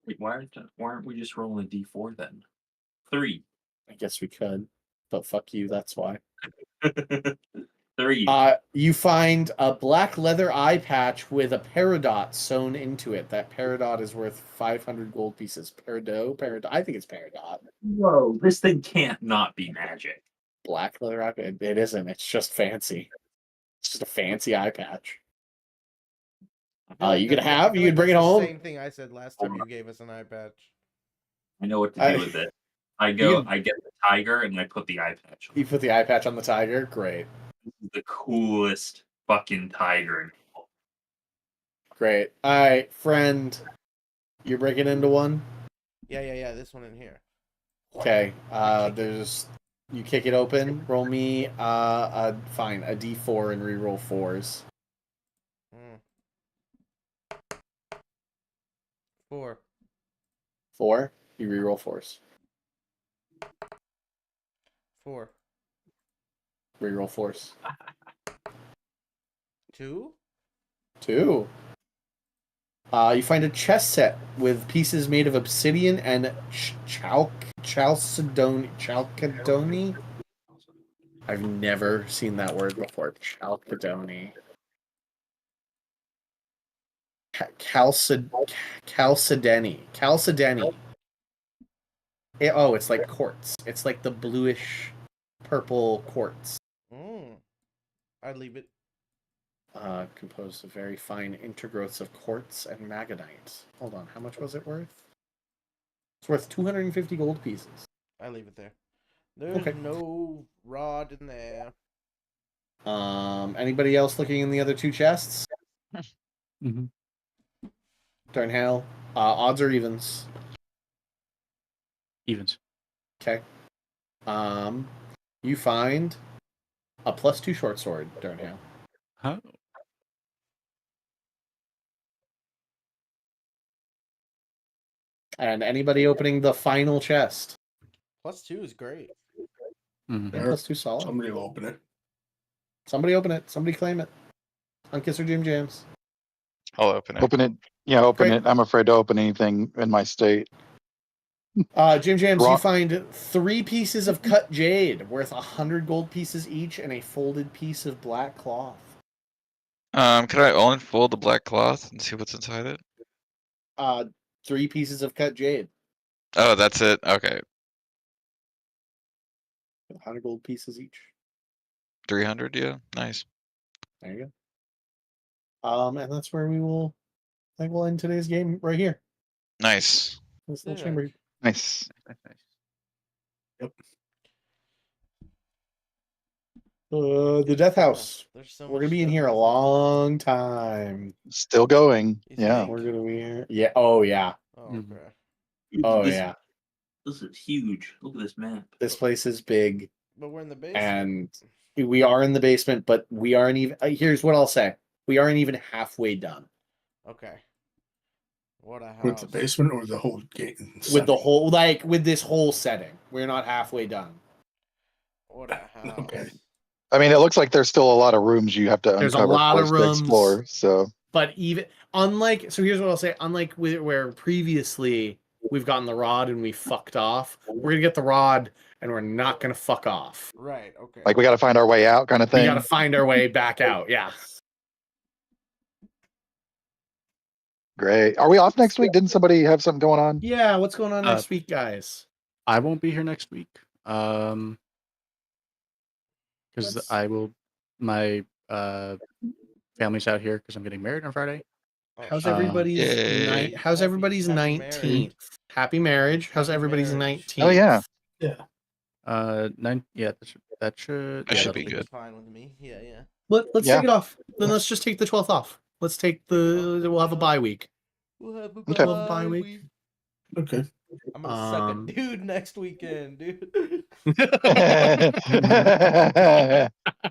Wait, why aren't we just rolling a D4 then? 3. I guess we could, but fuck you, that's why. 3. You find a black leather eye patch with a peridot sewn into it. That peridot is worth 500 gold pieces. Peridot? I think it's peridot. Whoa, this thing can't not be magic. Black leather eye patch? It isn't. It's just fancy. It's just a fancy eye patch. You could bring it home. Same thing I said last time you gave us an eye patch. I know what to do with it. I get the tiger and I put the eye patch on. You put the eye patch on the tiger? Great. This is the coolest fucking tiger. Great. Alright, friend. You're breaking into one? Yeah. This one in here. Okay. You kick it open. Roll me a D4 and reroll 4s. 4. 4. You reroll 4s. 4. Reroll 4s. 2. 2. You find a chess set with pieces made of obsidian and chalcedony. I've never seen that word before. Chalcedony. Chalcedony. It's like quartz. It's like the bluish purple quartz. I'd leave it. Composed of very fine intergrowths of quartz and magnetite. Hold on, how much was it worth? It's worth 250 gold pieces. I leave it there. There's no rod in there. Anybody else looking in the other two chests? Mm-hmm. Darn hell. Odds or evens? Evens. Okay. You find a +2 short sword, Darnell. Huh? And anybody opening the final chest? +2 is great. Mhm. Yeah, Sure. +2 solid. Somebody will open it. Somebody open it. Somebody claim it. Unkiss or Jim Jams. I'll open it. Open it. Yeah, open Great. it. I'm afraid to open anything in my state. Jim Jams, you Wrong. find 3 pieces of cut jade worth 100 gold pieces each and a folded piece of black cloth. Can I unfold the black cloth and see what's inside it? 3 pieces of cut jade. Oh, that's it. Okay, 100 gold pieces each. 300. Yeah, nice. There you go. And that's where I think we'll end today's game right here. Nice. This little Yeah. chamber. Nice. The Death House. There's so We're much gonna be in stuff here a in this long time. Still going. You Yeah. think? We're gonna be here. Yeah. Oh yeah. Oh, Mhm. okay. Oh this, yeah. This is huge. Look at this map. This place is big, But we're in the basement. and we are in the basement, but we aren't even. Here's what I'll say: we aren't even halfway done Okay. What a house. With the basement or the whole gate? with the whole, with this whole setting. We're not halfway done. What a house. Okay. I mean, it looks like there's still a lot of rooms you have to There's a uncover lot for of us to rooms. explore. So But even so here's what I'll say: unlike where previously we've gotten the rod and we fucked off, we're gonna get the rod and we're not gonna fuck off. Right, okay. like we got to find our way out, kind of We thing. gotta find our way back out. Yeah. Great. Are we off next week? Didn't somebody have something going on? Yeah. What's going on next week, guys? I won't be here next week. Because Let's- I will. My family's out here because I'm getting married on Friday. Oh, How's shit. everybody's Yay. How's Happy- everybody's happy 19th? Happy marriage. How's Happy everybody's marriage. 19th? Oh yeah. Yeah. 9. Yeah, that should. That yeah, should be that'll good. Fine with me. Yeah, yeah. Let's Yeah. take it off. Then let's just take the 12th off. Let's take we'll have a bye week. We'll have a Okay. Bye week. week. Okay. I'm gonna suck a dude next weekend, dude.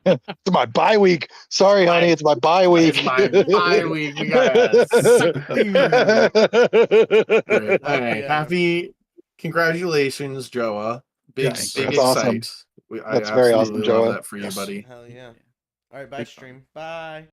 It's my bye week. Sorry, honey, it's my bye week. It's my bye week. We gotta suck dude. Great. All right. Yeah. Happy congratulations, Joa. Big Thanks. big That's awesome. excite. I That's very absolutely awesome, love Joa. that for you, Yes. buddy. Hell yeah. All right, bye, Big fun. stream. Bye.